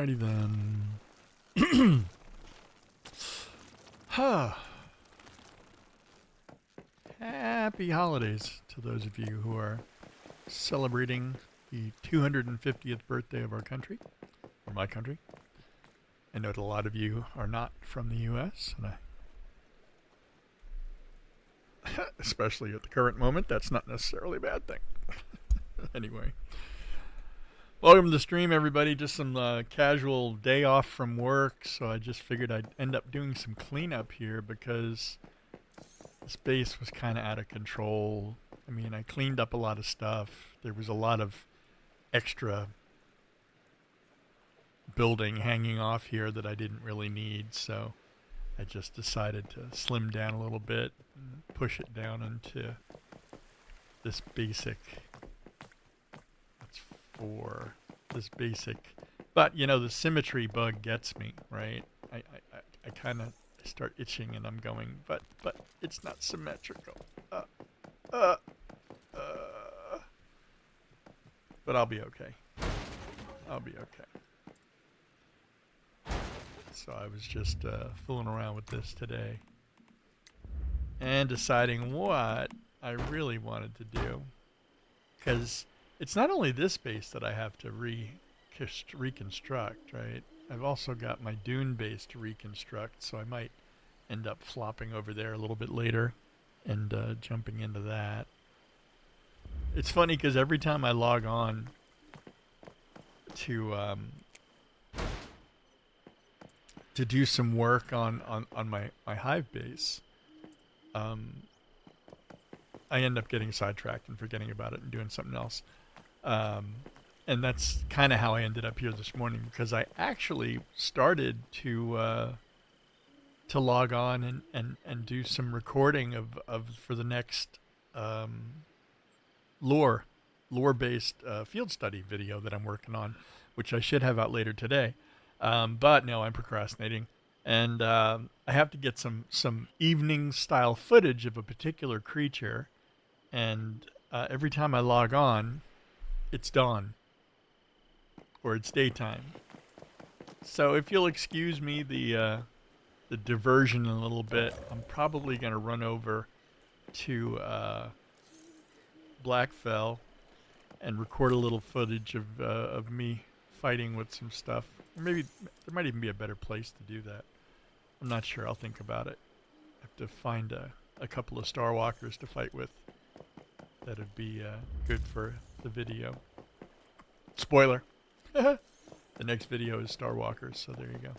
Alrighty then. Happy holidays to those of you who are celebrating the 250th birthday of our country, or my country. I know that a lot of you are not from the U.S., and especially at the current moment, that's not necessarily a bad thing. Anyway, welcome to the stream, everybody. Just some casual day off from work, so I just figured I'd end up doing some cleanup here because the space was kind of out of control. I mean, I cleaned up a lot of stuff. There was a lot of extra building hanging off here that I didn't really need, so I just decided to slim down a little bit and push it down into this basic. It's for this basic, but you know, the symmetry bug gets me, right? I kind of start itching and I'm going, but it's not symmetrical. But I'll be okay. I'll be okay. So I was just fooling around with this today and deciding what I really wanted to do, because it's not only this base that I have to reconstruct, right? I've also got my dune base to reconstruct, so I might end up flopping over there a little bit later and jumping into that. It's funny because every time I log on to do some work on my Hive base, I end up getting sidetracked and forgetting about it and doing something else. And that's kind of how I ended up here this morning, because I actually started to log on and do some recording of for the next lore-based field study video that I'm working on, which I should have out later today. But no, I'm procrastinating, and I have to get some evening-style footage of a particular creature, and every time I log on, it's dawn, or it's daytime. So if you'll excuse me the diversion a little bit, I'm probably going to run over to Blackfell and record a little footage of me fighting with some stuff. Or maybe there might even be a better place to do that. I'm not sure. I'll think about it. I have to find a couple of Star Walkers to fight with. That'd be good for the video. Spoiler. The next video is Star Walkers, so there you go.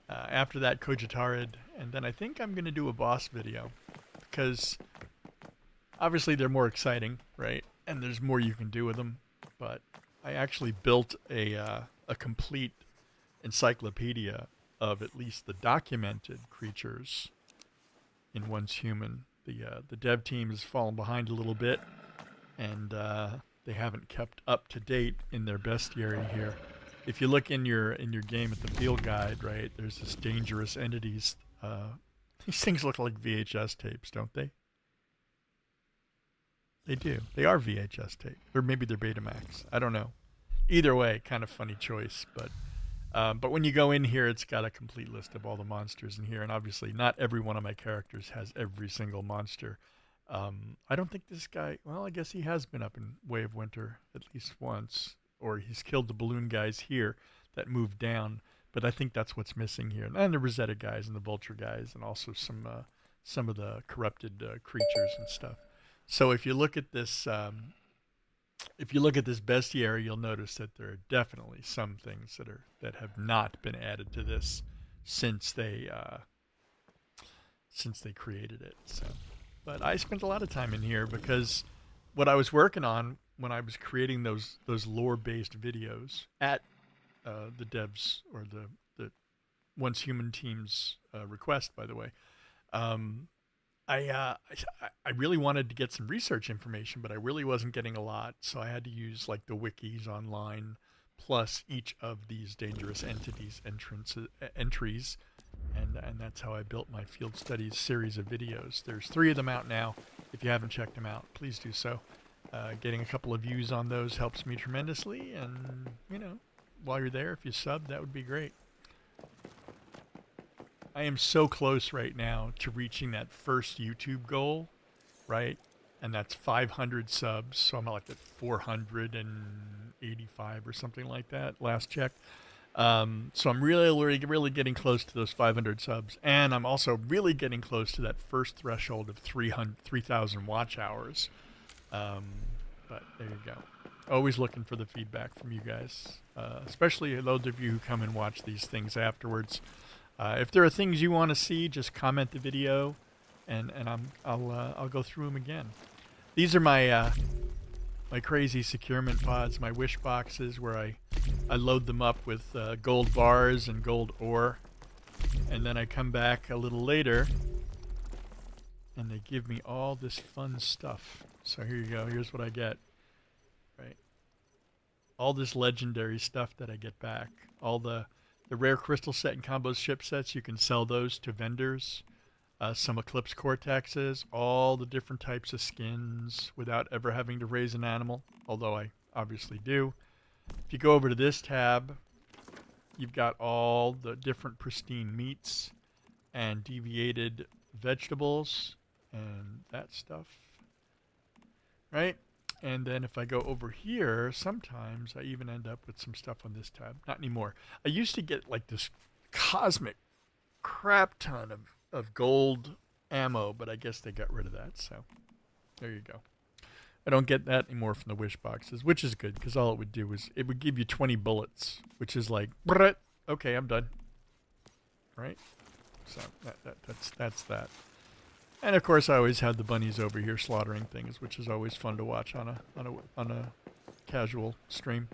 After that, Kojitarid, and then I think I'm going to do a boss video, because obviously they're more exciting, right? And there's more you can do with them, but I actually built a complete encyclopedia of at least the documented creatures in Once Human. The dev team has fallen behind a little bit, and they haven't kept up to date in their bestiary here. If you look in your game at the field guide, right, there's this dangerous entities. These things look like VHS tapes, don't they? They do. They are VHS tape. Or maybe they're Betamax. I don't know. Either way, kind of funny choice. But when you go in here, it's got a complete list of all the monsters in here. And obviously, not every one of my characters has every single monster. I don't think this guy... Well, I guess he has been up in Way of Winter at least once. Or he's killed the balloon guys here that moved down. But I think that's what's missing here. And the Rosetta guys and the Vulture guys. And also some of the corrupted creatures and stuff. So if you look at this... if you look at this bestiary, you'll notice that there are definitely some things that have not been added to this since they created it. So, but I spent a lot of time in here because what I was working on when I was creating those lore-based videos at the devs or the Once Human team's request, by the way. I really wanted to get some research information, but I really wasn't getting a lot, so I had to use like the wikis online, plus each of these dangerous entities entries, and that's how I built my field studies series of videos. There's 3 of them out now. If you haven't checked them out, please do so. Getting a couple of views on those helps me tremendously, and you know, while you're there, if you sub, that would be great. I am so close right now to reaching that first YouTube goal, right? And that's 500 subs. So I'm like at 485 or something like that. Last check. So I'm really getting close to those 500 subs, and I'm also really getting close to that first threshold of 3,000 watch hours. But there you go. Always looking for the feedback from you guys, especially those of you who come and watch these things afterwards. If there are things you want to see, just comment the video, and I'll go through them again. These are my my crazy securement pods, my wish boxes, where I load them up with gold bars and gold ore, and then I come back a little later and they give me all this fun stuff. So here you go, here's what I get, right? All this legendary stuff that I get back. All the rare crystal set and combo ship sets, you can sell those to vendors. Some Eclipse Cortexes, all the different types of skins without ever having to raise an animal, although I obviously do. If you go over to this tab, you've got all the different pristine meats and deviated vegetables and that stuff, right? And then if I go over here, sometimes I even end up with some stuff on this tab. Not anymore. I used to get like this cosmic crap ton of gold ammo, but I guess they got rid of that, so there you go. I don't get that anymore from the wish boxes, which is good, because all it would do is it would give you 20 bullets, which is like, okay, I'm done. Right? So that's that. And of course, I always had the bunnies over here slaughtering things, which is always fun to watch on a casual stream.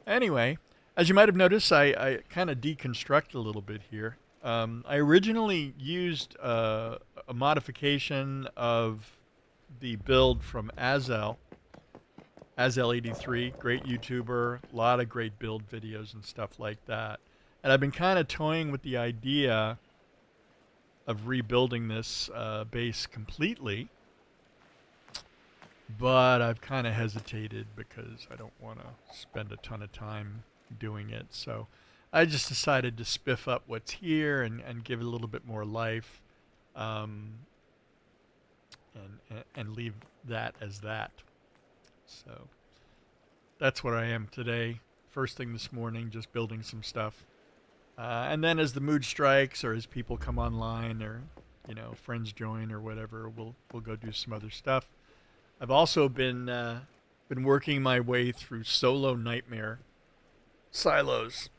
Anyway, as you might have noticed, I kind of deconstructed a little bit here. I originally used a modification of the build from Azel83, great YouTuber, a lot of great build videos and stuff like that. And I've been kind of toying with the idea of rebuilding this base completely, but I've kind of hesitated because I don't want to spend a ton of time doing it. So I just decided to spiff up what's here and give it a little bit more life, and leave that as that. So that's where I am today. First thing this morning, just building some stuff. And then as the mood strikes, or as people come online, or friends join or whatever, we'll go do some other stuff. I've also been working my way through solo Nightmare silos.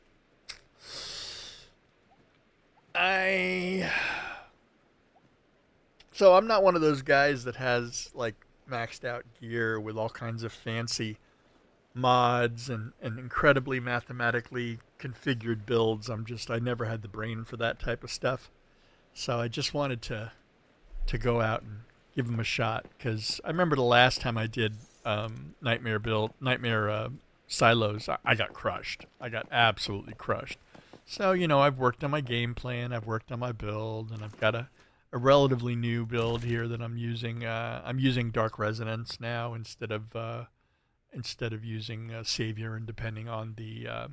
So I'm not one of those guys that has like maxed out gear with all kinds of fancy mods and incredibly mathematically configured builds. I never had the brain for that type of stuff. So I just wanted to go out and give them a shot, because I remember the last time I did Nightmare silos, I got crushed. I got absolutely crushed. So, I've worked on my game plan, I've worked on my build, and I've got a relatively new build here that I'm using. I'm using Dark Resonance now instead of using Savior, and depending on the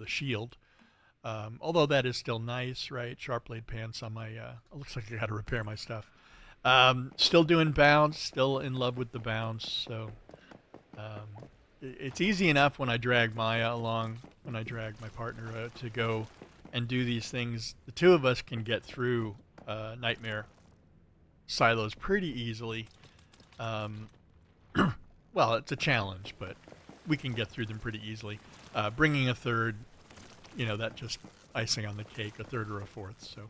shield. Although that is still nice, right? Sharp blade pants on my. It looks like I got to repair my stuff. Still doing bounce. Still in love with the bounce. So it's easy enough when I drag Maya along, when I drag my partner to go and do these things. The two of us can get through Nightmare silos pretty easily. Well, it's a challenge, but we can get through them pretty easily. Bringing a third, that just icing on the cake, a third or a fourth. So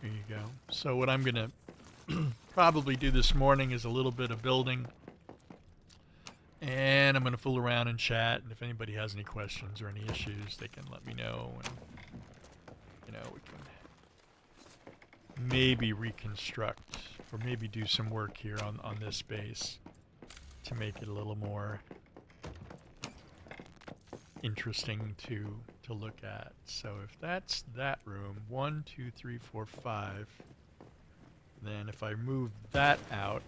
there you go. So what I'm going to probably do this morning is a little bit of building. And I'm going to fool around and chat. And if anybody has any questions or any issues, they can let me know. And, we can maybe reconstruct or maybe do some work here on this base to make it a little more interesting to look at. So if that's that room, 1, 2, 3, 4, 5, then if I move that out,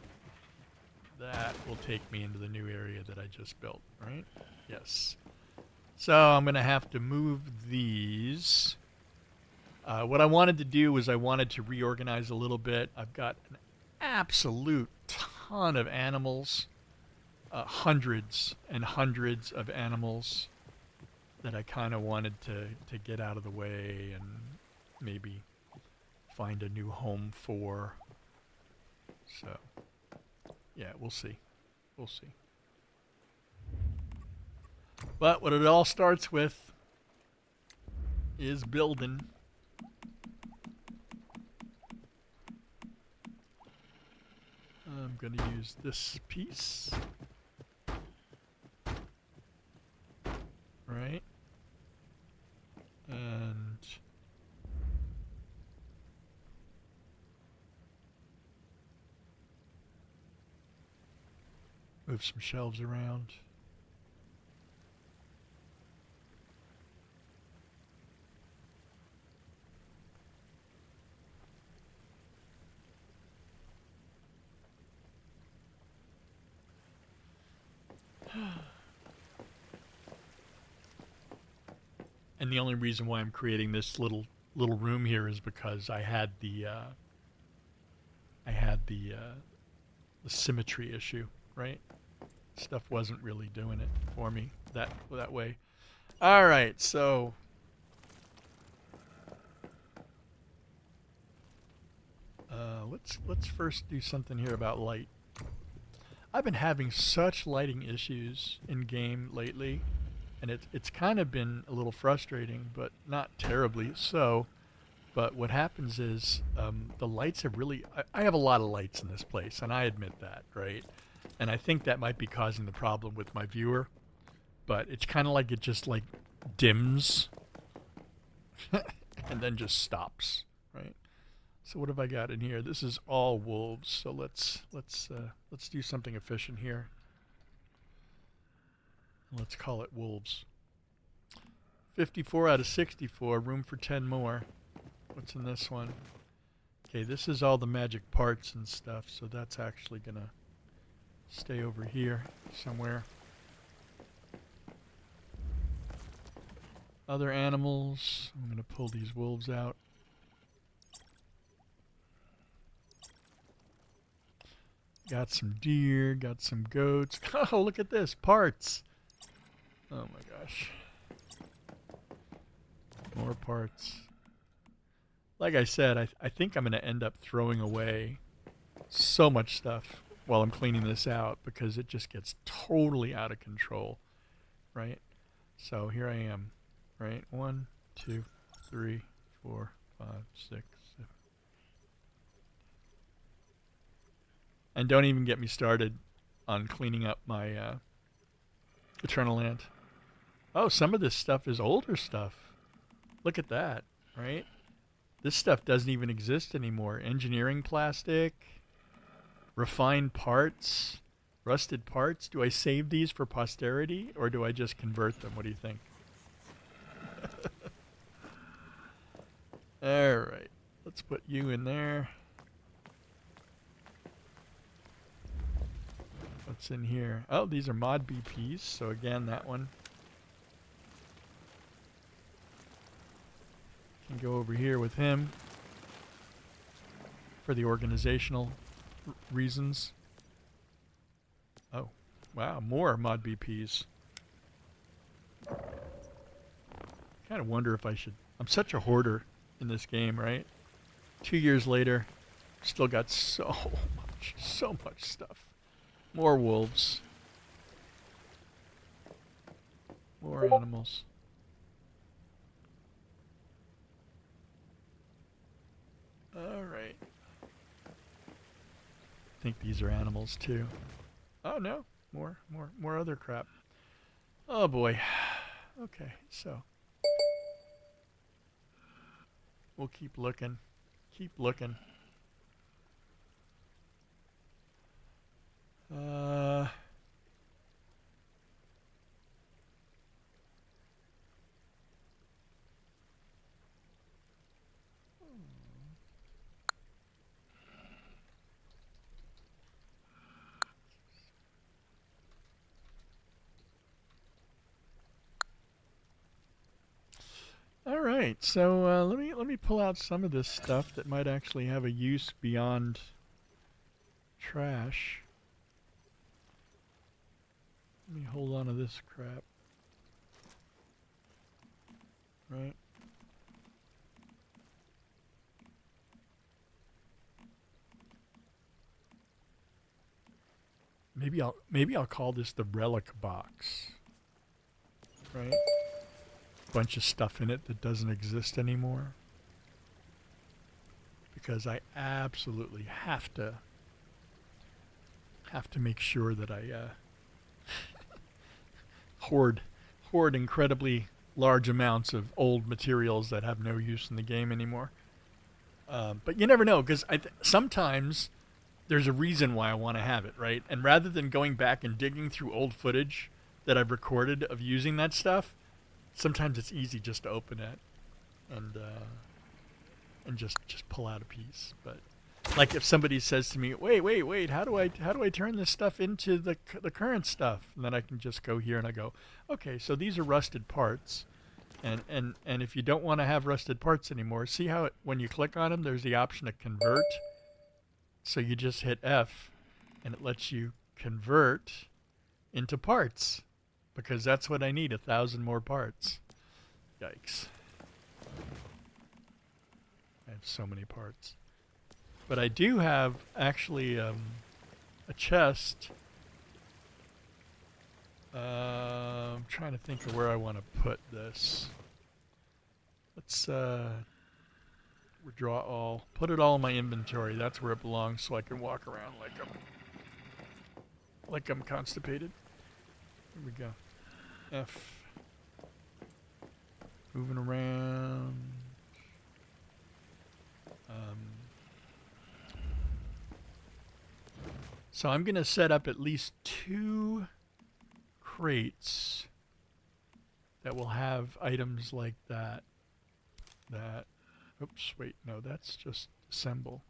that will take me into the new area that I just built, right? Yes. So I'm going to have to move these. What I wanted to do was I wanted to reorganize a little bit. I've got an absolute ton of animals, hundreds and hundreds of animals that I kind of wanted to get out of the way and maybe find a new home for. So, yeah, we'll see. We'll see. But what it all starts with is building. I'm going to use this piece. Right? And move some shelves around. And the only reason why I'm creating this little room here is because I had the the symmetry issue, right? Stuff wasn't really doing it for me that way. All right, so let's first do something here about light. I've been having such lighting issues in game lately, and it's kind of been a little frustrating, but not terribly so. But what happens is the lights have really. I have a lot of lights in this place, and I admit that, right? And I think that might be causing the problem with my viewer. But it's kind of like it just like dims and then just stops, right? So what have I got in here? This is all wolves. So let's do something efficient here. Let's call it wolves. 54 out of 64. Room for 10 more. What's in this one? Okay, this is all the magic parts and stuff. So that's actually gonna stay over here somewhere. Other animals. I'm gonna pull these wolves out. Got some deer, got some goats. Oh, look at this. Parts. Oh my gosh. More parts. Like I said, I think I'm going to end up throwing away so much stuff while I'm cleaning this out because it just gets totally out of control, right? So here I am, right? 1, 2, 3, 4, 5, 6, 7. And don't even get me started on cleaning up my Eternal Land. Oh, some of this stuff is older stuff. Look at that, right? This stuff doesn't even exist anymore. Engineering plastic, refined parts, rusted parts. Do I save these for posterity or do I just convert them? What do you think? All right. Let's put you in there. What's in here? Oh, these are mod BPs. So again, that one can go over here with him for the organizational reasons. Oh, wow, more mod BPs. Kind of wonder if I should. I'm such a hoarder in this game, right? 2 years later, still got so much stuff. More wolves. More animals. All right. I think these are animals too. Oh no, more other crap. Oh boy. Okay, so we'll keep looking. Keep looking. right, so let me pull out some of this stuff that might actually have a use beyond trash. Let me hold on to this crap. Right. Maybe I'll call this the relic box. Right? Bunch of stuff in it that doesn't exist anymore. Because I absolutely have to make sure that I hoard incredibly large amounts of old materials that have no use in the game anymore. But you never know, because sometimes there's a reason why I want to have it, right? And rather than going back and digging through old footage that I've recorded of using that stuff, sometimes it's easy just to open it and just pull out a piece. But like if somebody says to me, "Wait, how do I turn this stuff into the current stuff?" And then I can just go here and I go, "Okay, so these are rusted parts." And if you don't want to have rusted parts anymore, see how when you click on them, there's the option to convert. So you just hit F, and it lets you convert into parts, because that's what I need, 1,000 more parts. Yikes. I have so many parts. But I do have, actually, a chest. I'm trying to think of where I want to put this. Let's withdraw all. Put it all in my inventory. That's where it belongs, so I can walk around like I'm constipated. Here we go. F. Moving around. So I'm going to set up at least 2 crates that will have items like that. Oops, wait, no, that's just assemble.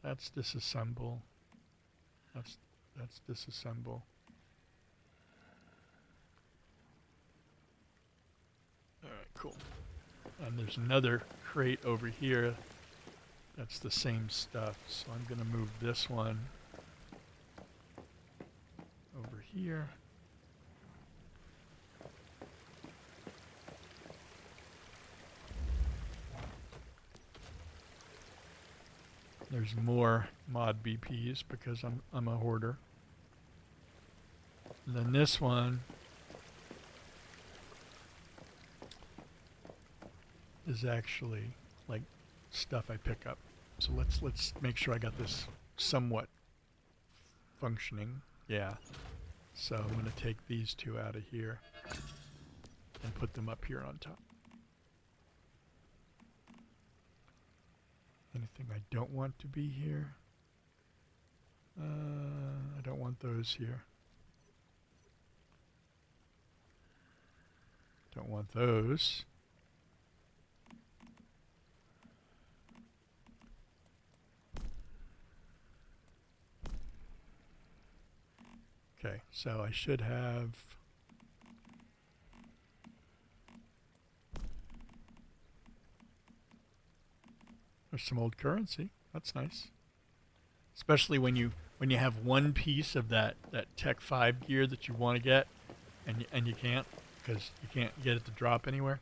That's disassemble. That's disassemble. Alright, cool. And there's another crate over here that's the same stuff. So I'm going to move this one over here. There's more mod BPs because I'm a hoarder. And then this one is actually like stuff I pick up. So let's make sure I got this somewhat functioning. Yeah. So I'm going to take these 2 out of here and put them up here on top. Anything I don't want to be here? I don't want those here. Don't want those. Okay, so I should have... There's some old currency. That's nice. Especially when you have one piece of that Tech 5 gear that you want to get and you can't, because you can't get it to drop anywhere.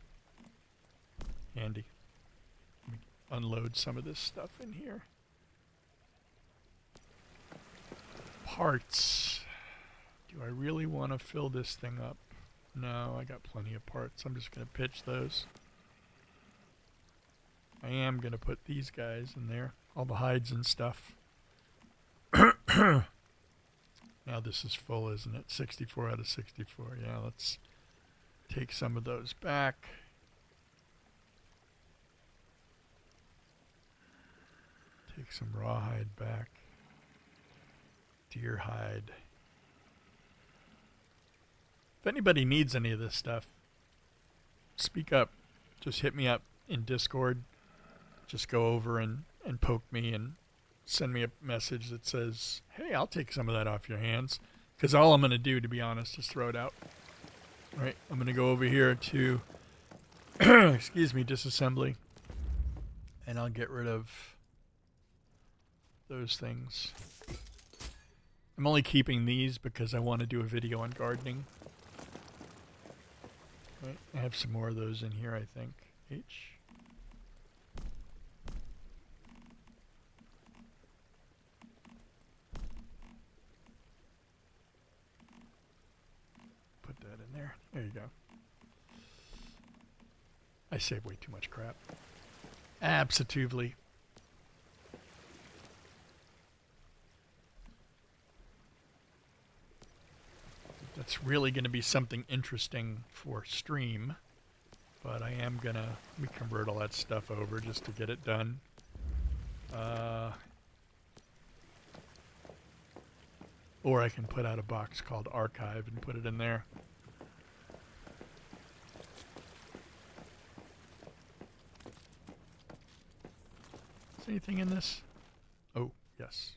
Handy. Let me unload some of this stuff in here. Parts. Do I really want to fill this thing up? No, I got plenty of parts. I'm just going to pitch those. I am going to put these guys in there. All the hides and stuff. Now this is full, isn't it? 64 out of 64. Yeah, let's take some of those back. Take some rawhide back. Deer hide. If anybody needs any of this stuff, speak up. Just hit me up in Discord. Just go over and poke me and send me a message that says, "Hey, I'll take some of that off your hands." Because all I'm going to do, to be honest, is throw it out. Right? I'm going to go over here to excuse me, disassembly. And I'll get rid of those things. I'm only keeping these because I want to do a video on gardening. Right, I have some more of those in here, I think. H. Put that in there. There you go. I save way too much crap. Absolutely. That's really going to be something interesting for stream, but I am going to, let me convert all that stuff over just to get it done. Or I can put out a box called archive and put it in there. Is anything in this? Oh, yes.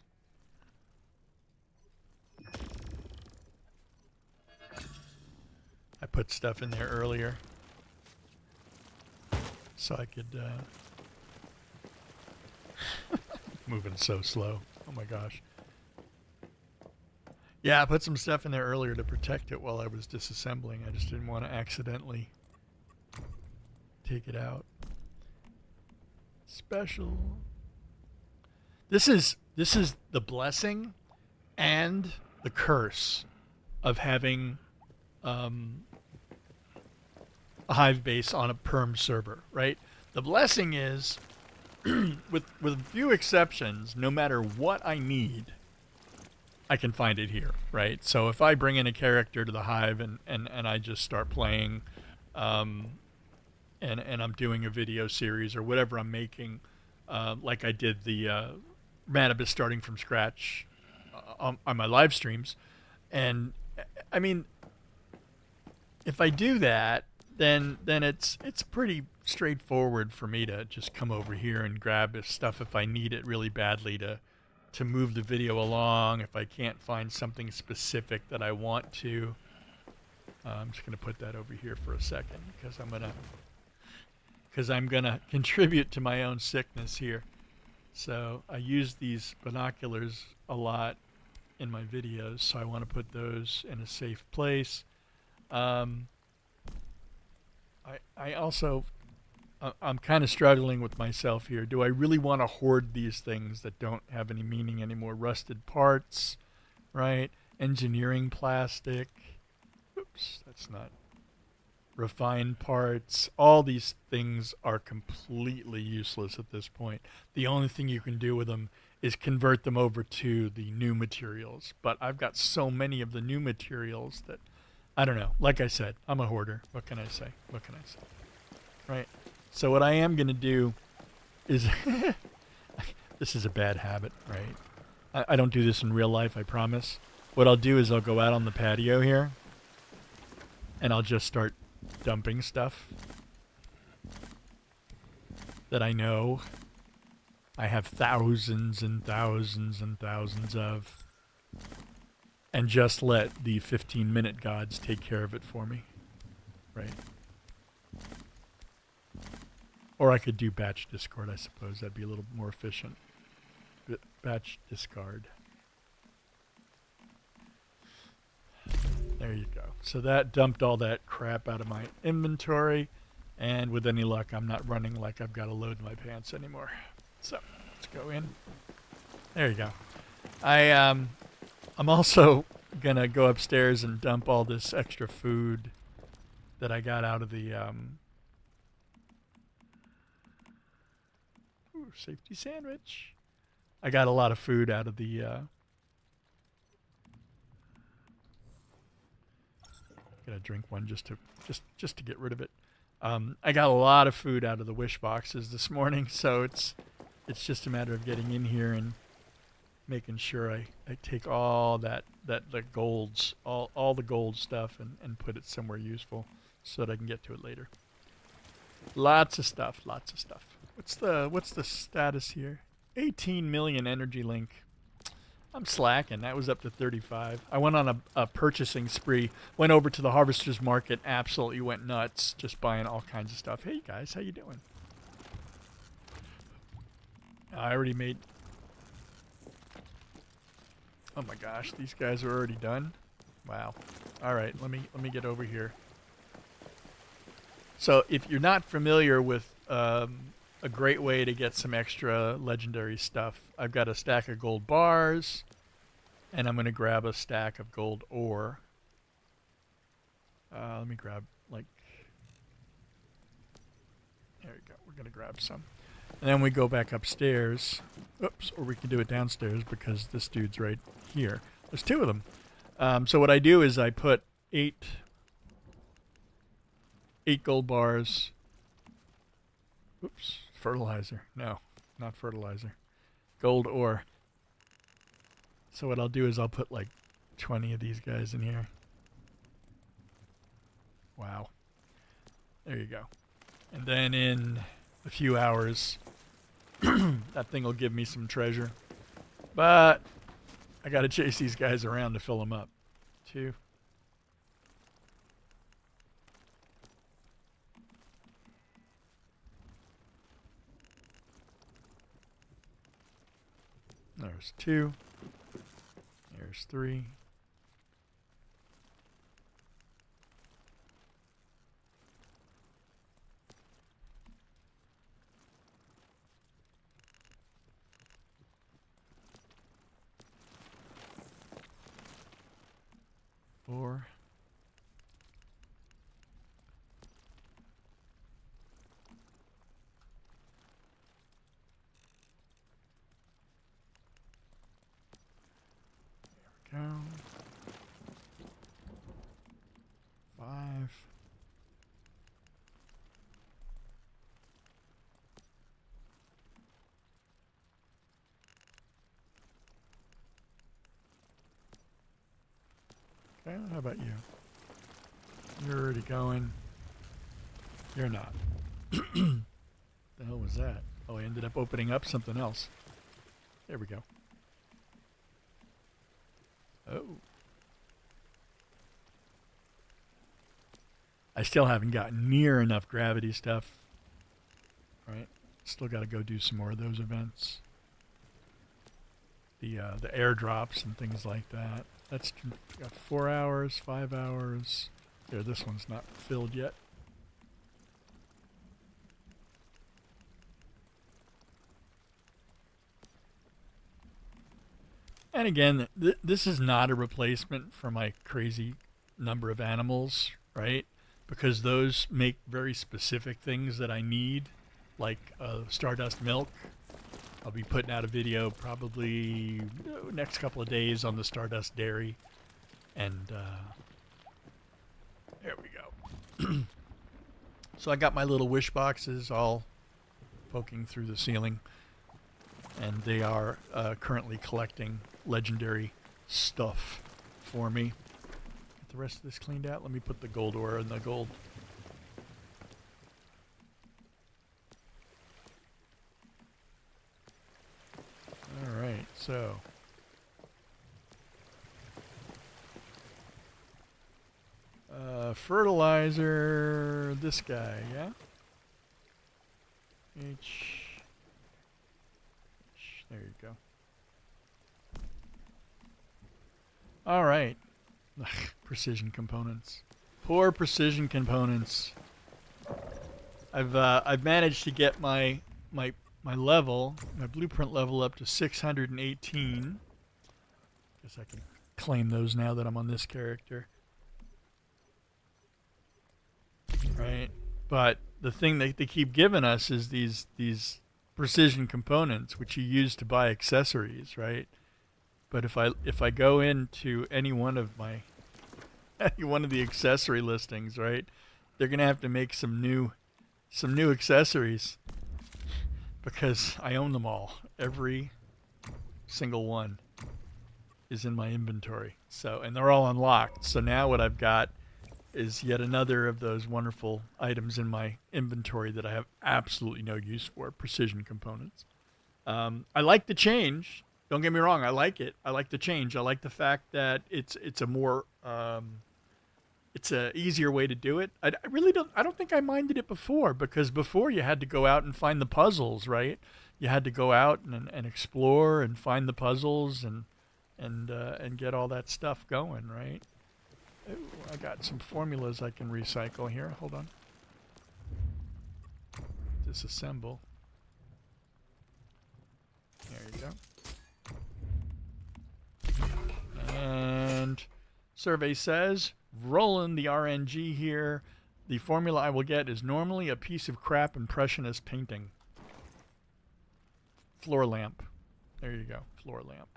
I put stuff in there earlier so I could moving so slow. Oh my gosh. Yeah, I put some stuff in there earlier to protect it while I was disassembling. I just didn't want to accidentally take it out. Special. This is the blessing and the curse of having a Hive base on a perm server, right? The blessing is, with few exceptions, no matter what I need, I can find it here, right? So if I bring in a character to the Hive and I just start playing, and I'm doing a video series or whatever I'm making, like I did the Manibus starting from scratch on my live streams, and I mean, if I do that, then it's pretty straightforward for me to just come over here and grab this stuff if I need it really badly to move the video along. If I can't find something specific that I want to, I'm just gonna put that over here for a second because I'm gonna contribute to my own sickness here. So I use these binoculars a lot in my videos, so I want to put those in a safe place. I also, I'm kind of struggling with myself here. Do I really want to hoard these things that don't have any meaning anymore? Rusted parts, right? Engineering plastic. Oops, that's not. Refined parts. All these things are completely useless at this point. The only thing you can do with them is convert them over to the new materials. But I've got so many of the new materials that, I don't know. Like I said, I'm a hoarder. What can I say? What can I say? Right? So what I am going to do is, this is a bad habit, right? I don't do this in real life, I promise. What I'll do is I'll go out on the patio here, and I'll just start dumping stuff that I know I have thousands and thousands and thousands of, and just let the 15-minute gods take care of it for me, right? Or I could do batch discard, I suppose. That'd be a little more efficient. Batch discard. There you go. So that dumped all that crap out of my inventory, and with any luck, I'm not running like I've got a load in my pants anymore. So let's go in. There you go. I'm also gonna go upstairs and dump all this extra food that I got out of the safety sandwich. I got a lot of food out of the gonna drink one just to get rid of it. I got a lot of food out of the wish boxes this morning, so it's just a matter of getting in here and making sure I take all the golds, all the gold stuff and put it somewhere useful so that I can get to it later. Lots of stuff, lots of stuff. What's the status here? 18 million energy link. I'm slacking. That was up to 35. I went on a purchasing spree. Went over to the harvester's market. Absolutely went nuts. Just buying all kinds of stuff. Hey guys, how you doing? I already made... Oh my gosh, these guys are already done? Wow. Alright, let me get over here. So if you're not familiar with a great way to get some extra legendary stuff, I've got a stack of gold bars, and I'm going to grab a stack of gold ore. Let me grab, like... There you go. We're going to grab some. And then we go back upstairs. Oops, or we can do it downstairs because this dude's right here. There's two of them. So what I do is I put eight gold bars. Oops, fertilizer. No, not fertilizer. Gold ore. So what I'll do is I'll put like 20 of these guys in here. Wow. There you go. And then in a few hours, that thing will give me some treasure. But I got to chase these guys around to fill them up. 2. There's 2. There's 3. Four. There we go. 5. Okay, how about you? You're already going. You're not. The hell was that? Oh, I ended up opening up something else. There we go. Oh. I still haven't gotten near enough gravity stuff. Right? Still got to go do some more of those events. The airdrops and things like that. That's got 4 hours, 5 hours. There, this one's not filled yet. And again, this is not a replacement for my crazy number of animals, right? Because those make very specific things that I need, like Stardust milk. I'll be putting out a video probably next couple of days on the Stardust dairy. And there we go. So I got my little wish boxes all poking through the ceiling. And they are currently collecting legendary stuff for me. Get the rest of this cleaned out. Let me put the gold ore in the gold. Alright, so fertilizer, this guy, yeah? There you go. Alright. Precision components. Poor precision components. I've managed to get my level, my blueprint level up to 618. Guess I can claim those now that I'm on this character. Right? But the thing that they keep giving us is these precision components which you use to buy accessories, right? But if I go into any one of my any one of the accessory listings, right, they're gonna have to make some new accessories because I own them all. Every single one is in my inventory. So, and they're all unlocked. So now what I've got is yet another of those wonderful items in my inventory that I have absolutely no use for, precision components. I like the change. Don't get me wrong, I like it. I like the change. I like the fact that it's a more it's a easier way to do it. I really don't. I don't think I minded it before, because before you had to go out and find the puzzles, right? You had to go out and explore and find the puzzles and get all that stuff going, right? Ooh, I got some formulas I can recycle here. Hold on. Disassemble. There you go. And survey says, rolling the RNG here. The formula I will get is normally a piece of crap impressionist painting. Floor lamp. There you go. Floor lamp.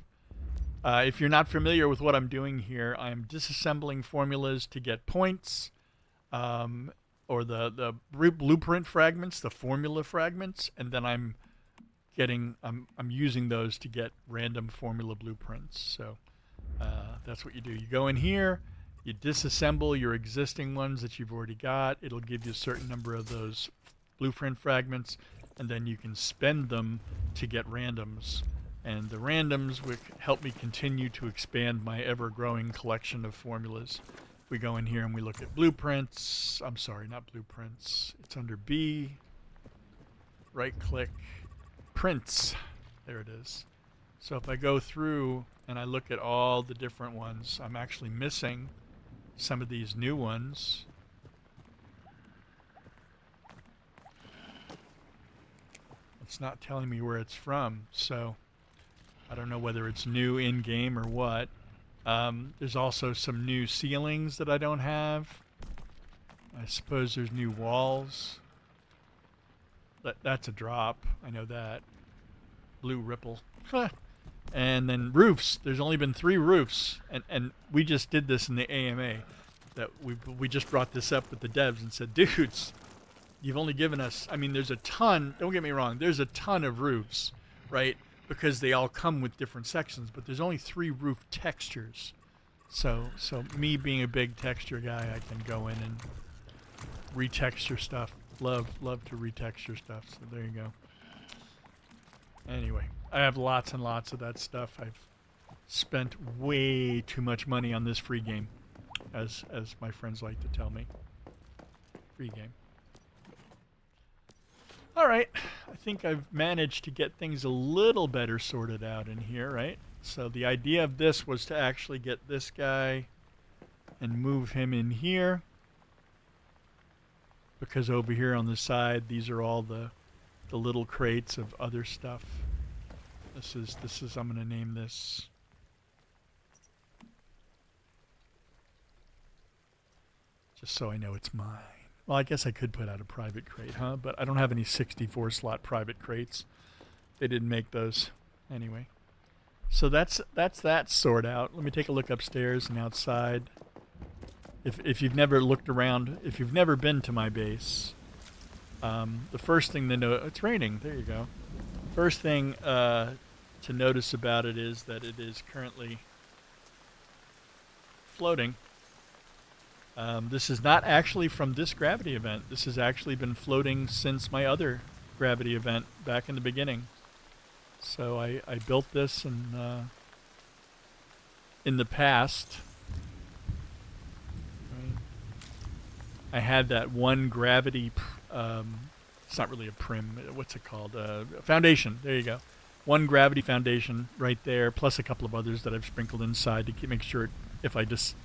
If you're not familiar with what I'm doing here, I'm disassembling formulas to get points, or the blueprint fragments, the formula fragments, and then I'm using those to get random formula blueprints. So that's what you do. You go in here, you disassemble your existing ones that you've already got. It'll give you a certain number of those blueprint fragments, and then you can spend them to get randoms. And the randoms will help me continue to expand my ever-growing collection of formulas. We go in here and we look at blueprints. I'm sorry, not blueprints. It's under B. Right-click. Prints. There it is. So if I go through and I look at all the different ones, I'm actually missing some of these new ones. It's not telling me where it's from, so I don't know whether it's new in-game or what. There's also some new ceilings that I don't have. I suppose there's new walls. That's a drop. I know that. Blue ripple. And then roofs. There's only been 3 roofs. And we just did this in the AMA. That we just brought this up with the devs and said, dudes, you've only given us... I mean, there's a ton... Don't get me wrong. There's a ton of roofs, right? Because they all come with different sections, but there's only 3 roof textures. So me being a big texture guy, I can go in and retexture stuff. Love to retexture stuff. So there you go. Anyway, I have lots and lots of that stuff. I've spent way too much money on this free game, as my friends like to tell me. Free game. All right, I think I've managed to get things a little better sorted out in here, right? So the idea of this was to actually get this guy and move him in here, because over here on the side, these are all the little crates of other stuff. This is I'm going to name this just so I know it's mine. Well, I guess I could put out a private crate, huh? But I don't have any 64-slot private crates. They didn't make those. Anyway. So that's that sort out. Let me take a look upstairs and outside. If you've never looked around, if you've never been to my base, the first thing to know... It's raining. There you go. First thing to notice about it is that it is currently floating. This is not actually from this gravity event. This has actually been floating since my other gravity event back in the beginning. So I built this in the past. I had that one gravity, it's not really a prim, what's it called? Foundation, there you go. One gravity foundation right there, plus a couple of others that I've sprinkled inside to make sure if I just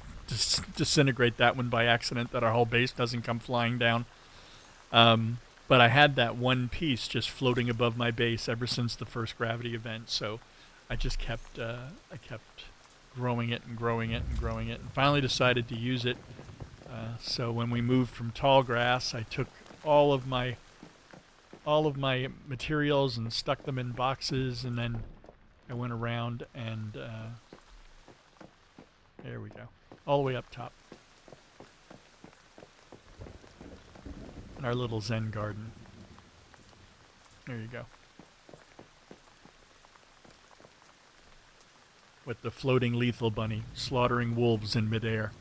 disintegrate that one by accident that our whole base doesn't come flying down. But I had that one piece just floating above my base ever since the first gravity event, so I just kept growing it and growing it and growing it, and finally decided to use it. So when we moved from tall grass, I took all of my materials and stuck them in boxes, and then I went around and there we go, all the way up top. In our little Zen garden. There you go. With the floating lethal bunny slaughtering wolves in midair.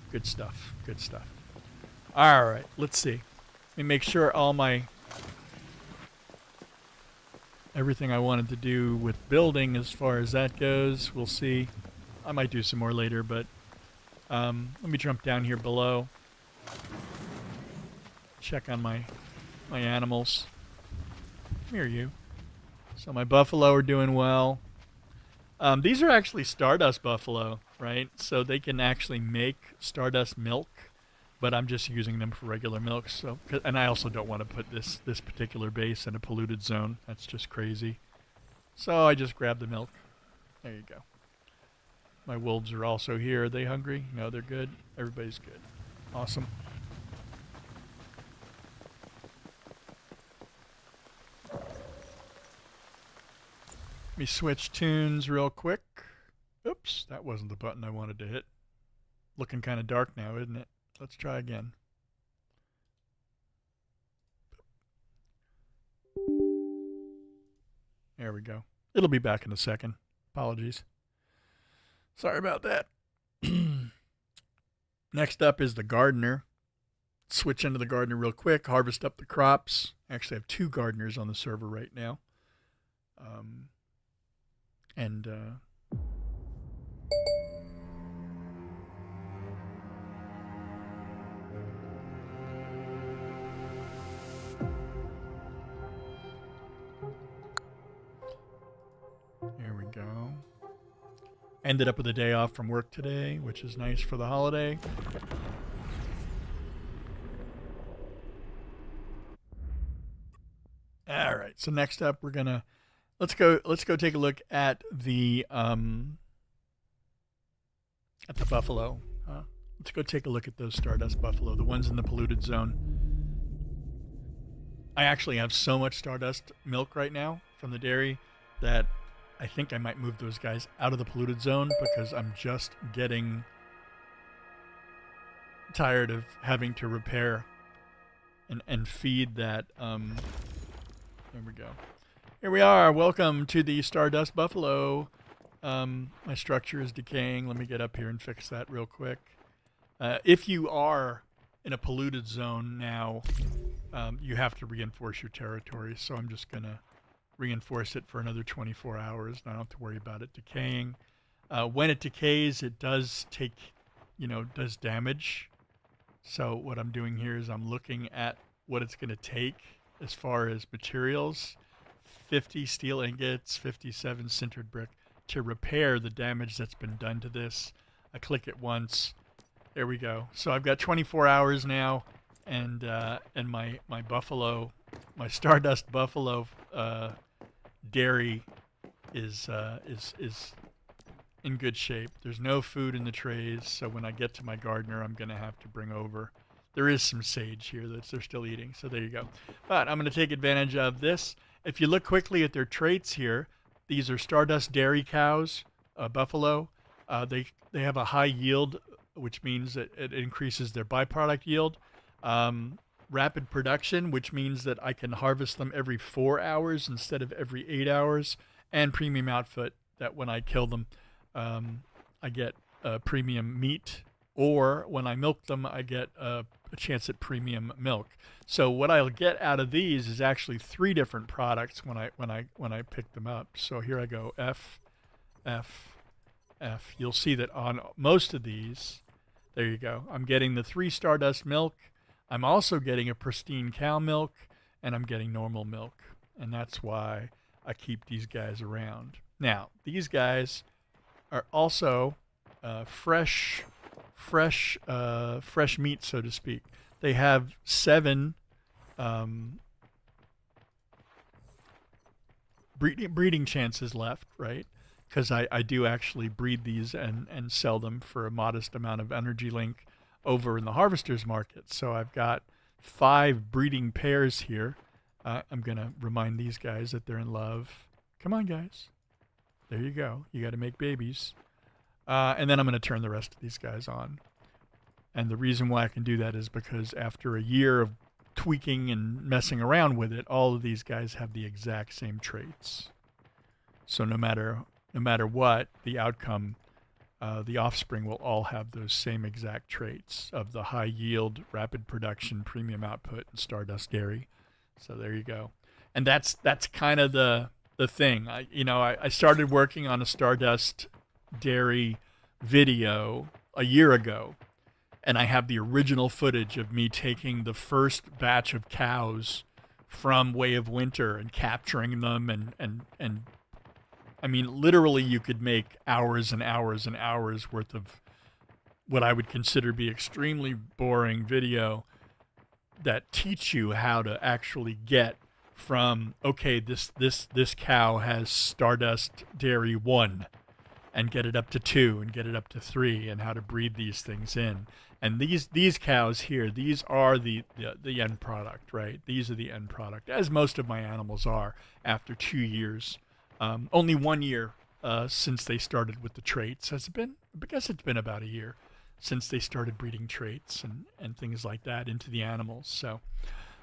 Good stuff. Good stuff. All right, let's see. Let me make sure all my everything I wanted to do with building as far as that goes. We'll see. I might do some more later, but let me jump down here below. Check on my animals. Come here, you. So my buffalo are doing well. These are actually Stardust buffalo, right? So they can actually make Stardust milk, but I'm just using them for regular milk. So, and I also don't want to put this particular base in a polluted zone. That's just crazy. So I just grab the milk. There you go. My wolves are also here. Are they hungry? No, they're good. Everybody's good. Awesome. Let me switch tunes real quick. Oops, that wasn't the button I wanted to hit. Looking kind of dark now, isn't it? Let's try again. There we go. It'll be back in a second. Apologies. Sorry about that. Next up is the gardener. Switch into the gardener real quick. Harvest up the crops. I actually have 2 gardeners on the server right now. There we go. Ended up with a day off from work today, which is nice for the holiday. All right. So next up, we're gonna let's go take a look at the buffalo. Let's go take a look at those Stardust buffalo, the ones in the polluted zone. I actually have so much Stardust milk right now from the dairy that I think I might move those guys out of the polluted zone because I'm just getting tired of having to repair and feed that. There we go. Here we are. Welcome to the Stardust Buffalo. My structure is decaying. Let me get up here and fix that real quick. If you are in a polluted zone now, you have to reinforce your territory. So I'm just going to reinforce it for another 24 hours. I don't have to worry about it decaying. When it decays, it does take, does damage. So what I'm doing here is I'm looking at what it's going to take as far as materials. 50 steel ingots, 57 sintered brick to repair the damage that's been done to this. I click it once. There we go. So I've got 24 hours now, and my buffalo, my Stardust buffalo dairy is in good shape. There's no food in the trays, so when I get to my gardener, I'm going to have to bring over. There is some sage here that they're still eating, so there you go. But I'm going to take advantage of this. If you look quickly at their traits here, these are Stardust dairy cows, buffalo. They have a high yield, which means that it increases their byproduct yield. Rapid production, which means that I can harvest them every 4 hours instead of every 8 hours. And premium output, that when I kill them, I get premium meat. Or when I milk them, I get a chance at premium milk. So what I'll get out of these is actually 3 different products when I pick them up. So here I go, F, F, F. You'll see that on most of these, there you go. I'm getting the 3 Stardust milk. I'm also getting a pristine cow milk, and I'm getting normal milk. And that's why I keep these guys around. Now, these guys are also fresh meat, so to speak. They have 7 breeding chances left, right? Because I do actually breed these and sell them for a modest amount of energy link over in the harvester's market. So I've got 5 breeding pairs here. I'm going to remind these guys that they're in love. Come on, guys. There you go. You got to make babies. And then I'm going to turn the rest of these guys on. And the reason why I can do that is because after a year of tweaking and messing around with it, all of these guys have the exact same traits. So no matter what the outcome, the offspring will all have those same exact traits of the high yield, rapid production, premium output, and Stardust dairy. So there you go. And that's kind of the the thing. I started working on a Stardust Dairy video a year ago, and I have the original footage of me taking the first batch of cows from Way of Winter and capturing them and I mean, literally you could make hours and hours and hours worth of what I would consider be extremely boring video that teach you how to actually get from, okay, this cow has Stardust Dairy 1, and get it up to 2 and get it up to 3, and how to breed these things in. And these cows here, these are the end product, right? These are the end product, as most of my animals are after 2 years. Only 1 year since they started with the traits. Has it been? I guess it's been about a year since they started breeding traits and things like that into the animals. So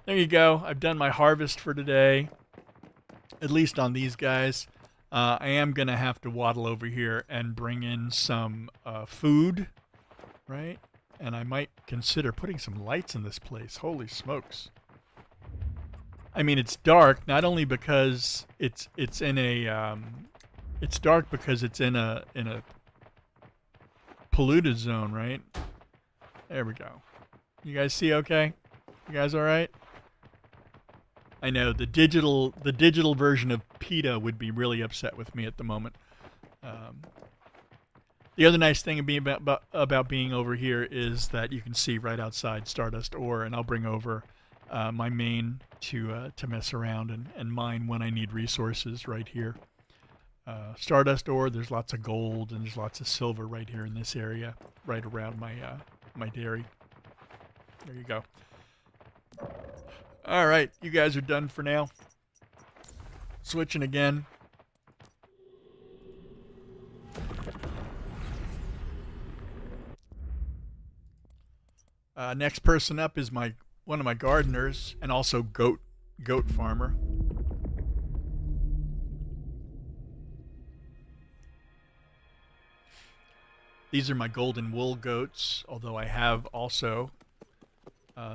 there you go. I've done my harvest for today, at least on these guys. I am going to have to waddle over here and bring in some food, right? And I might consider putting some lights in this place. Holy smokes. I mean, it's dark not only because it's in a it's dark because it's in a polluted zone, right? There we go. You guys see okay? You guys all right? I know the digital version of PETA would be really upset with me at the moment. The other nice thing about being over here is that you can see right outside Stardust Ore, and I'll bring over my main to mess around and mine when I need resources right here. Stardust Ore, there's lots of gold and there's lots of silver right here in this area, right around my dairy. There you go. All right, you guys are done for now. Switching again. Next person up is one of my gardeners and also goat farmer. These are my golden wool goats, although I have also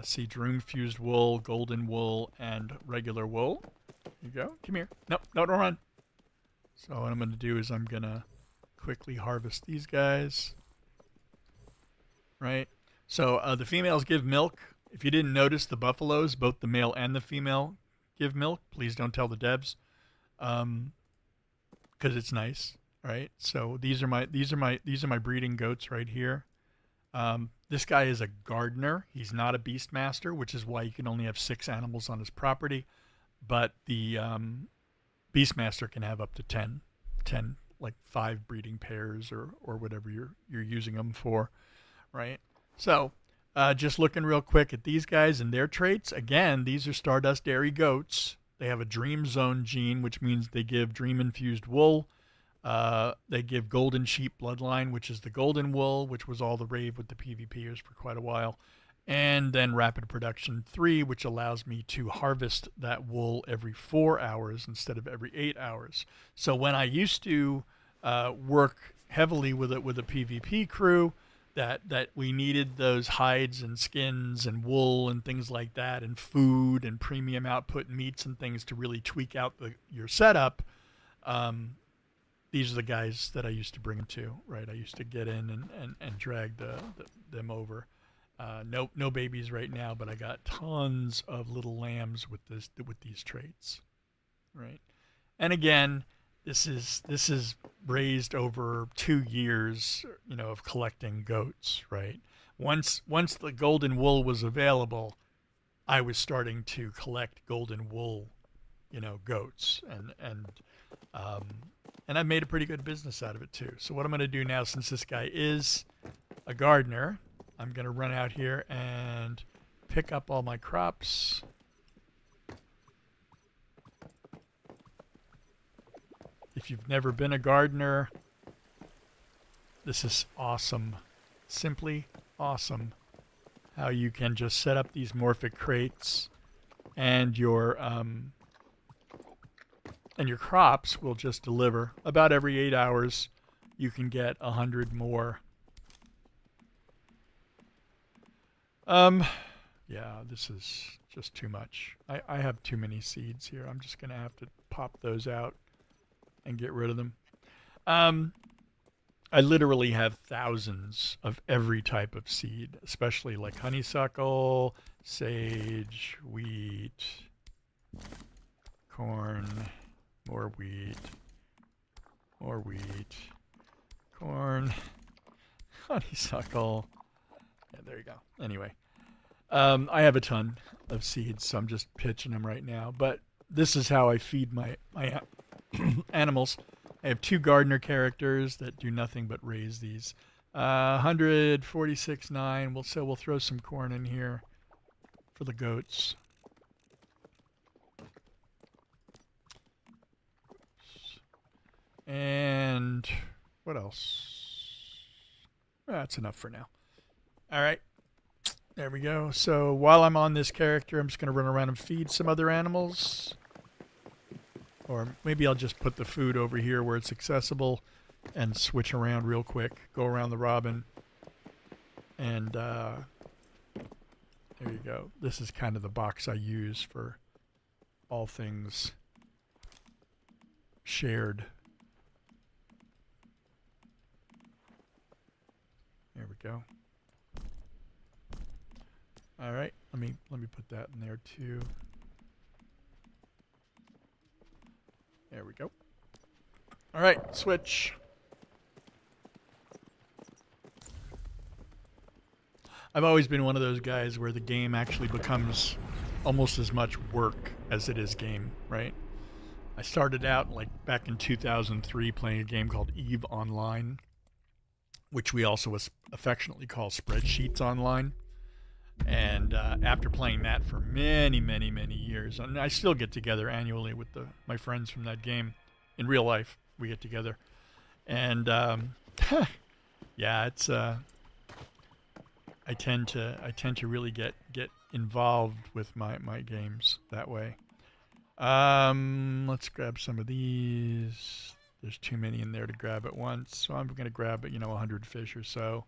see Droom fused wool, golden wool, and regular wool. There you go. Come here. Nope, no, don't run. So what I'm going to do is I'm going to quickly harvest these guys. Right? So the females give milk. If you didn't notice, the buffaloes, both the male and the female, give milk. Please don't tell the devs, because it's nice, right? So these are my breeding goats right here. This guy is a gardener. He's not a beastmaster, which is why you can only have 6 animals on his property. But the beastmaster can have up to 10, like 5 breeding pairs or whatever you're using them for, right? So just looking real quick at these guys and their traits. Again, these are Stardust Dairy goats. They have a Dream Zone gene, which means they give dream-infused wool. They give Golden Sheep bloodline, which is the golden wool, which was all the rave with the PvPers for quite a while. And then Rapid Production 3, which allows me to harvest that wool every 4 hours instead of every 8 hours. So when I used to work heavily with a PvP crew, that we needed those hides and skins and wool and things like that, and food and premium output meats and things to really tweak out your setup. These are the guys that I used to bring them to, right? I used to get in and drag them over. No babies right now, but I got tons of little lambs with these traits, right? And again, this is raised over 2 years, of collecting goats, right? Once the golden wool was available, I was starting to collect golden wool, goats, and I made a pretty good business out of it too. So what I'm going to do now, since this guy is a gardener, I'm going to run out here and pick up all my crops. If you've never been a gardener, this is awesome. Simply awesome. How you can just set up these morphic crates and your crops will just deliver. About every 8 hours, you can get 100 more. Yeah, this is just too much. I have too many seeds here. I'm just going to have to pop those out. and get rid of them. Um, I literally have thousands of every type of seed, especially like honeysuckle, sage, wheat, corn, more wheat, more wheat, corn, honeysuckle. Yeah, there you go. Anyway, I have a ton of seeds, so I'm just pitching them right now. But this is how I feed my animals. I have 2 gardener characters that do nothing but raise these. 146.9. So we'll throw some corn in here for the goats. And what else? That's enough for now. All right. There we go. So while I'm on this character, I'm just going to run around and feed some other animals. Or maybe I'll just put the food over here where it's accessible and switch around real quick. Go around the robin. And there you go. This is kind of the box I use for all things shared. There we go. All right, let me put that in there too. There we go. All right, switch. I've always been one of those guys where the game actually becomes almost as much work as it is game, right? I started out like back in 2003 playing a game called Eve Online, which we also affectionately call Spreadsheets Online. And after playing that for many, many, many years, and I still get together annually with my friends from that game. In real life, we get together. And yeah, it's I tend to really get involved with my games that way. Let's grab some of these. There's too many in there to grab at once, so I'm going to grab 100 fish or so.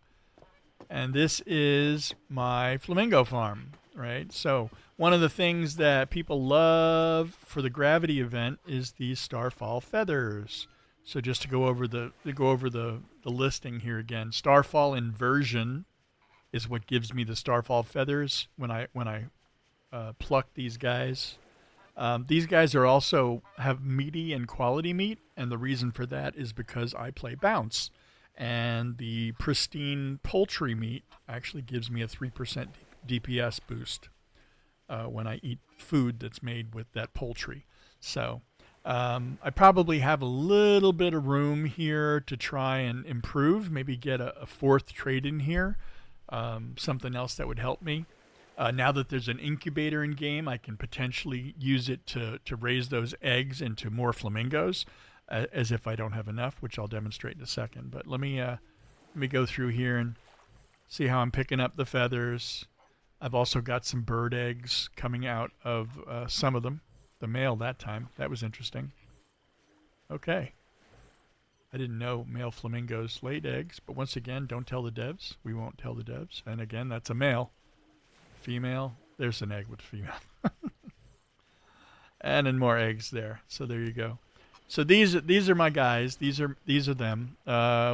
And this is my flamingo farm, right? So one of the things that people love for the gravity event is these starfall feathers. So just to go over the listing here again, starfall inversion is what gives me the starfall feathers when I pluck these guys. These guys are also have meaty and quality meat, and the reason for that is because I play bounce. And the pristine poultry meat actually gives me a 3% DPS boost when I eat food that's made with that poultry. So I probably have a little bit of room here to try and improve, maybe get a 4th trade in here, something else that would help me. Now that there's an incubator in game, I can potentially use it to raise those eggs into more flamingos. As if I don't have enough, which I'll demonstrate in a second. But let me go through here and see how I'm picking up the feathers. I've also got some bird eggs coming out of some of them. The male that time. That was interesting. Okay. I didn't know male flamingos laid eggs, but once again, don't tell the devs. We won't tell the devs. And again, that's a male. Female. There's an egg with female. And then more eggs there. So there you go. So these are my guys. These are them.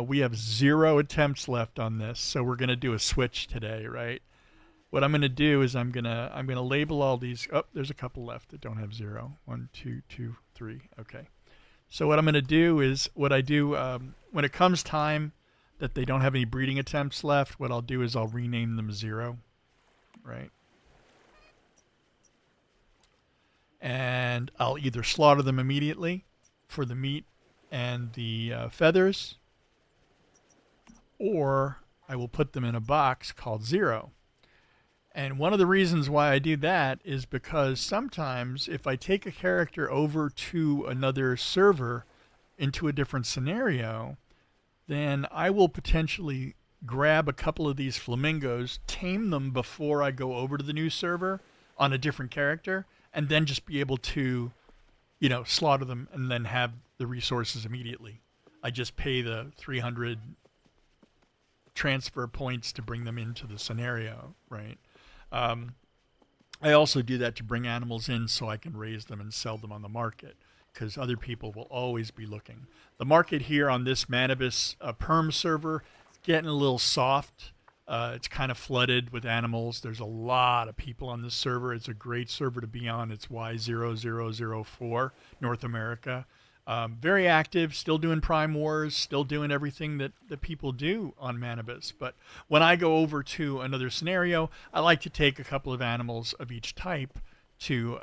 We have 0 attempts left on this, so we're gonna do a switch today, right? What I'm gonna do is I'm gonna label all these. Oh, there's a couple left that don't have 0. 1, 2, 2, 3. Okay. So what I'm gonna do is what I do when it comes time that they don't have any breeding attempts left. What I'll do is I'll rename them 0, right? And I'll either slaughter them immediately for the meat and the feathers, or I will put them in a box called 0. And one of the reasons why I do that is because sometimes if I take a character over to another server into a different scenario, then I will potentially grab a couple of these flamingos, tame them before I go over to the new server on a different character, and then just be able to slaughter them and then have the resources immediately. I just pay the 300 transfer points to bring them into the scenario, right? I also do that to bring animals in so I can raise them and sell them on the market. because other people will always be looking. The market here on this Manibus Perm server is getting a little soft. It's kind of flooded with animals. There's a lot of people on this server. It's a great server to be on. It's Y0004, North America. Very active, still doing Prime Wars, still doing everything that people do on Manibus. But when I go over to another scenario, I like to take a couple of animals of each type to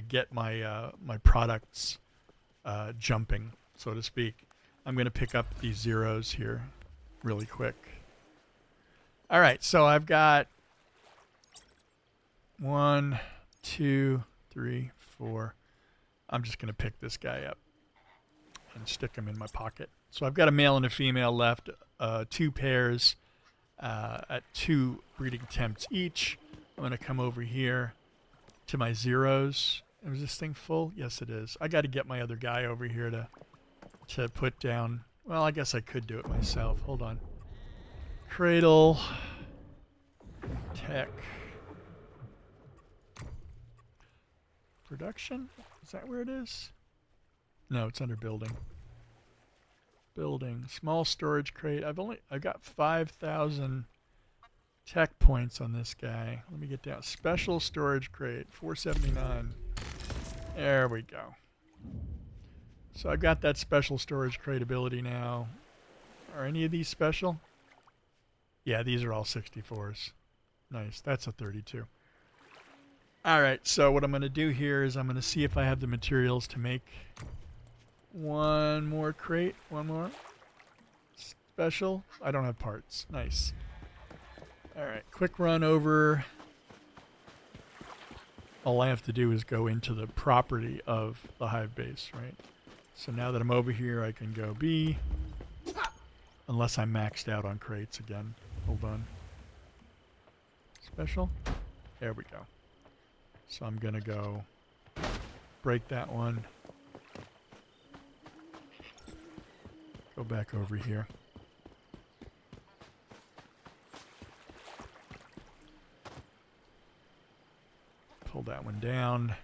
get my my products jumping, so to speak. I'm going to pick up these zeros here really quick. All right, so I've got 1, 2, 3, 4. I'm just going to pick this guy up and stick him in my pocket. So I've got a male and a female left, 2 pairs at 2 breeding attempts each. I'm going to come over here to my zeros. Is this thing full? Yes, it is. I got to get my other guy over here to put down. Well, I guess I could do it myself. Hold on. Cradle. Tech. Production? Is that where it is? No, it's under building. Building. Small storage crate. I've got 5,000 tech points on this guy. Let me get down. Special storage crate. 479. There we go. So I've got that special storage crate ability now. Are any of these special? Yeah, these are all 64s. Nice. That's a 32. Alright, so what I'm going to do here is I'm going to see if I have the materials to make one more crate. One more. Special. I don't have parts. Nice. Alright, quick run over. All I have to do is go into the property of the Hive base, right? So now that I'm over here, I can go B. Unless I'm maxed out on crates again. Hold on. Special. There we go. So I'm going to go break that one. Go back over here. Pull that one down.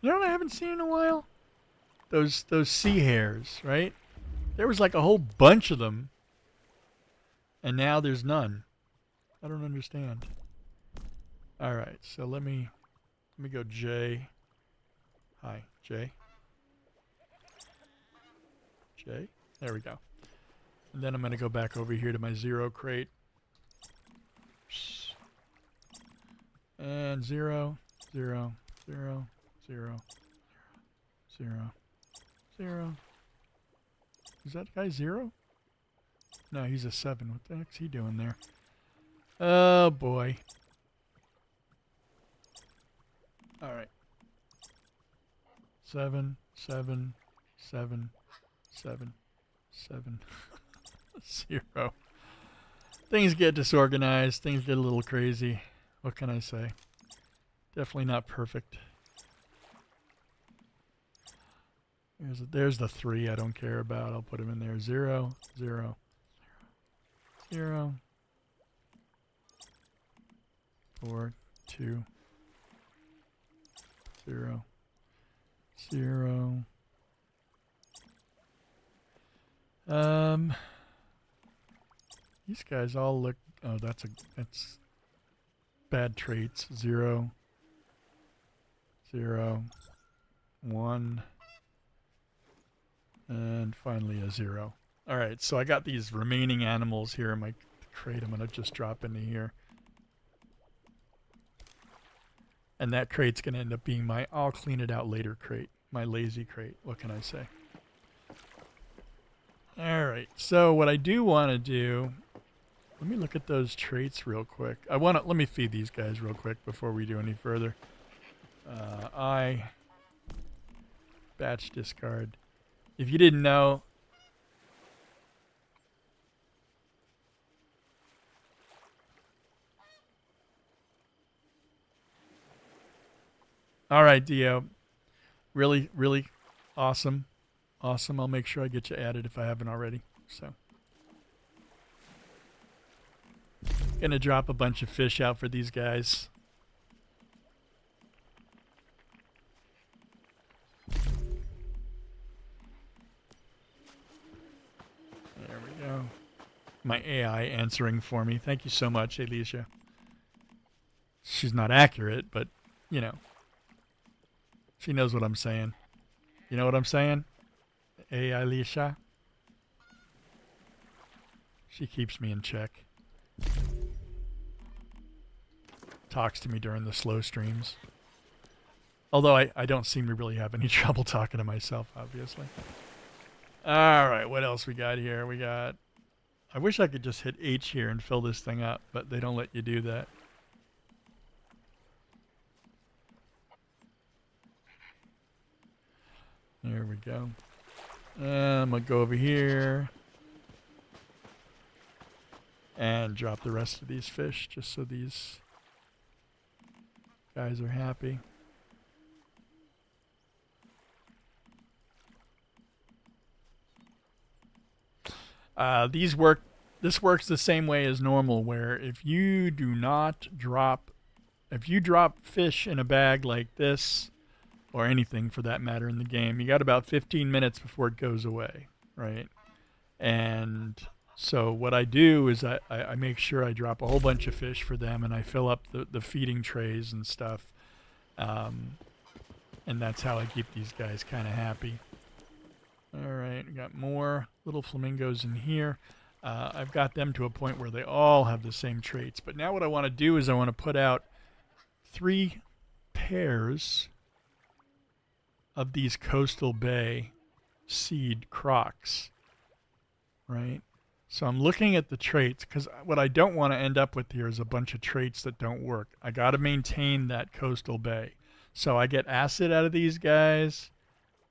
You know what I haven't seen in a while? Those sea hares, right? There was like a whole bunch of them. And now there's none. I don't understand. All right, so let me go J. Hi, J. J. There we go. And then I'm going to go back over here to my zero crate. And 0, 0, 0, 0, 0, 0. Is that guy 0? No, he's a 7. What the heck's he doing there? Oh boy. Alright. 7, 7, 7, 7, 7, 0. Things get disorganized. Things get a little crazy. What can I say? Definitely not perfect. There's the 3 I don't care about. I'll put him in there. 0, 0, 0, 4, 2, 0, 0. These guys all look. Oh, that's bad traits. 0, 0, 1, and finally a 0. All right, so I got these remaining animals here in my crate. I'm gonna just drop into here. And that crate's going to end up being my I'll clean it out later crate. My lazy crate. What can I say? Alright, so what I do want to do... Let me look at those traits real quick. Let me feed these guys real quick before we do any further. I... Batch discard. If you didn't know... All right, Dio. Really, really awesome. Awesome. I'll make sure I get you added if I haven't already. So, gonna drop a bunch of fish out for these guys. My AI answering for me. Thank you so much, Alicia. She's not accurate, but, you know, she knows what I'm saying. You know what I'm saying? Hey, Alicia? She keeps me in check. Talks to me during the slow streams. Although I don't seem to really have any trouble talking to myself, obviously. Alright, what else we got here? We got... I wish I could just hit H here and fill this thing up, but they don't let you do that. There we go. I'm going to go over here and drop the rest of these fish just so these guys are happy. This works the same way as normal, where if you drop fish in a bag like this, or anything for that matter in the game, you got about 15 minutes before it goes away, right? And so what I do is I make sure I drop a whole bunch of fish for them, and I fill up the feeding trays and stuff. And that's how I keep these guys kind of happy. All right, we got more little flamingos in here. I've got them to a point where they all have the same traits. But now what I want to do is I want to put out 3 pairs of these Coastal Bay seed crocs, right? So I'm looking at the traits, because what I don't want to end up with here is a bunch of traits that don't work. I got to maintain that Coastal Bay. So I get acid out of these guys.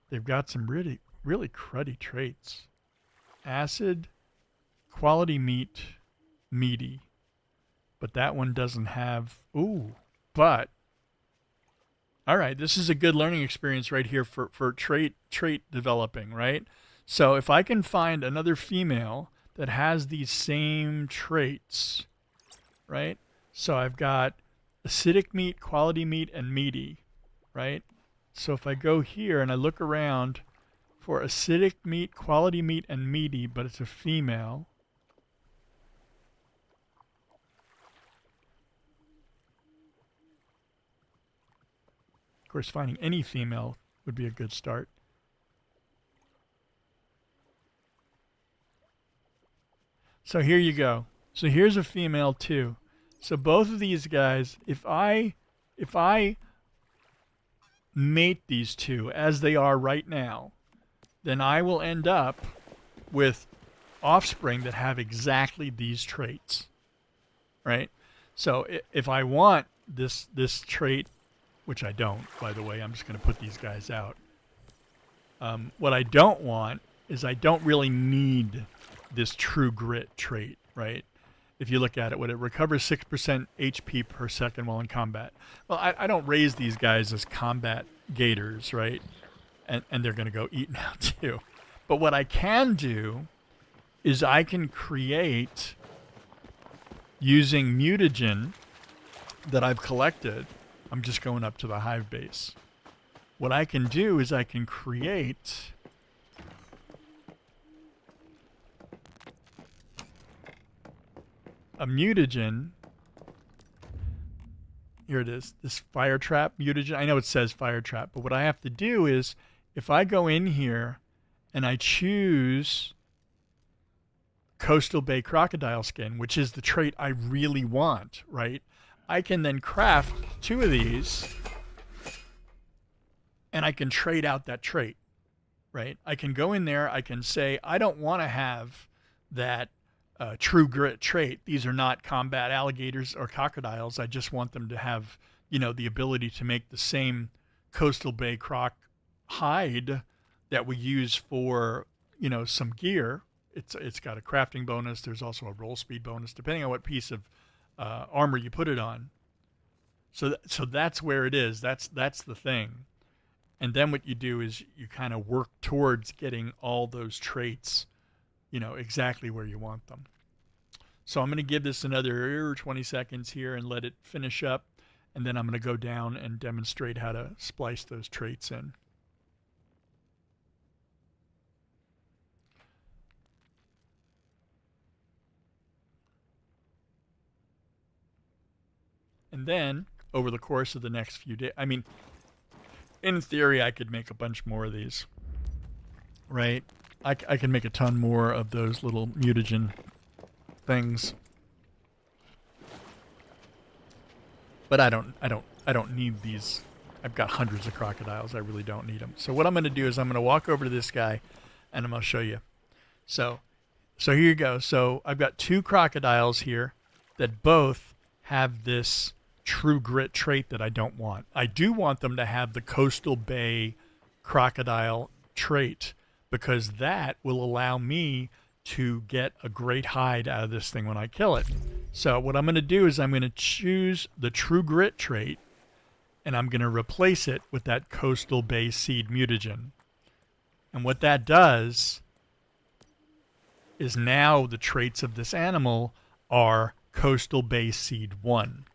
They've got some really, really cruddy traits. Acid, quality meat, meaty. But that one doesn't have... Ooh, but... All right, this is a good learning experience right here for trait developing, right? So if I can find another female that has these same traits, right? So I've got acidic meat, quality meat, and meaty, right? So if I go here and I look around for acidic meat, quality meat, and meaty, but it's a female... Of course, finding any female would be a good start. So here you go. So here's a female too. So both of these guys, if I mate these two as they are right now, then I will end up with offspring that have exactly these traits, right? So if I want this trait, which I don't, by the way, I'm just going to put these guys out. What I don't want is I don't really need this true grit trait, right? If you look at it, it recovers 6% HP per second while in combat. Well, I don't raise these guys as combat gators, right? And they're going to go eat now too. But what I can do is I can create, using mutagen that I've collected. I'm just going up to the hive base. What I can do is I can create a mutagen. Here it is, this fire trap mutagen. I know it says fire trap, but what I have to do is, if I go in here and I choose Coastal Bay crocodile skin, which is the trait I really want, right? I can then craft 2 of these, and I can trade out that trait, right? I can go in there, I can say, I don't want to have that true grit trait. These are not combat alligators or crocodiles. I just want them to have, the ability to make the same Coastal Bay croc hide that we use for, some gear. It's got a crafting bonus. There's also a roll speed bonus, depending on what piece of armor you put it on. So that's where it is. That's the thing. And then what you do is you kind of work towards getting all those traits, exactly where you want them. So I'm going to give this another 20 seconds here and let it finish up. And then I'm going to go down and demonstrate how to splice those traits in. And then over the course of the next few days, I mean, in theory, I could make a bunch more of these, right? I can make a ton more of those little mutagen things, but I don't need these. I've got hundreds of crocodiles. I really don't need them. So what I'm going to do is I'm going to walk over to this guy, and I'm going to show you. So here you go. So I've got 2 crocodiles here that both have this true grit trait that I don't want. I do want them to have the coastal bay crocodile trait, because that will allow me to get a great hide out of this thing when I kill it. So what I'm going to do is I'm going to choose the true grit trait, and I'm going to replace it with that coastal bay seed mutagen. And what that does is now the traits of this animal are coastal bay seed 1,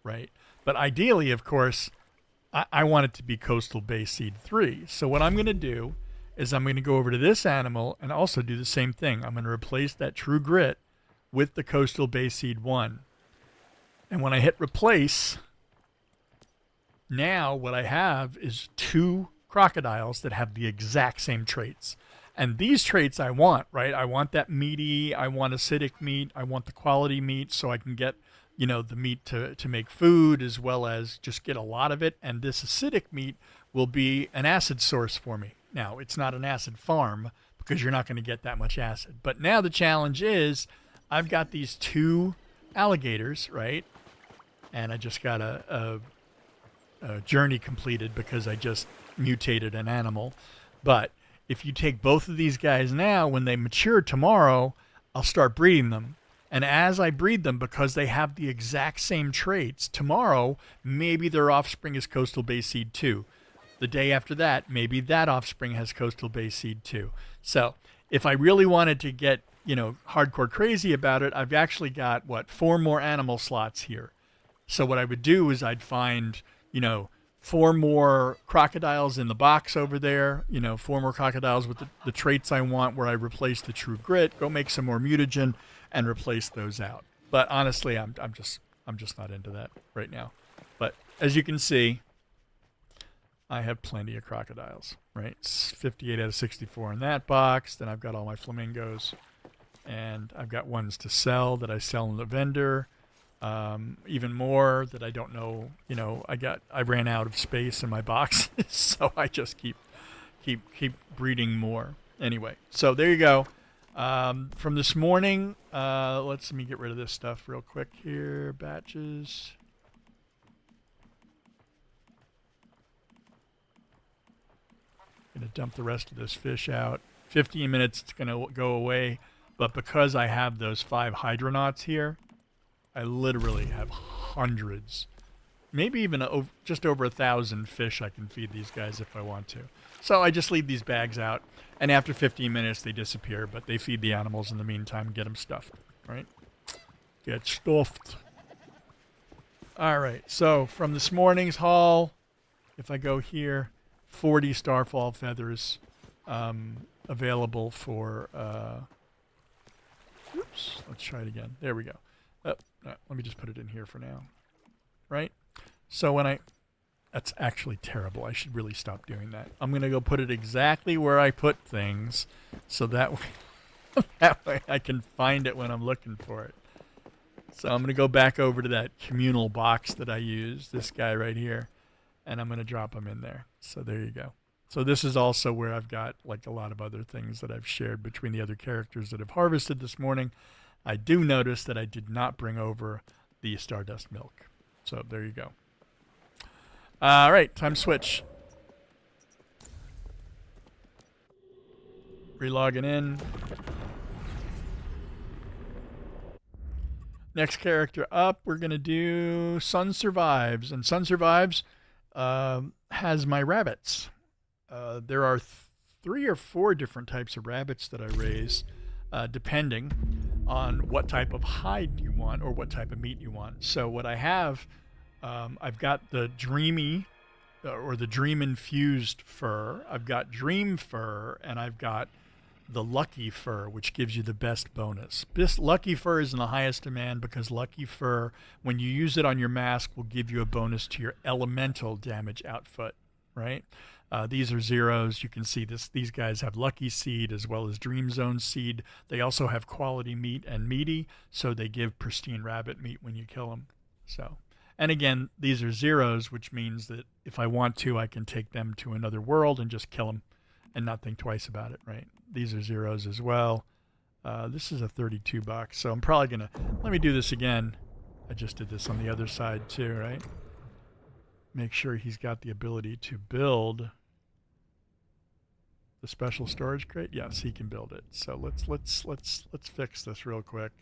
right? But ideally, of course, I want it to be coastal bay seed 3. So what I'm going to do is I'm going to go over to this animal and also do the same thing. I'm going to replace that true grit with the coastal bay seed 1. And when I hit replace, now what I have is 2 crocodiles that have the exact same traits. And these traits I want, right? I want that meaty, I want acidic meat, I want the quality meat so I can get, you know, the meat to make food, as well as just get a lot of it. And this acidic meat will be an acid source for me. Now, it's not an acid farm because you're not going to get that much acid. But now the challenge is I've got these 2 alligators, right? And I just got a journey completed because I just mutated an animal. But if you take both of these guys now, when they mature tomorrow, I'll start breeding them. And as I breed them, because they have the exact same traits, tomorrow, maybe their offspring is coastal bay seed 2. The day after that, maybe that offspring has coastal bay seed 2. So if I really wanted to get, you know, hardcore crazy about it, I've actually got, 4 more animal slots here. So what I would do is I'd find, you know, 4 more crocodiles in the box over there, you know, 4 more crocodiles with the traits I want, where I replace the true grit, go make some more mutagen and replace those out. But honestly, I'm just not into that right now. But as you can see, I have plenty of crocodiles, right? It's 58 out of 64 in that box. Then I've got all my flamingos, and I've got ones to sell that I sell in the vendor. Even more that I don't know, you know, I ran out of space in my boxes, so I just keep breeding more. Anyway, so there you go. From this morning, let me get rid of this stuff real quick here. Batches. Gonna dump the rest of this fish out. 15 minutes, it's gonna go away, but because I have those 5 hydronauts here, I literally have hundreds, maybe even just over 1,000 fish I can feed these guys if I want to. So I just leave these bags out, and after 15 minutes they disappear, but they feed the animals in the meantime and get them stuffed, right? Get stuffed. All right, so from this morning's haul, if I go here, 40 starfall feathers available for, oops, let's try it again. There we go. Let me just put it in here for now, right? So when that's actually terrible. I should really stop doing that. I'm going to go put it exactly where I put things, so that way I can find it when I'm looking for it. So I'm going to go back over to that communal box that I used, this guy right here, and I'm going to drop them in there. So there you go. So this is also where I've got like a lot of other things that I've shared between the other characters that I've harvested this morning. I do notice that I did not bring over the Stardust milk. So there you go. All right, time to switch. Relogging in. Next character up, we're going to do Sun Survives. And Sun Survives has my rabbits. There are 3 or 4 different types of rabbits that I raise, depending on what type of hide you want or what type of meat you want. So what I have, I've got the dreamy or the dream infused fur. I've got dream fur, and I've got the lucky fur, which gives you the best bonus. This lucky fur is in the highest demand because lucky fur, when you use it on your mask, will give you a bonus to your elemental damage output, right? These are zeros. You can see this. These guys have lucky seed as well as dream zone seed. They also have quality meat and meaty, so they give pristine rabbit meat when you kill them. So, and again, these are zeros, which means that if I want to, I can take them to another world and just kill them and not think twice about it, right? These are zeros as well. This is a 32 bucks, so I'm probably gonna, let me do this again. I just did this on the other side too, right? Make sure he's got the ability to build the special storage crate. Yes, he can build it. So let's fix this real quick.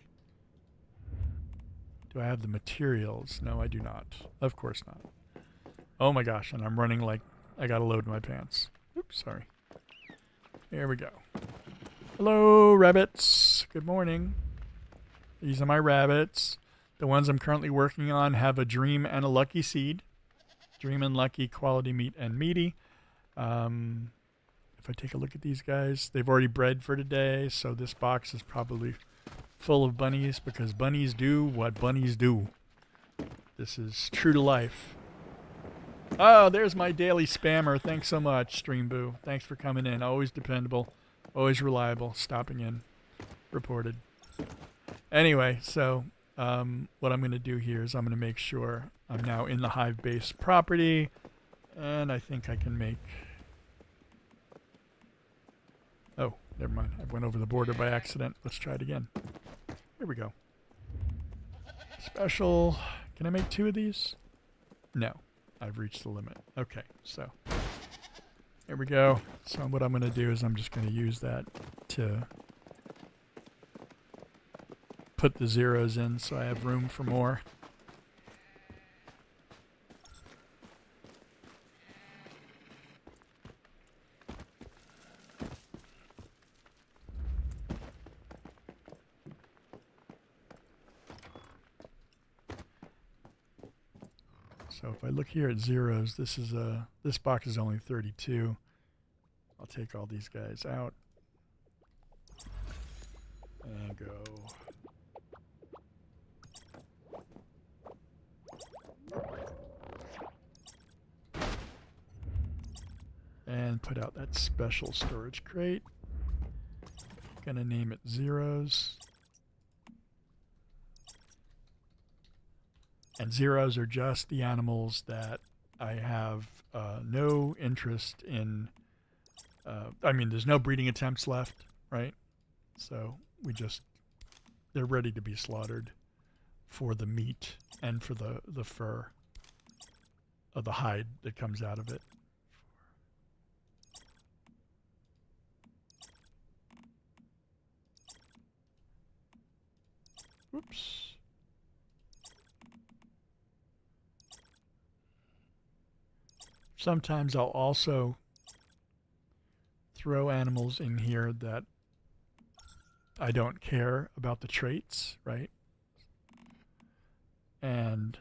Do I have the materials? No, I do not. Of course not. Oh my gosh, and I'm running like I gotta load my pants. Oops, sorry. Here we go. Hello, rabbits. Good morning. These are my rabbits. The ones I'm currently working on have a dream and a lucky seed. Dream and lucky, quality meat and meaty. If I take a look at these guys, they've already bred for today, so this box is probably full of bunnies because bunnies do what bunnies do. This is true to life. Oh, there's my daily spammer. Thanks so much, Streamboo. Thanks for coming in. Always dependable, always reliable, stopping in. Reported. Anyway, so what I'm going to do here is I'm going to make sure I'm now in the Hive base property, and I think I can make... Oh, never mind. I went over the border by accident. Let's try it again. Here we go. Special. Can I make 2 of these? No. I've reached the limit. Okay, so here we go. So what I'm going to do is I'm just going to use that to put the zeros in so I have room for more. So if I look here at zeros, this box is only 32. I'll take all these guys out and go. And put out that special storage crate. Gonna name it zeros. And zeros are just the animals that I have no interest in. I mean, there's no breeding attempts left, right? So they're ready to be slaughtered for the meat and for the fur of the hide that comes out of it. Whoops. Sometimes I'll also throw animals in here that I don't care about the traits, right? And,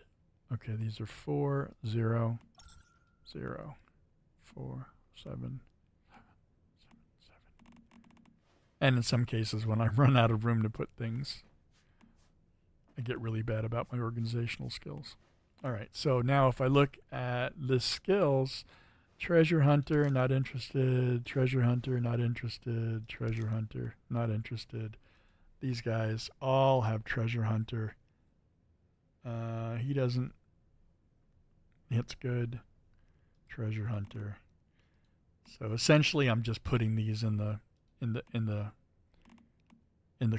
okay, these are 4, 0, 0, 4, 7, 7. And in some cases, when I run out of room to put things, I get really bad about my organizational skills. All right, so now if I look at the skills, treasure hunter, not interested, treasure hunter, not interested, treasure hunter, not interested. These guys all have treasure hunter. He doesn't. It's good. Treasure hunter. So essentially I'm just putting these in the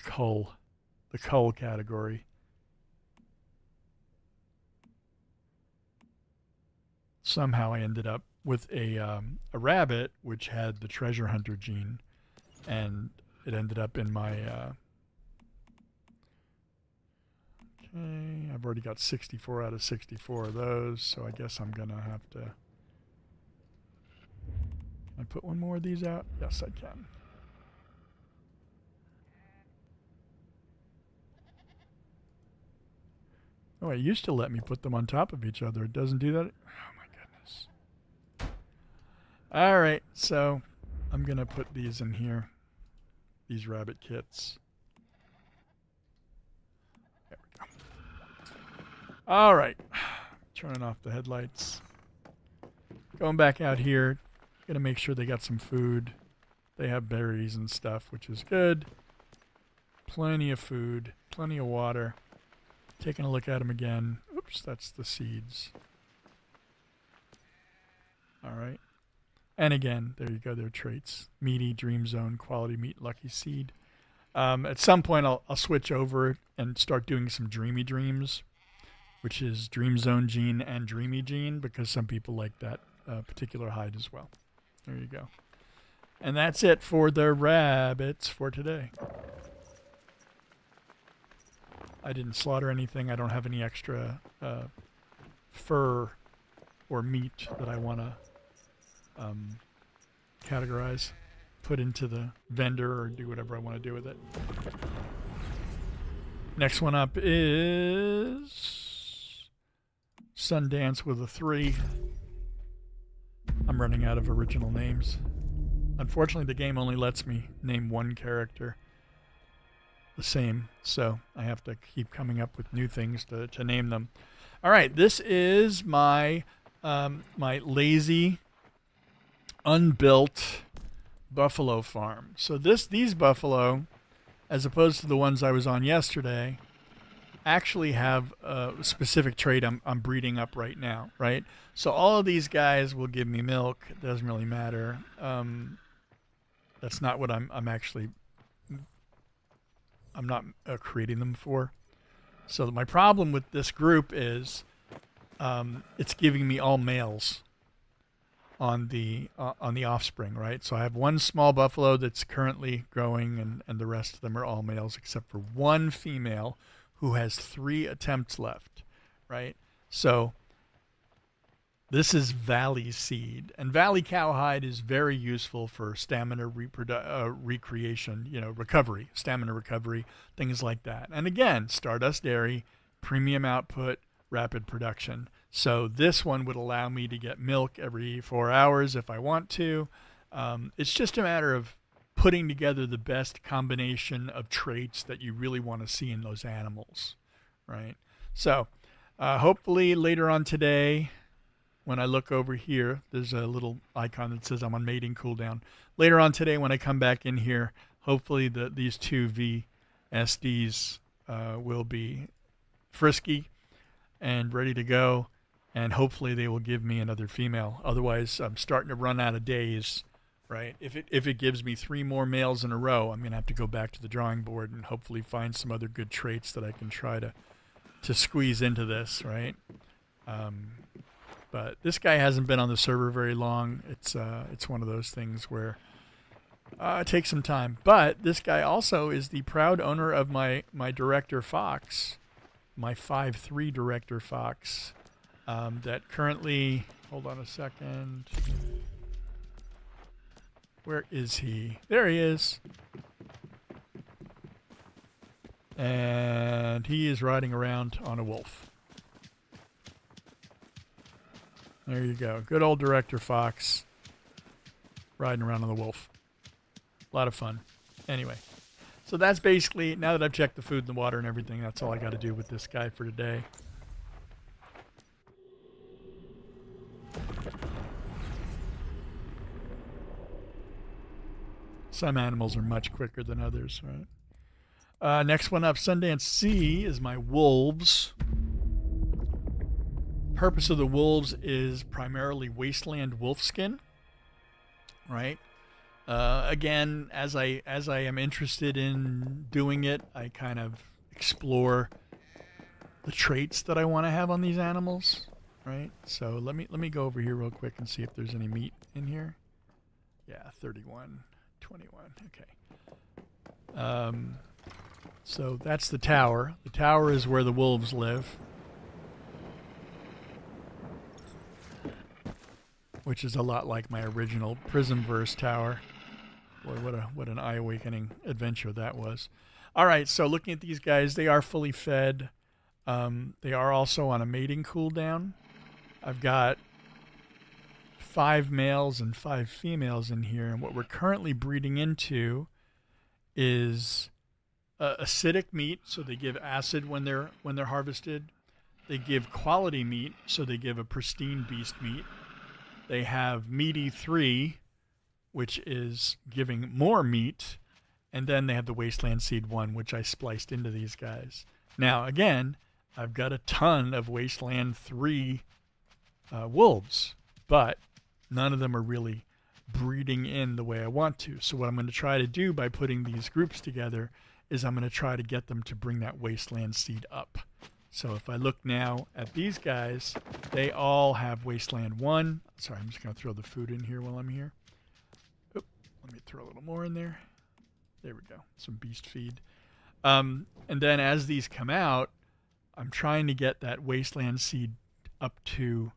cull category. Somehow I ended up with a rabbit which had the treasure hunter gene, and it ended up in my okay, I've already got 64 out of 64 of those, so I guess I'm gonna have to. Can I put one more of these out? Yes, I can. Oh, it used to let me put them on top of each other. It doesn't do that. All right, so I'm going to put these in here. these rabbit kits. There we go. All right. Turning off the headlights. Going back out here. Gonna make sure they got some food. They have berries and stuff, which is good. Plenty of food. Plenty of water. Taking a look at them again. Oops, that's the seeds. All right. And again, there you go, their traits. Meaty, Dream Zone, Quality Meat, Lucky Seed. At some point, I'll switch over and start doing some Dreamy Dreams, which is Dream Zone gene and Dreamy gene, because some people like that particular hide as well. There you go. And that's it for the rabbits for today. I didn't slaughter anything. I don't have any extra fur or meat that I want to categorize, put into the vendor, or do whatever I want to do with it. Next one up is Sundance with a 3. I'm running out of original names. Unfortunately, the game only lets me name one character the same, so I have to keep coming up with new things to name them. All right, this is my my lazy, unbuilt buffalo farm. So these buffalo, as opposed to the ones I was on yesterday, actually have a specific trait I'm breeding up right now, right? So all of these guys will give me milk. It doesn't really matter. That's not what I'm not creating them for. So my problem with this group is it's giving me all males on the offspring, right? So I have one small buffalo that's currently growing, and the rest of them are all males except for one female who has 3 attempts left, right? So this is Valley seed, and Valley cowhide is very useful for stamina recreation, recovery, stamina recovery, things like that. And again, Stardust Dairy, premium output, rapid production. So this one would allow me to get milk every 4 hours if I want to. It's just a matter of putting together the best combination of traits that you really want to see in those animals, right? So hopefully later on today, when I look over here, there's a little icon that says I'm on mating cooldown. Later on today, when I come back in here, hopefully these 2 VSDs will be frisky and ready to go, and hopefully they will give me another female. Otherwise, I'm starting to run out of days, right? If it gives me 3 more males in a row, I'm going to have to go back to the drawing board and hopefully find some other good traits that I can try to squeeze into this, right? But this guy hasn't been on the server very long. It's one of those things where it takes some time. But this guy also is the proud owner of my Director Fox, my 5'3" Director Fox, that currently, hold on a second. Where is he? There he is. And he is riding around on a wolf. There you go. Good old Director Fox riding around on the wolf. A lot of fun. Anyway, so that's basically, now that I've checked the food and the water and everything, that's all I got to do with this guy for today. Some animals are much quicker than others, right? Next one up, Sundance C, is my wolves. Purpose of the wolves is primarily wasteland wolfskin, right? Again, as I am interested in doing it, I kind of explore the traits that I want to have on these animals, right? So let me go over here real quick and see if there's any meat in here. Yeah, 31, 21. Okay. So that's the tower. The tower is where the wolves live, which is a lot like my original Prismverse tower. Boy, what an eye-awakening adventure that was. All right, so looking at these guys, they are fully fed. They are also on a mating cooldown. I've got 5 males and 5 females in here, and what we're currently breeding into is acidic meat, so they give acid when they're harvested. They give quality meat, so they give a pristine beast meat. They have meaty 3, which is giving more meat, and then they have the Wasteland Seed 1, which I spliced into these guys. Now, again, I've got a ton of Wasteland 3 wolves, but none of them are really breeding in the way I want to. So what I'm going to try to do by putting these groups together is I'm going to try to get them to bring that Wasteland Seed up. So if I look now at these guys, they all have Wasteland 1. Sorry, I'm just going to throw the food in here while I'm here. Oop, let me throw a little more in there. There we go. Some beast feed. And then as these come out, I'm trying to get that Wasteland Seed up to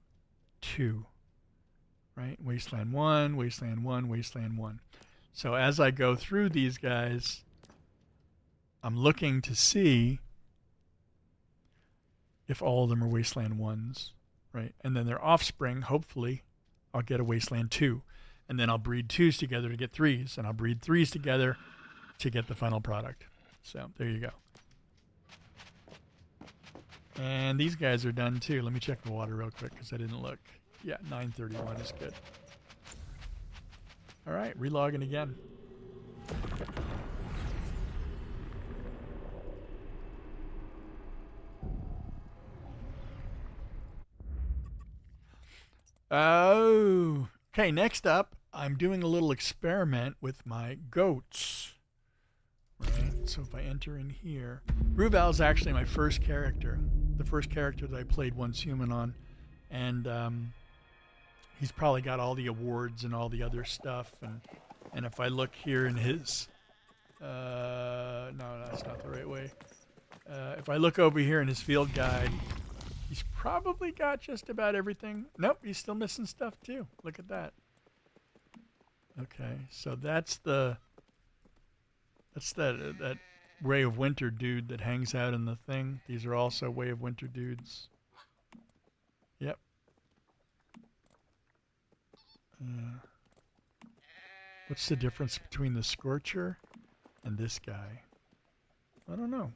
2. Right? Wasteland 1, Wasteland 1, Wasteland 1. So as I go through these guys, I'm looking to see if all of them are Wasteland 1s, right? And then their offspring, hopefully, I'll get a Wasteland 2. And then I'll breed 2s together to get 3s. And I'll breed 3s together to get the final product. So there you go. And these guys are done too. Let me check the water real quick because I didn't look. Yeah, 931 is good. All right, relogging again. Oh, okay. Next up, I'm doing a little experiment with my goats. Right. So if I enter in here, Ruval is actually my first character, the first character that I played once human on, and he's probably got all the awards and all the other stuff. And if I look here in his, no, that's not the right way. If I look over here in his field guide, he's probably got just about everything. Nope, he's still missing stuff too. Look at that. Okay, so that's that Way of Winter dude that hangs out in the thing. These are also Way of Winter dudes. Yep. What's the difference between the Scorcher and this guy? I don't know.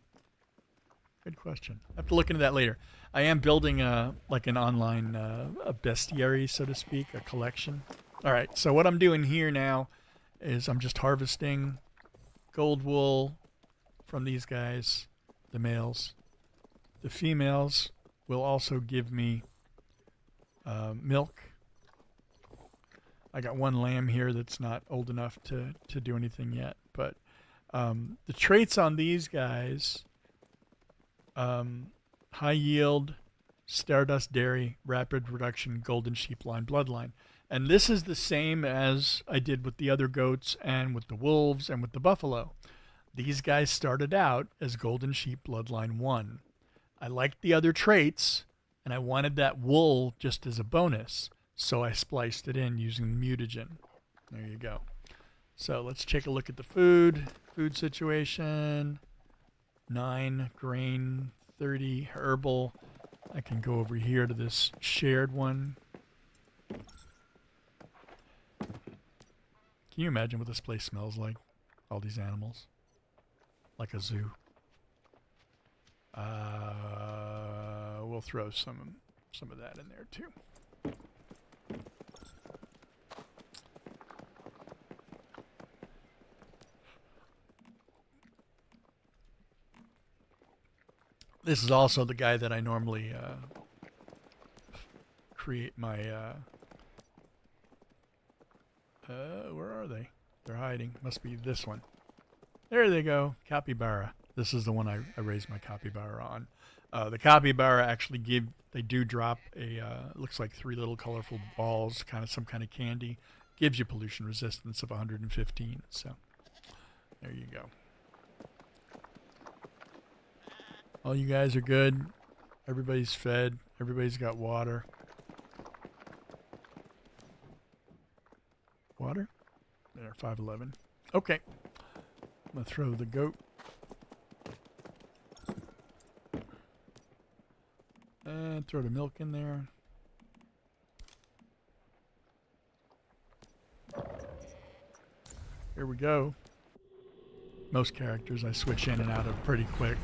Good question. I have to look into that later. I am building like an online a bestiary, so to speak, a collection. All right, so what I'm doing here now is I'm just harvesting gold wool from these guys, the males. The females will also give me milk. I got one lamb here that's not old enough to do anything yet, but the traits on these guys, high yield, stardust dairy, rapid reduction, golden sheep line, bloodline. And this is the same as I did with the other goats and with the wolves and with the buffalo. These guys started out as golden sheep bloodline 1. I liked the other traits, and I wanted that wool just as a bonus, so I spliced it in using the mutagen. There you go. So let's take a look at the food situation. 9 grain, 30 herbal. I can go over here to this shared one. Can you imagine what this place smells like? All these animals. Like a zoo. We'll throw some of that in there too. This is also the guy that I normally create my where are they? They're hiding. Must be this one. There they go. Capybara. This is the one I raised my capybara on. The capybara actually they do drop a, looks like 3 little colorful balls, kind of some kind of candy. Gives you pollution resistance of 115. So there you go. All you guys are good. Everybody's fed. Everybody's got water. Water? There, 511. Okay. I'm going to throw the goat. And throw the milk in there. Here we go. Most characters I switch in and out of pretty quick.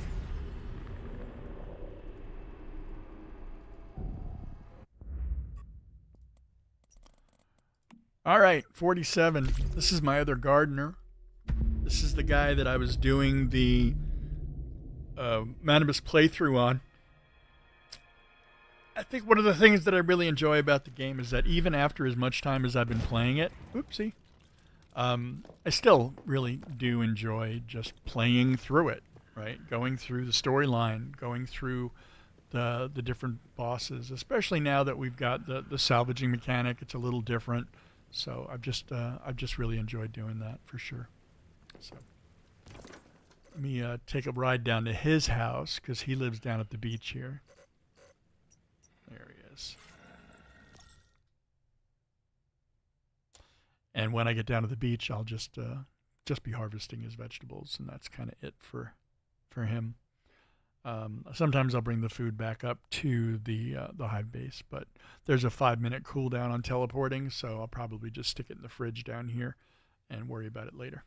All right, 47. This is my other gardener. This is the guy that I was doing the Manibus playthrough on. I think one of the things that I really enjoy about the game is that even after as much time as I've been playing it, oopsie, I still really do enjoy just playing through it, right? Going through the storyline, going through the different bosses, especially now that we've got the salvaging mechanic. It's a little different. So I've just really enjoyed doing that for sure. So let me take a ride down to his house because he lives down at the beach here. There he is. And when I get down to the beach, I'll just be harvesting his vegetables, and that's kind of it for him. Sometimes I'll bring the food back up to the hive base, but there's a 5-minute cooldown on teleporting, so I'll probably just stick it in the fridge down here and worry about it later.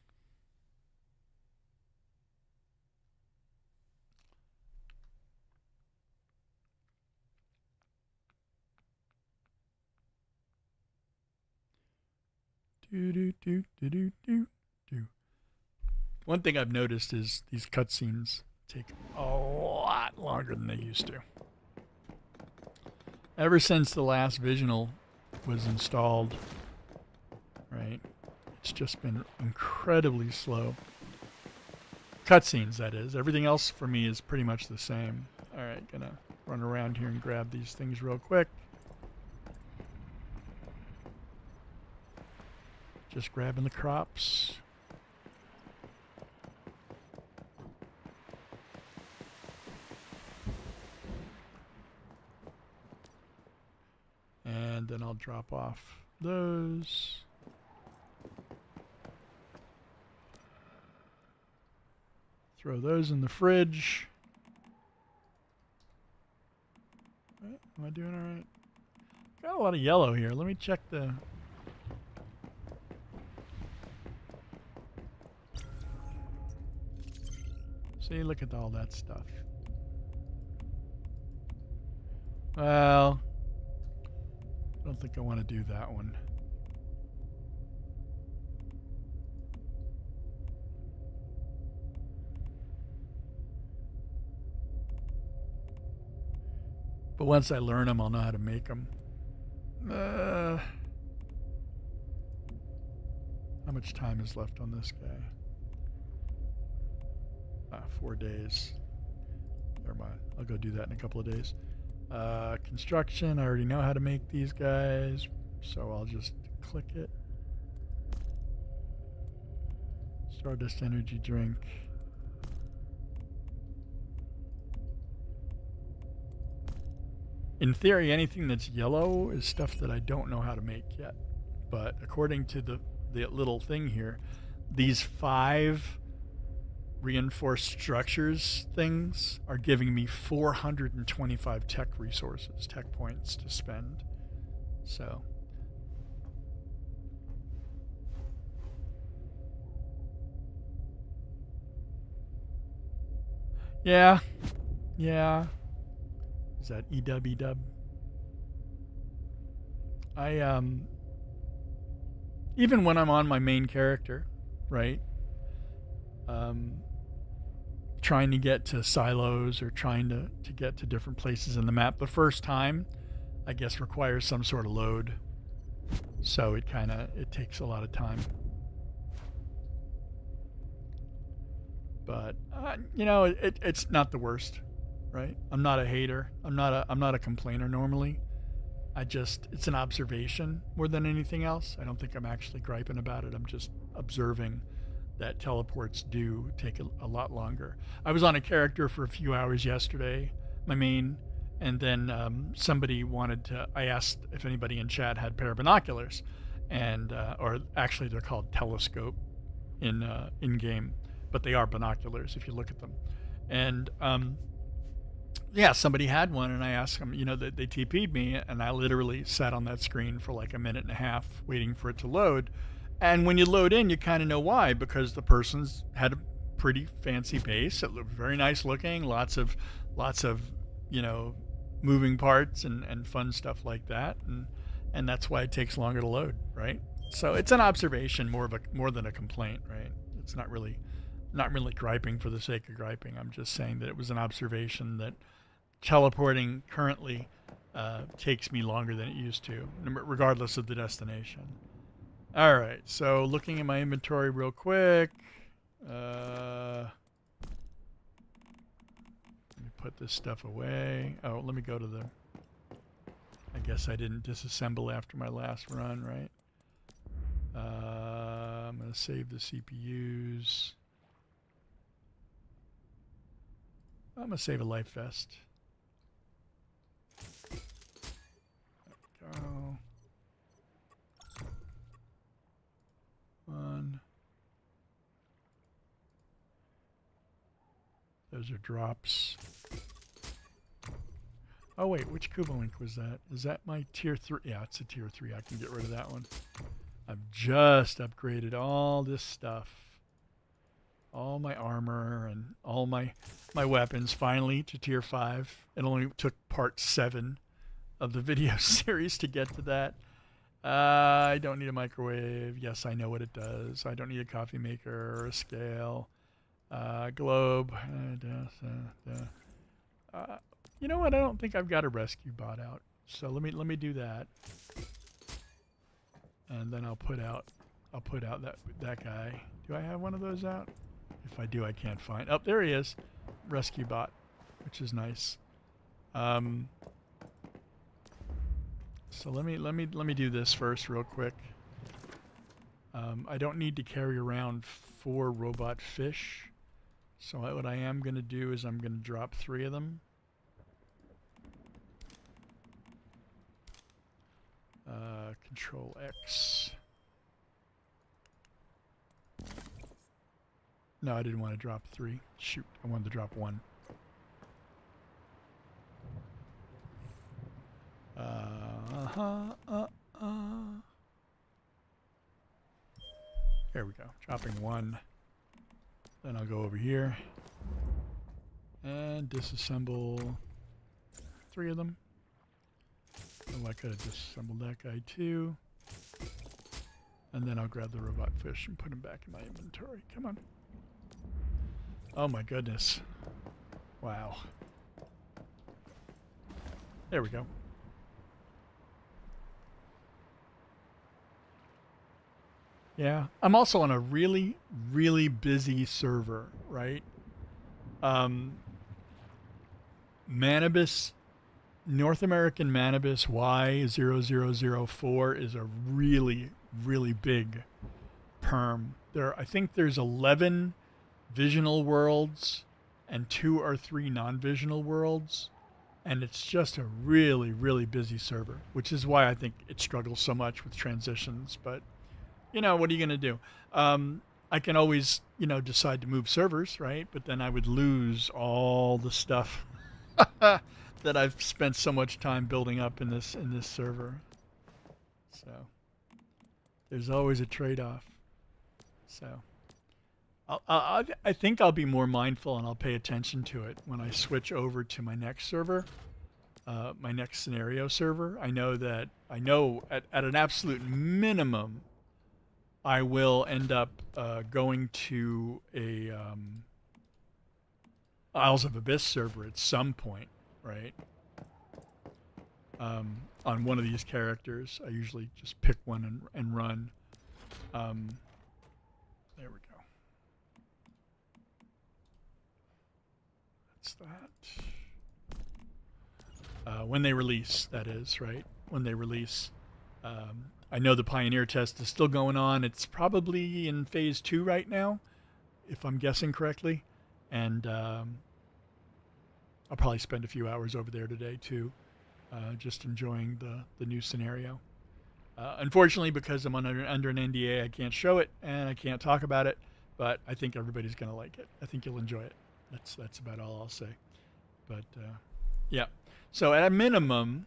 One thing I've noticed is these cutscenes take a lot longer than they used to. Ever since the last Visional was installed, right, it's just been incredibly slow. Cutscenes, that is. Everything else for me is pretty much the same. Alright, gonna run around here and grab these things real quick. Just grabbing the crops. And then I'll drop off those. Throw those in the fridge. Right, am I doing all right? Got a lot of yellow here. Let me check the... See, look at all that stuff. Well, I don't think I want to do that one. But once I learn them, I'll know how to make them. How much time is left on this guy? 4 days. Never mind. I'll go do that in a couple of days. Construction. I already know how to make these guys, so I'll just click it. Stardust energy drink. In theory, anything that's yellow is stuff that I don't know how to make yet. But according to the little thing here, these 5 reinforced structures things are giving me 425 tech resources, tech points to spend. So yeah. Is that EW? I even when I'm on my main character, right? Trying to get to silos or trying to get to different places in the map the first time, I guess requires some sort of load. So it takes a lot of time. But it's not the worst, right? I'm not a hater. I'm not a complainer normally. It's an observation more than anything else. I don't think I'm actually griping about it. I'm just observing that teleports do take a lot longer. I was on a character for a few hours yesterday, my main, and then somebody I asked if anybody in chat had a pair of binoculars, and or actually they're called telescope in game, but they are binoculars if you look at them. And yeah, somebody had one, and I asked them, they TP'd me, and I literally sat on that screen for like a minute and a half waiting for it to load. And when you load in, you kind of know why, because the person's had pretty fancy base. It looked very nice looking. Lots of, you know, moving parts and fun stuff like that. And that's why it takes longer to load, right? So it's an observation more than a complaint, right? It's not really griping for the sake of griping. I'm just saying that it was an observation that teleporting currently takes me longer than it used to, regardless of the destination. All right, so looking at my inventory real quick. Let me put this stuff away. Oh, let me go to the... I guess I didn't disassemble after my last run, right? I'm going to save the CPUs. I'm going to save a life vest. There we go. One. Those are drops. Oh wait, which Kuba Link was that? Is that my tier 3? Yeah, it's a tier 3. I can get rid of that one. I've just upgraded all this stuff. All my armor and all my weapons finally to tier 5. It only took part 7 of the video series to get to that. I don't need a microwave. Yes, I know what it does. I don't need a coffee maker or a scale. Globe. You know what? I don't think I've got a rescue bot out. So let me do that. And then I'll put out that guy. Do I have one of those out? If I do, I can't find. Oh, there he is. Rescue bot, which is nice. So let me do this first real quick. I don't need to carry around 4 robot fish. So what I am going to do is I'm going to drop 3 of them. Control X. No, I didn't want to drop 3. Shoot, I wanted to drop 1. There we go. Dropping 1. Then I'll go over here and disassemble 3 of them. Oh, I could have disassembled that guy too. And then I'll grab the robot fish and put him back in my inventory. Come on. Oh my goodness. Wow. There we go. Yeah. I'm also on a really, really busy server, right? Manibus, North American Manibus Y0004 is a really, really big perm. I think there's 11 visional worlds and 2 or 3 non-visional worlds. And it's just a really, really busy server, which is why I think it struggles so much with transitions. But, you know, what are you going to do? I can always, you know, decide to move servers, right? But then I would lose all the stuff that I've spent so much time building up in this server. So there's always a trade-off. So I think I'll be more mindful and I'll pay attention to it when I switch over to my next server, my next scenario server. I know at an absolute minimum, I will end up going to a Isles of Abyss server at some point. Right. On one of these characters, I usually just pick one and run. There we go. That's that. When they release, that is, right? When they release. I know the Pioneer test is still going on. It's probably in phase 2 right now, if I'm guessing correctly. And I'll probably spend a few hours over there today too, just enjoying the new scenario. Unfortunately, because I'm under an NDA, I can't show it and I can't talk about it. But I think everybody's gonna like it. I think you'll enjoy it. That's about all I'll say. But yeah. So at a minimum,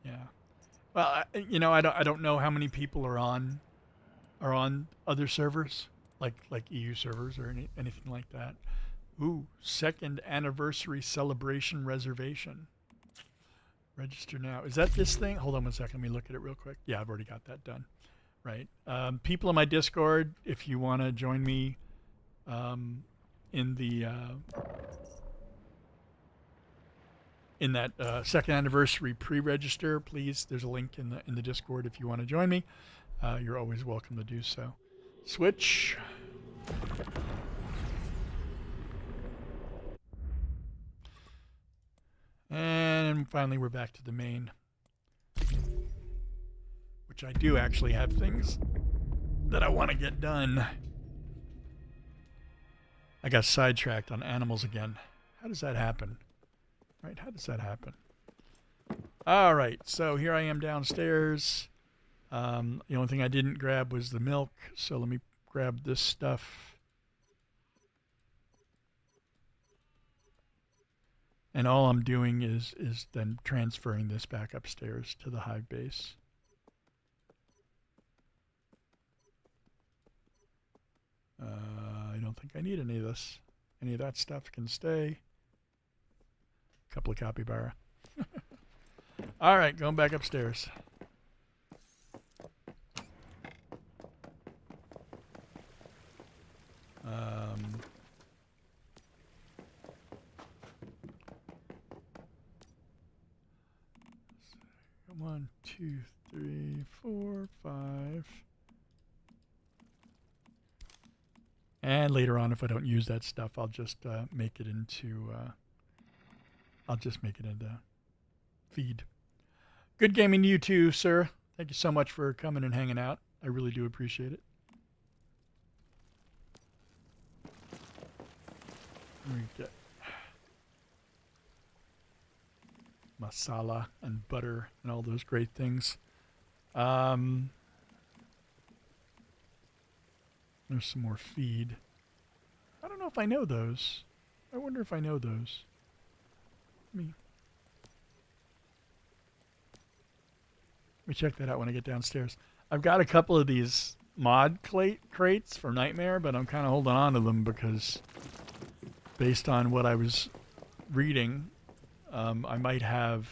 Yeah. Well, I don't know how many people are on other servers, like EU servers or anything like that. Ooh, second anniversary celebration reservation. Register now. Is that this thing? Hold on one second. Let me look at it real quick. Yeah, I've already got that done. Right. People in my Discord, if you want to join me in the in that second anniversary pre-register, please. There's a link in the Discord if you want to join me. You're always welcome to do so. Switch. And finally, we're back to the main, which I do actually have things that I want to get done. I got sidetracked on animals again. How does that happen? Right? How does that happen? All right. So here I am downstairs. The only thing I didn't grab was the milk. So let me grab this stuff. And all I'm doing is then transferring this back upstairs to the hive base. I don't think I need any of this. Any of that stuff can stay. A couple of capybara. All right, going back upstairs. One, two, three, four, five. And later on, if I don't use that stuff, I'll just make it into. I'll just make it into feed. Good gaming to you too, sir. Thank you so much for coming and hanging out. I really do appreciate it. We get masala and butter and all those great things. There's some more feed. I don't know if I know those. I wonder if I know those. Let me check that out when I get downstairs. I've got a couple of these mod crates for Nightmare, but I'm kind of holding on to them because based on what I was reading, I might have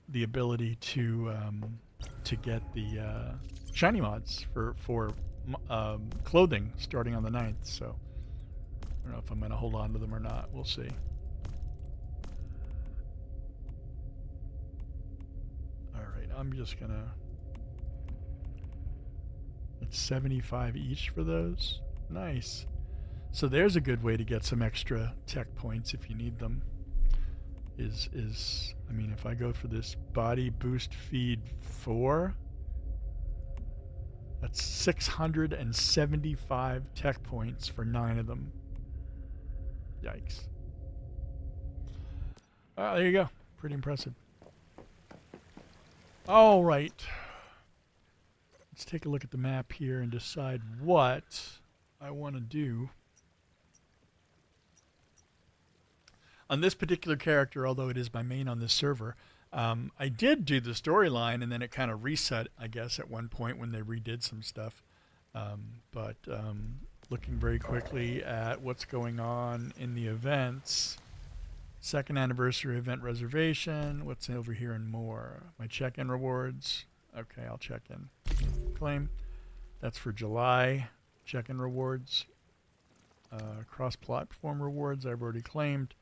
the ability to get the shiny mods for clothing starting on the 9th. So I don't know if I'm going to hold on to them or not. We'll see. All right, I'm just going to... It's 75 each for those. Nice. So there's a good way to get some extra tech points if you need them. I mean, if I go for this body boost feed 4, that's 675 tech points for 9 of them. Yikes. There you go. Pretty impressive. All right. Let's take a look at the map here and decide what I want to do. On this particular character, although it is my main on this server, I did do the storyline, and then it kind of reset, I guess, at one point when they redid some stuff. But looking very quickly at what's going on in the events, second anniversary event reservation, what's over here and more. My check-in rewards. Okay, I'll check in. Claim. That's for July. Check-in rewards. Cross-platform rewards I've already claimed.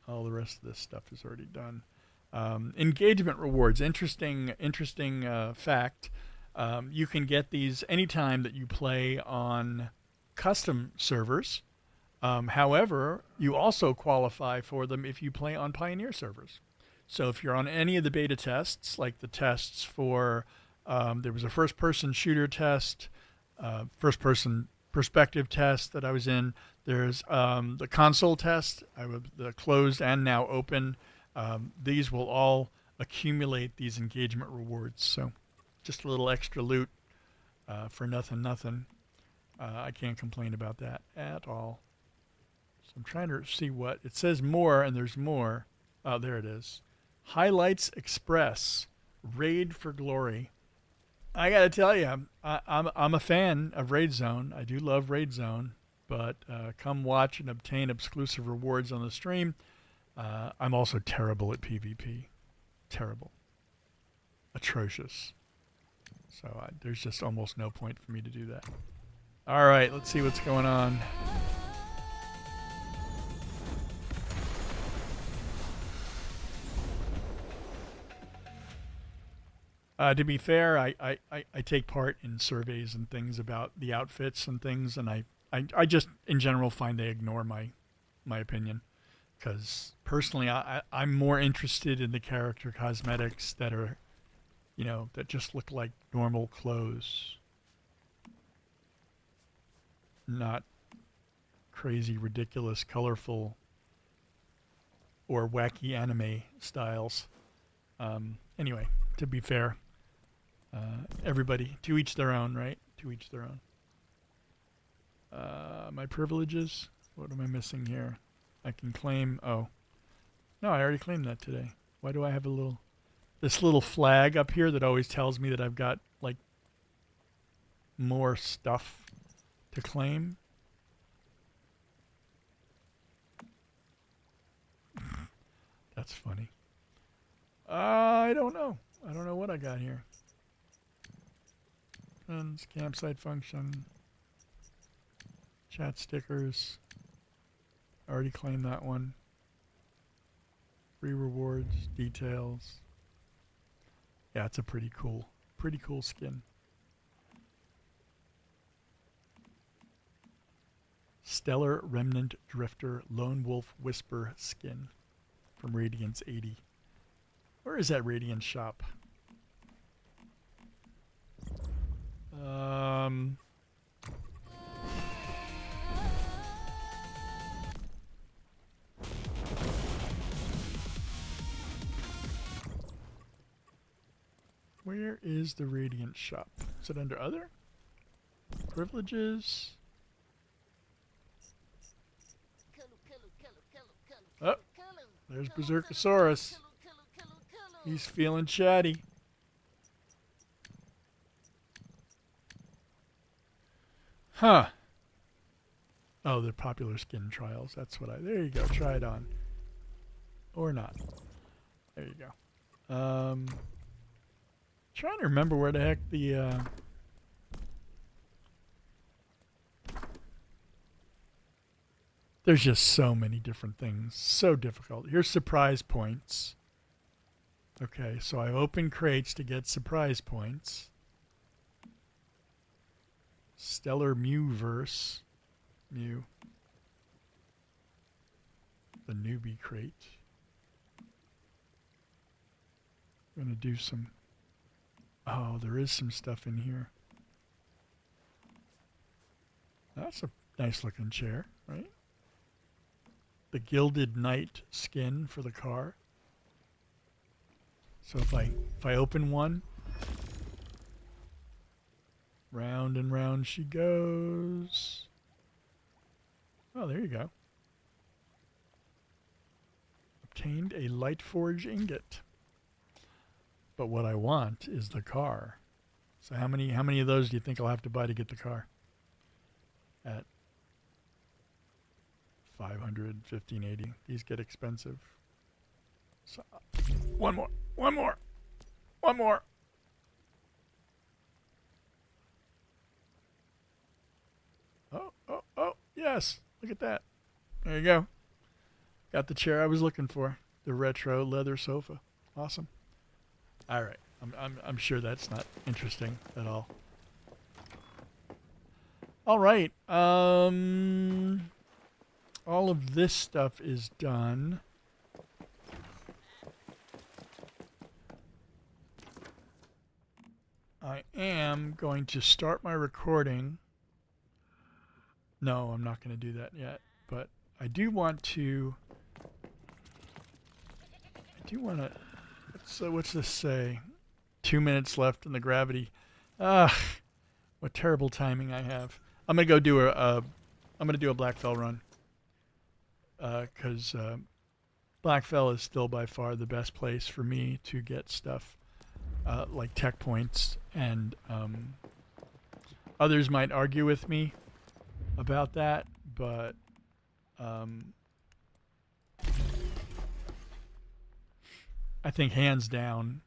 All the rest of this stuff is already done. Engagement rewards. Interesting fact. You can get these anytime that you play on custom servers. However, you also qualify for them if you play on Pioneer servers. So if you're on any of the beta tests, like the tests for, there was a first-person shooter test, first-person perspective test that I was in. There's the console test, the closed and now open. These will all accumulate these engagement rewards. So just a little extra loot for nothing. I can't complain about that at all. So I'm trying to see what it says more, and there's more. Oh, there it is. Highlights Express. Raid for Glory. I gotta tell you, I'm a fan of Raid Zone. I do love Raid Zone, but come watch and obtain exclusive rewards on the stream. I'm also terrible at PvP. Terrible. Atrocious. So there's just almost no point for me to do that. All right, let's see what's going on. To be fair, I take part in surveys and things about the outfits and things, and I just, in general, find they ignore my opinion. Because personally, I'm more interested in the character cosmetics that are, that just look like normal clothes. Not crazy, ridiculous, colorful, or wacky anime styles. Anyway, to be fair, everybody, to each their own, right? To each their own. My privileges? What am I missing here? I can claim, oh. No, I already claimed that today. Why do I have this little flag up here that always tells me that I've got, like, more stuff to claim? That's funny. I don't know. I don't know what I got here. Friends, campsite function, chat stickers. I already claimed that one. Free rewards, details. Yeah, it's a pretty cool skin. Stellar Remnant Drifter Lone Wolf Whisper skin from Radiance 80. Where is that Radiance shop? Where is the Radiant shop? Is it under other? Privileges? Oh, there's Berserkosaurus. He's feeling chatty. Huh. Oh, the popular skin trials. That's what there you go. Try it on. Or not. There you go. Trying to remember where the heck the, there's just so many different things. So difficult. Here's surprise points. Okay, so I open crates to get surprise points. Stellar Mewverse. Mew. The newbie crate. I'm going to do some... Oh, there is some stuff in here. That's a nice looking chair, right? The Gilded Knight skin for the car. So if I open one, round and round she goes. Oh, there you go. Obtained a light forge ingot. But what I want is the car. So how many of those do you think I'll have to buy to get the car? At 500, 1580. These get expensive. So, one more. Oh, yes. Look at that. There you go. Got the chair I was looking for. The retro leather sofa. Awesome. All right. I'm sure that's not interesting at all. All right. All of this stuff is done. I am going to start my recording. No, I'm not going to do that yet, but I do want to. What's this say? 2 minutes left in the gravity. What terrible timing I have. I'm gonna go do I'm gonna do a Blackfell run. Cause Blackfell is still by far the best place for me to get stuff like tech points, and others might argue with me about that, but um, I think hands down,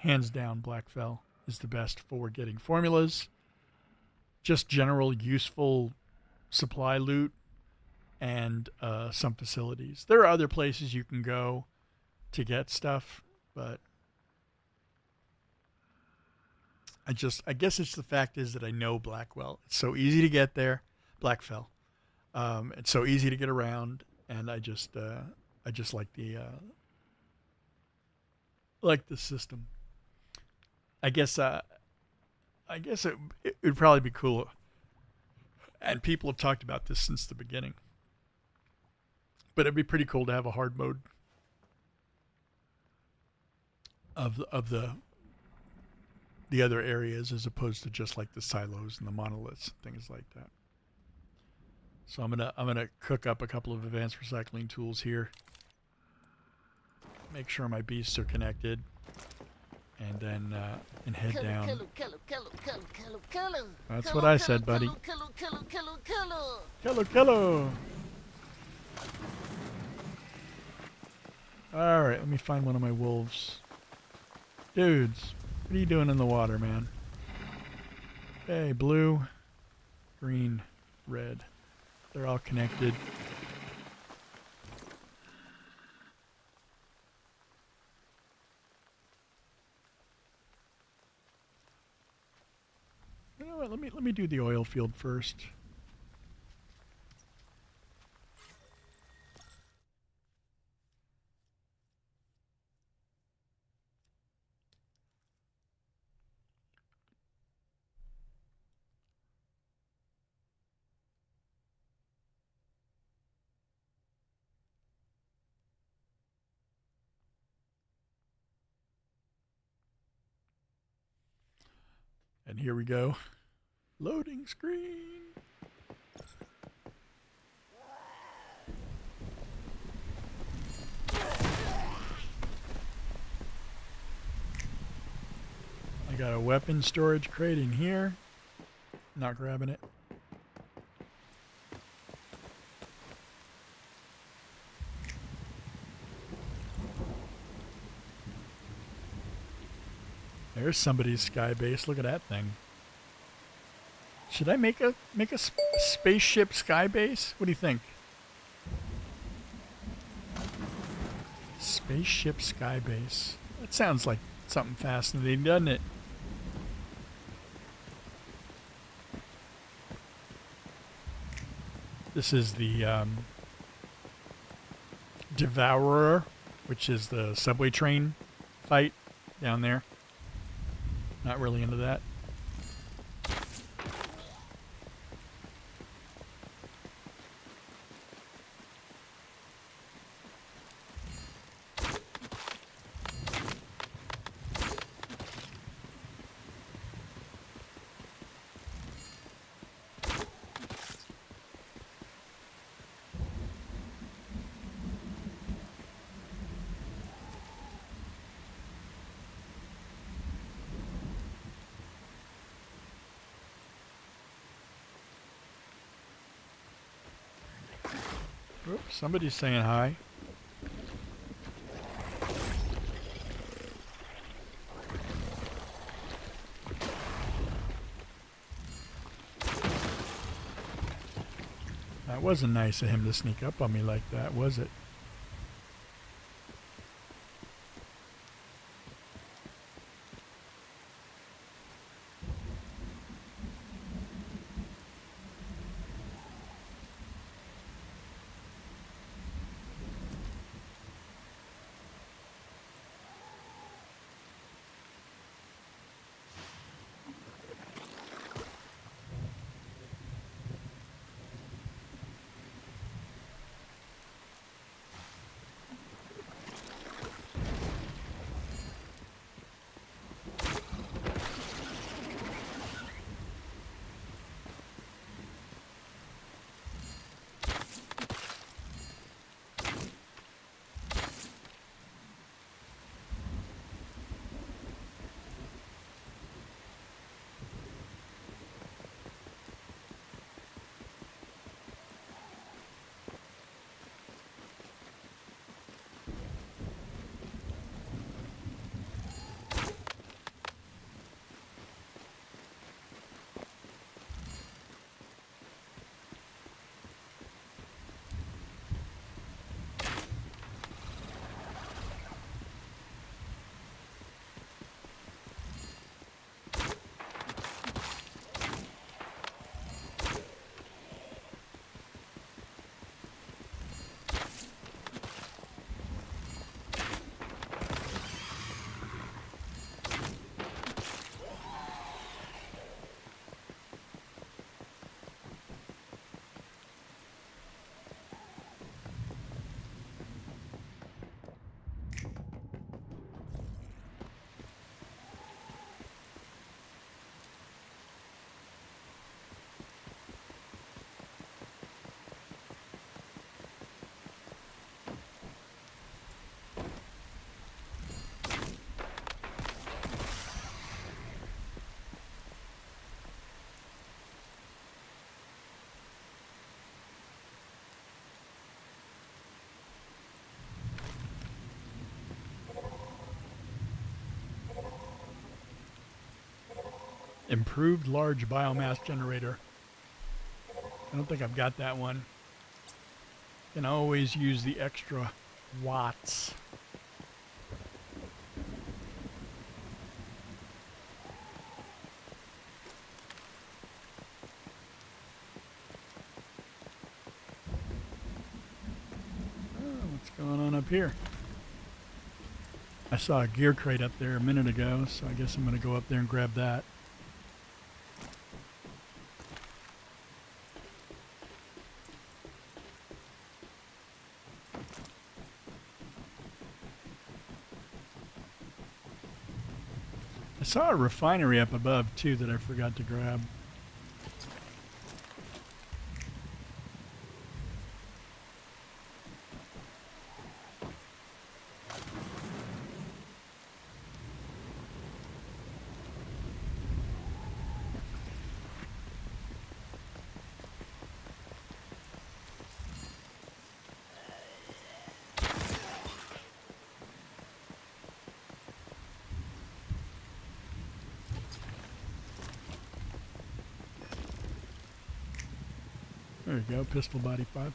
Blackfell is the best for getting formulas, just general useful supply loot, and some facilities. There are other places you can go to get stuff, but I guess it's the fact is that I know Blackwell. It's so easy to get there, Blackfell. It's so easy to get around, and I just like the system. I guess it would probably be cool, and people have talked about this since the beginning. But it'd be pretty cool to have a hard mode of the other areas, as opposed to just like the silos and the monoliths and things like that. So I'm gonna cook up a couple of advanced recycling tools here. Make sure my beasts are connected, and then and head down. That's what I said, buddy. Kello. All right, let me find one of my wolves. Dudes, what are you doing in the water, man? Okay, blue, green, red. They're all connected. You know what? Let me do the oil field first. And here we go. Loading screen. I got a weapon storage crate in here. Not grabbing it. There's somebody's sky base. Look at that thing. Should I make a spaceship sky base? What do you think? Spaceship sky base. That sounds like something fascinating, doesn't it? This is the Devourer, which is the subway train fight down there. Not really into that. Oops, somebody's saying hi. That wasn't nice of him to sneak up on me like that, was it? Improved large biomass generator. I don't think I've got that one. Can always use the extra watts. What's going on up here? I saw a gear crate up there a minute ago, so I guess I'm going to go up there and grab that. I saw a refinery up above too that I forgot to grab. There you go, pistol body 5.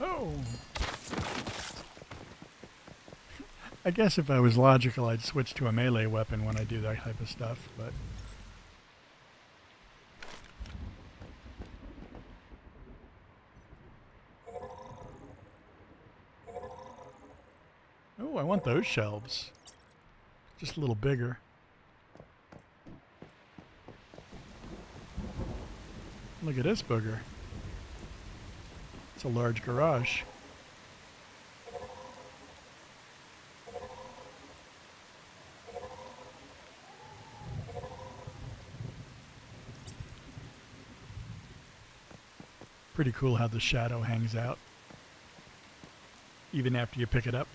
Oh! I guess if I was logical, I'd switch to a melee weapon when I do that type of stuff, but... Oh, I want those shelves. Just a little bigger. Look at this booger. It's a large garage. Pretty cool how the shadow hangs out, even after you pick it up.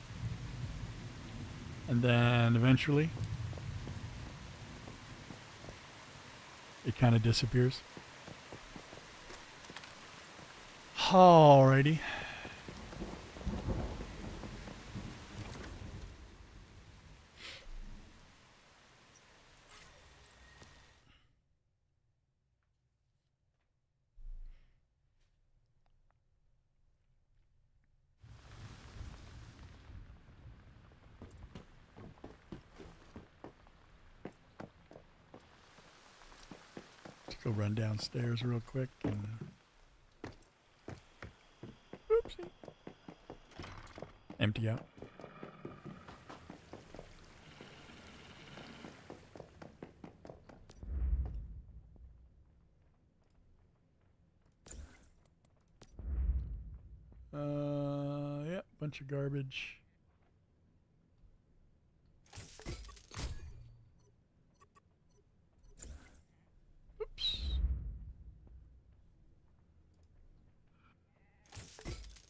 And then eventually, it kind of disappears. Alrighty. Let's go run downstairs real quick and... Oopsie. Empty out. Yeah, bunch of garbage. Oops.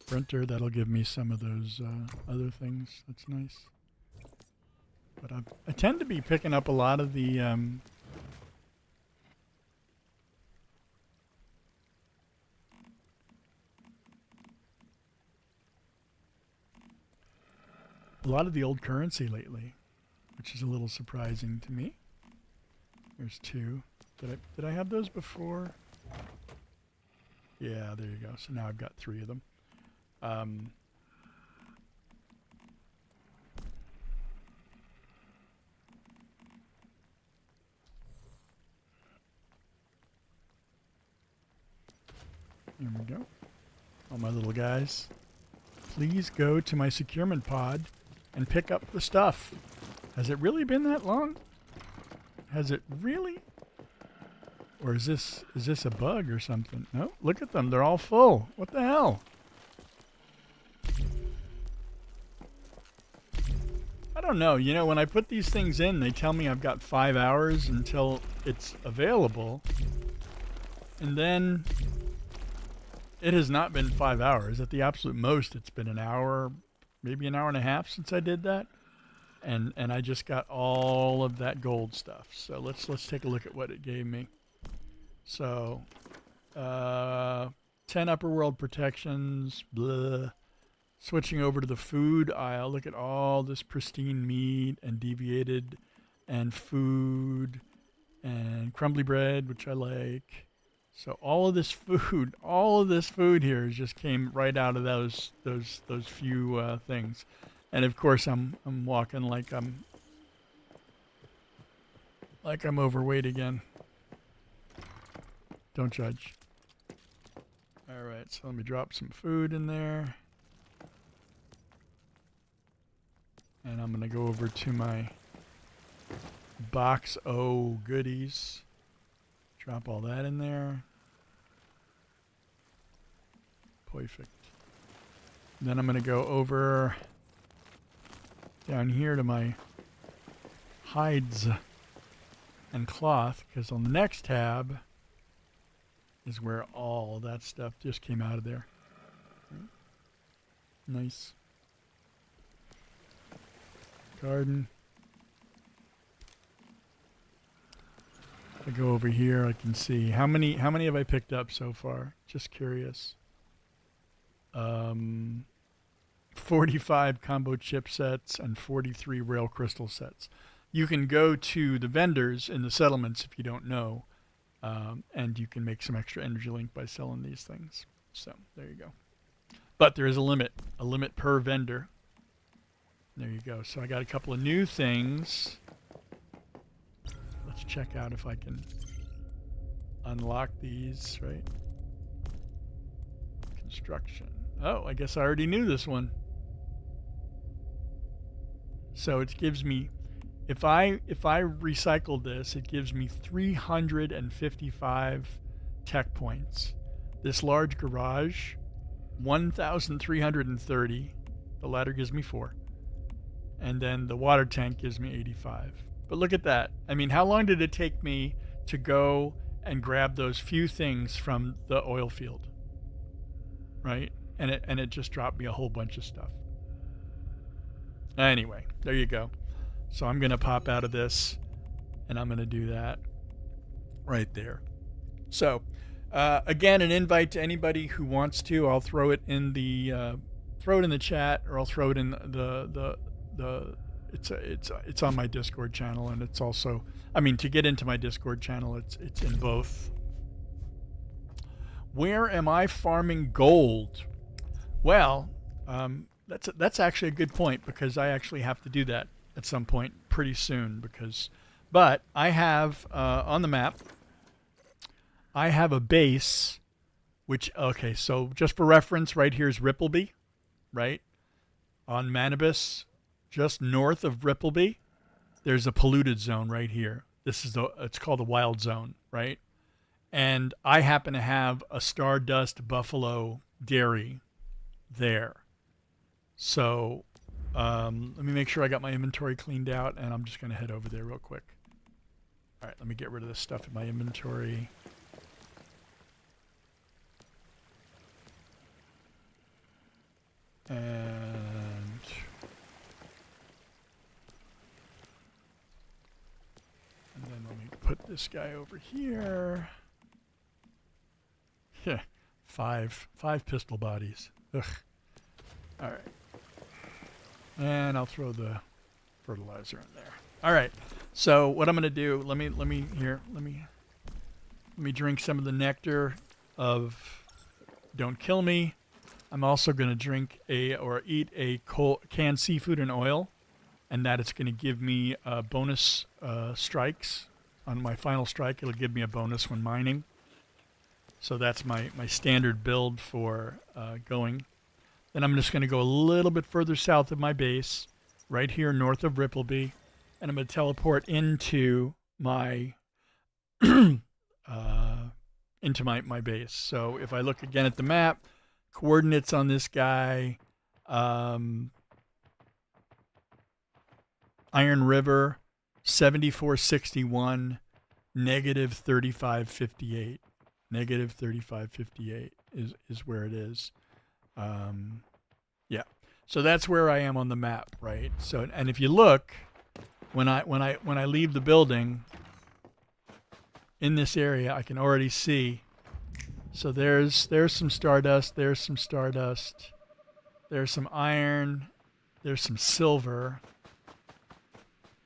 Printer, that'll give me some of those other things. That's nice. But I tend to be picking up a lot of the old currency lately, which is a little surprising to me. There's 2. Did I have those before? Yeah, there you go. So now I've got 3 of them. There we go. All my little guys. Please go to my securement pod and pick up the stuff. Has it really been that long? Has it really? Or is this a bug or something? No, look at them. They're all full. What the hell? I don't know. You know, when I put these things in, they tell me I've got 5 hours until it's available. And then it has not been 5 hours. At the absolute most, it's been an hour, maybe an hour and a half since I did that. And I just got all of that gold stuff. So let's take a look at what it gave me. So 10 upper world protections, blah. Switching over to the food aisle, look at all this pristine meat and deviated and food and crumbly bread, which I like. So all of this food here just came right out of those few things. And of course I'm walking like I'm overweight again. Don't judge. All right, so let me drop some food in there. And I'm going to go over to my box O goodies. Drop all that in there. Perfect. Then I'm going to go over down here to my hides and cloth, because on the next tab is where all that stuff just came out of there. Nice. Garden. I go over here, I can see how many have I picked up so far? Just curious. 45 combo chip sets and 43 rail crystal sets. You can go to the vendors in the settlements if you don't know, and you can make some extra energy link by selling these things. So there you go. But there is a limit per vendor. There you go. So I got a couple of new things. Let's check out if I can unlock these, right? Construction. Oh, I guess I already knew this one. So it gives me, if I recycle this, it gives me 355 tech points. This large garage, 1,330. The ladder gives me 4. And then the water tank gives me 85. But look at that. I mean, how long did it take me to go and grab those few things from the oil field? Right? And it just dropped me a whole bunch of stuff. Anyway, there you go. So I'm going to pop out of this, and I'm going to do that right there. So, again, an invite to anybody who wants to. I'll throw it in the chat, or I'll throw it in it's on my Discord channel, and it's also, I mean, to get into my Discord channel, it's in both. Where am I farming gold? Well, that's actually a good point, because I actually have to do that at some point pretty soon, but I have on the map, I have a base which, okay, so just for reference, right here's Rippleby, right? On Manibus, just north of Rippleby, there's a polluted zone right here. It's called the wild zone, right? And I happen to have a Stardust Buffalo dairy there. So let me make sure I got my inventory cleaned out, and I'm just going to head over there real quick. All right, let me get rid of this stuff in my inventory. And then let me put this guy over here. Yeah, five pistol bodies. Ugh. All right. And I'll throw the fertilizer in there. All right. So what I'm going to do, let me drink some of the nectar of Don't Kill Me. I'm also going to drink eat a canned seafood and oil, and that it's going to give me bonus strikes. On my final strike, it'll give me a bonus when mining. So that's my standard build for going. Then I'm just going to go a little bit further south of my base, right here north of Rippleby, and I'm going to teleport into my my base. So if I look again at the map, coordinates on this guy, Iron River, 7461, negative 3558. Negative 3558 is where it is. Yeah. So that's where I am on the map, right? So, and if you look, when I leave the building in this area, I can already see. So there's some stardust. There's some stardust. There's some iron. There's some silver.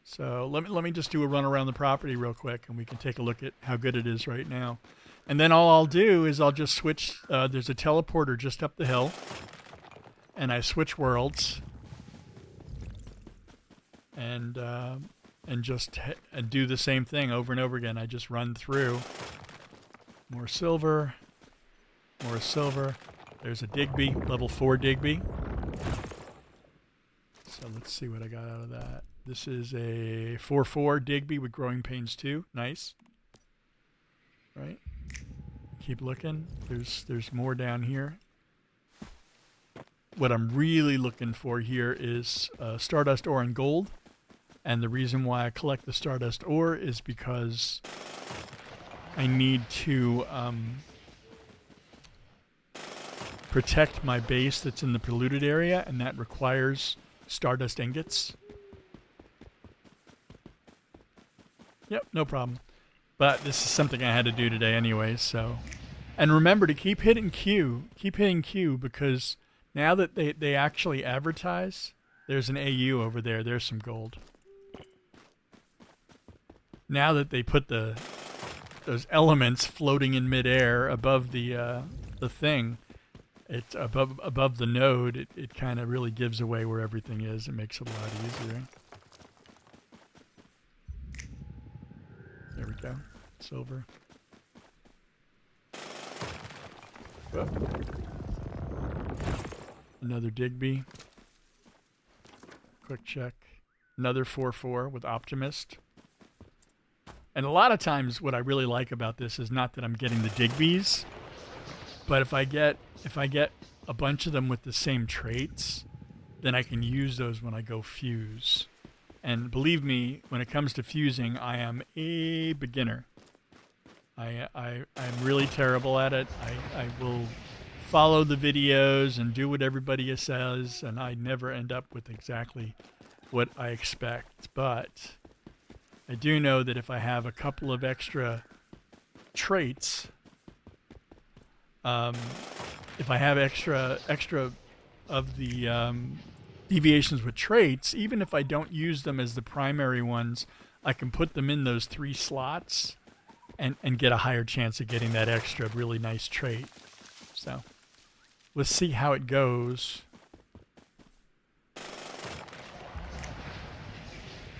So let me just do a run around the property real quick, and we can take a look at how good it is right now. And then all I'll do is I'll just switch. There's a teleporter just up the hill, and I switch worlds, and just do the same thing over and over again. I just run through. More silver. More silver. There's a Digby, level 4 Digby. So let's see what I got out of that. This is a 4/4 Digby with Growing Pains 2. Nice. Right. Keep looking. There's more down here. What I'm really looking for here is Stardust Ore and Gold. And the reason why I collect the Stardust Ore is because I need to protect my base that's in the polluted area, and that requires Stardust Ingots. Yep, no problem. But this is something I had to do today anyway, so. And remember to keep hitting Q. Keep hitting Q, because now that they actually advertise, there's an AU over there. There's some gold. Now that they put those elements floating in midair above the thing, it's above the node, it kind of really gives away where everything is. It makes it a lot easier. There we go. Silver. Whoop. Another Digby. Quick check. Another 4/4 with Optimist. And a lot of times what I really like about this is not that I'm getting the Digby's, but if I get a bunch of them with the same traits, then I can use those when I go fuse. And believe me, when it comes to fusing, I am a beginner. I'm really terrible at it. I will follow the videos and do what everybody says, and I never end up with exactly what I expect. But I do know that if I have a couple of extra traits, if I have extra of the deviations with traits, even if I don't use them as the primary ones, I can put them in those 3 slots and get a higher chance of getting that extra really nice trait. So let's see how it goes.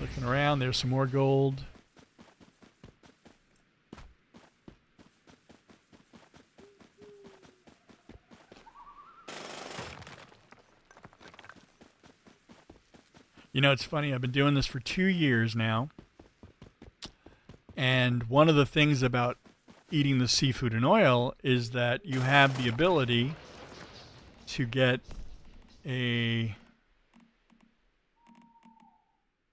Looking around, there's some more gold. You know, it's funny, I've been doing this for 2 years now. And one of the things about eating the seafood and oil is that you have the ability to get a...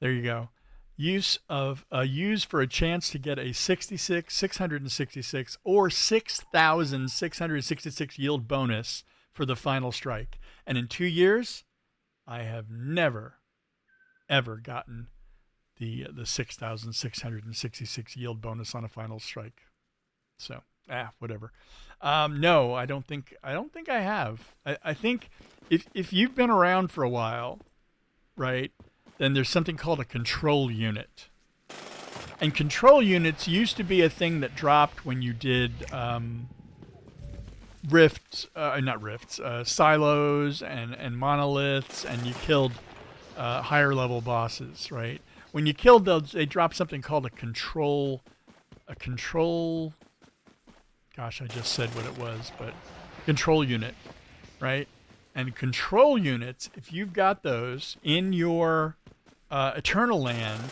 There you go. Use for a chance to get a 666, or 6,666 yield bonus for the final strike. And in 2 years, I have never, ever gotten the 6,666 yield bonus on a final strike. So, whatever. No, I don't think I have. I think if you've been around for a while, right, then there's something called a control unit. And control units used to be a thing that dropped when you did silos and monoliths, and you killed higher level bosses, right? When you killed those, they dropped something called a control. Gosh, I just said what it was, but control unit, right? And control units, if you've got those in your Eternal Land,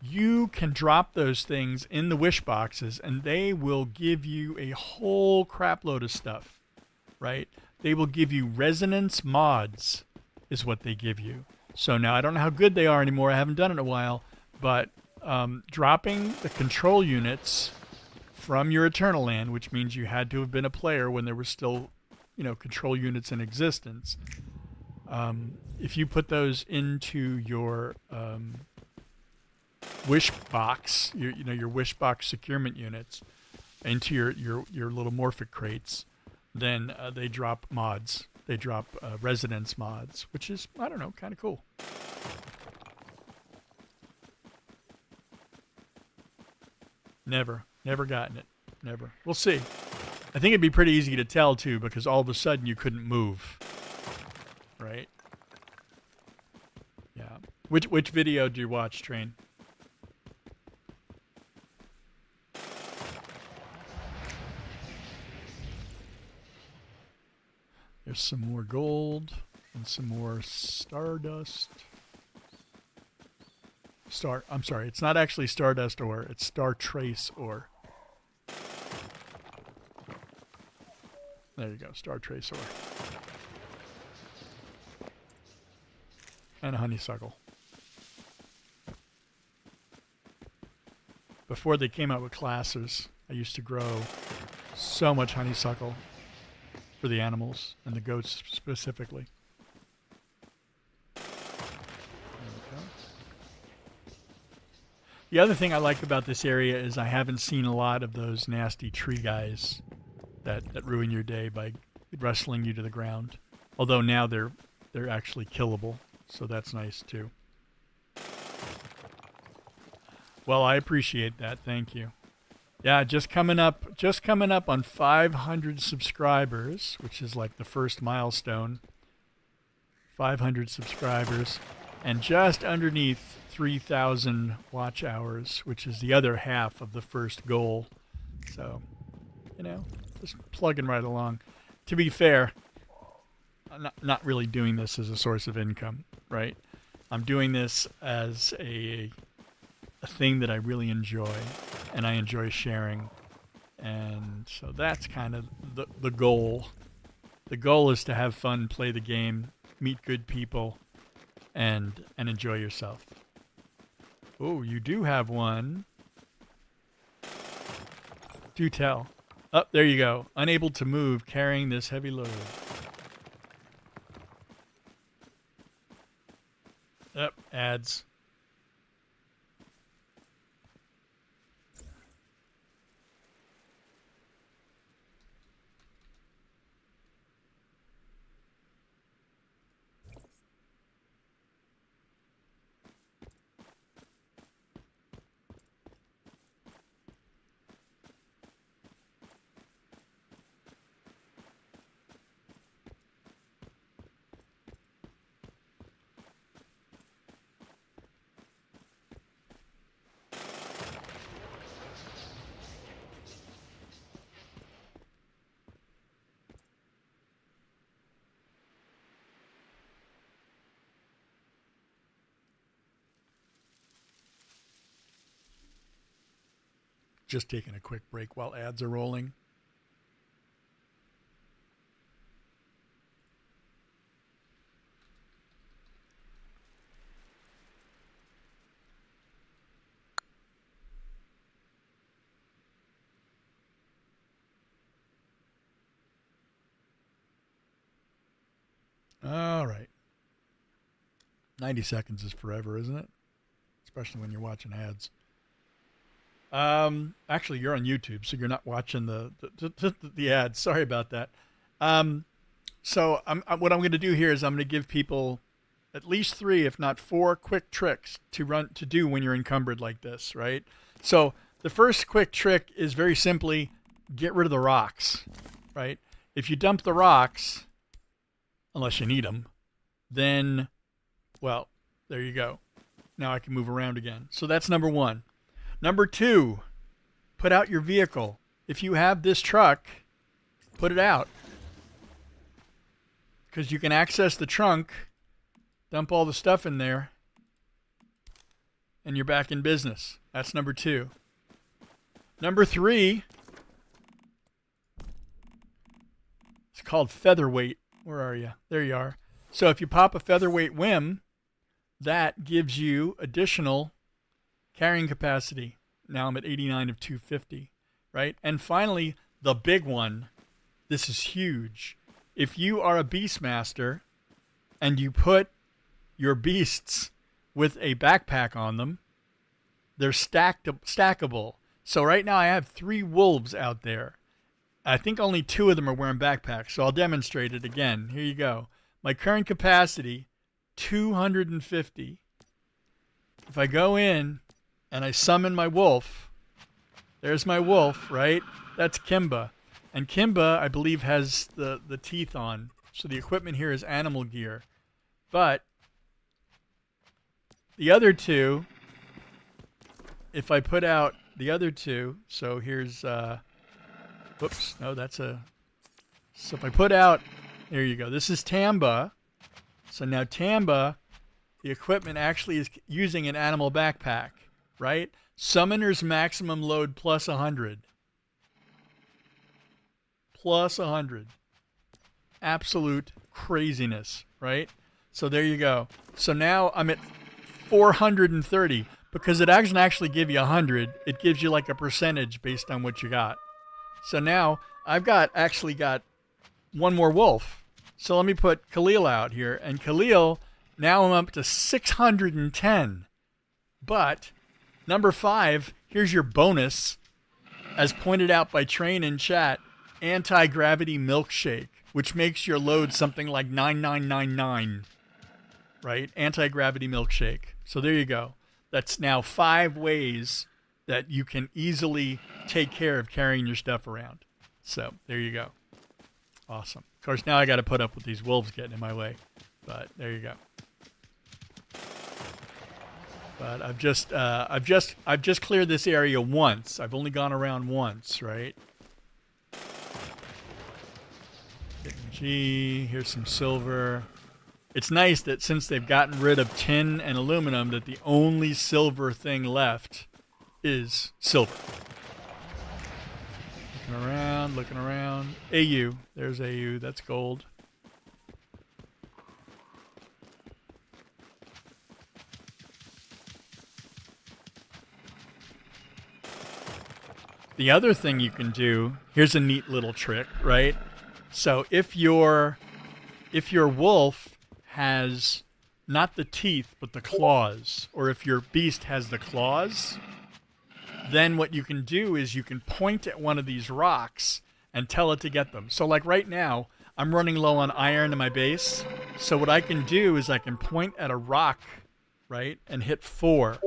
you can drop those things in the wish boxes, and they will give you a whole crap load of stuff, right? They will give you resonance mods, is what they give you. So now I don't know how good they are anymore. I haven't done it in a while, but dropping the control units from your Eternal Land, which means you had to have been a player when there were still, control units in existence. If you put those into your wish box, your wish box securement units, into your little morphic crates, then they drop mods. They drop residence mods, which is, I don't know, kind of cool. Never gotten it. Never. We'll see. I think it'd be pretty easy to tell too, because all of a sudden you couldn't move. Right? Yeah. Which video do you watch, Train? There's some more gold and some more stardust. I'm sorry, it's not actually stardust ore, it's star trace ore. There you go, star trace ore. And a honeysuckle. Before they came out with classes, I used to grow so much honeysuckle for the animals and the goats specifically. The other thing I like about this area is I haven't seen a lot of those nasty tree guys that ruin your day by wrestling you to the ground. Although now they're actually killable, so that's nice too. Well, I appreciate that. Thank you. Yeah, just coming up on 500 subscribers, which is like the first milestone. 500 subscribers, and just underneath 3,000 watch hours, which is the other half of the first goal. So, just plugging right along. To be fair, I'm not really doing this as a source of income, right? I'm doing this as a thing that I really enjoy, and I enjoy sharing. And so that's kind of the goal. The goal is to have fun, play the game, meet good people, and enjoy yourself. Oh, you do have one. Do tell. Oh, there you go. Unable to move, carrying this heavy load. Yep, ads. Just taking a quick break while ads are rolling. All right. 90 seconds is forever, isn't it? Especially when you're watching ads. Actually, you're on YouTube, so you're not watching the ads. Sorry about that. So what I'm going to do here is I'm going to give people at least 3, if not 4, quick tricks to do when you're encumbered like this, right? So the first quick trick is very simply get rid of the rocks, right? If you dump the rocks, unless you need them, then, well, there you go. Now I can move around again. So that's number 1. Number 2, put out your vehicle. If you have this truck, put it out. Because you can access the trunk, dump all the stuff in there, and you're back in business. That's number 2. Number 3, it's called featherweight. Where are you? There you are. So if you pop a featherweight whim, that gives you additional carrying capacity. Now I'm at 89 of 250, right? And finally, the big one. This is huge. If you are a Beastmaster and you put your beasts with a backpack on them, they're stackable. So right now I have 3 wolves out there. I think only 2 of them are wearing backpacks, so I'll demonstrate it again. Here you go. My current capacity, 250. If I go in and I summon my wolf, there's my wolf, right? That's Kimba. And Kimba, I believe, has the teeth on. So the equipment here is animal gear. But the other 2, if I put out the other 2, so here's, whoops, no, that's a, so if I put out, there you go. This is Tamba. So now Tamba, the equipment actually is using an animal backpack, right? Summoner's maximum load plus 100. Plus 100. Absolute craziness, right? So there you go. So now I'm at 430 because it doesn't actually give you 100. It gives you like a percentage based on what you got. So now I've actually got one more wolf. So let me put Khalil out here. And Khalil, now I'm up to 610. But number 5, here's your bonus, as pointed out by Train in chat, anti-gravity milkshake, which makes your load something like 9999, right? Anti-gravity milkshake. So there you go. That's now 5 ways that you can easily take care of carrying your stuff around. So there you go. Awesome. Of course, now I got to put up with these wolves getting in my way, but there you go. But I've just cleared this area once. I've only gone around once, right? Getting G. Here's some silver. It's nice that since they've gotten rid of tin and aluminum, that the only silver thing left is silver. Looking around. AU. There's AU. That's gold. The other thing you can do, here's a neat little trick, right? So if your wolf has not the teeth but the claws, or if your beast has the claws, then what you can do is you can point at one of these rocks and tell it to get them. So like right now, I'm running low on iron in my base. So what I can do is I can point at a rock, right, and hit 4.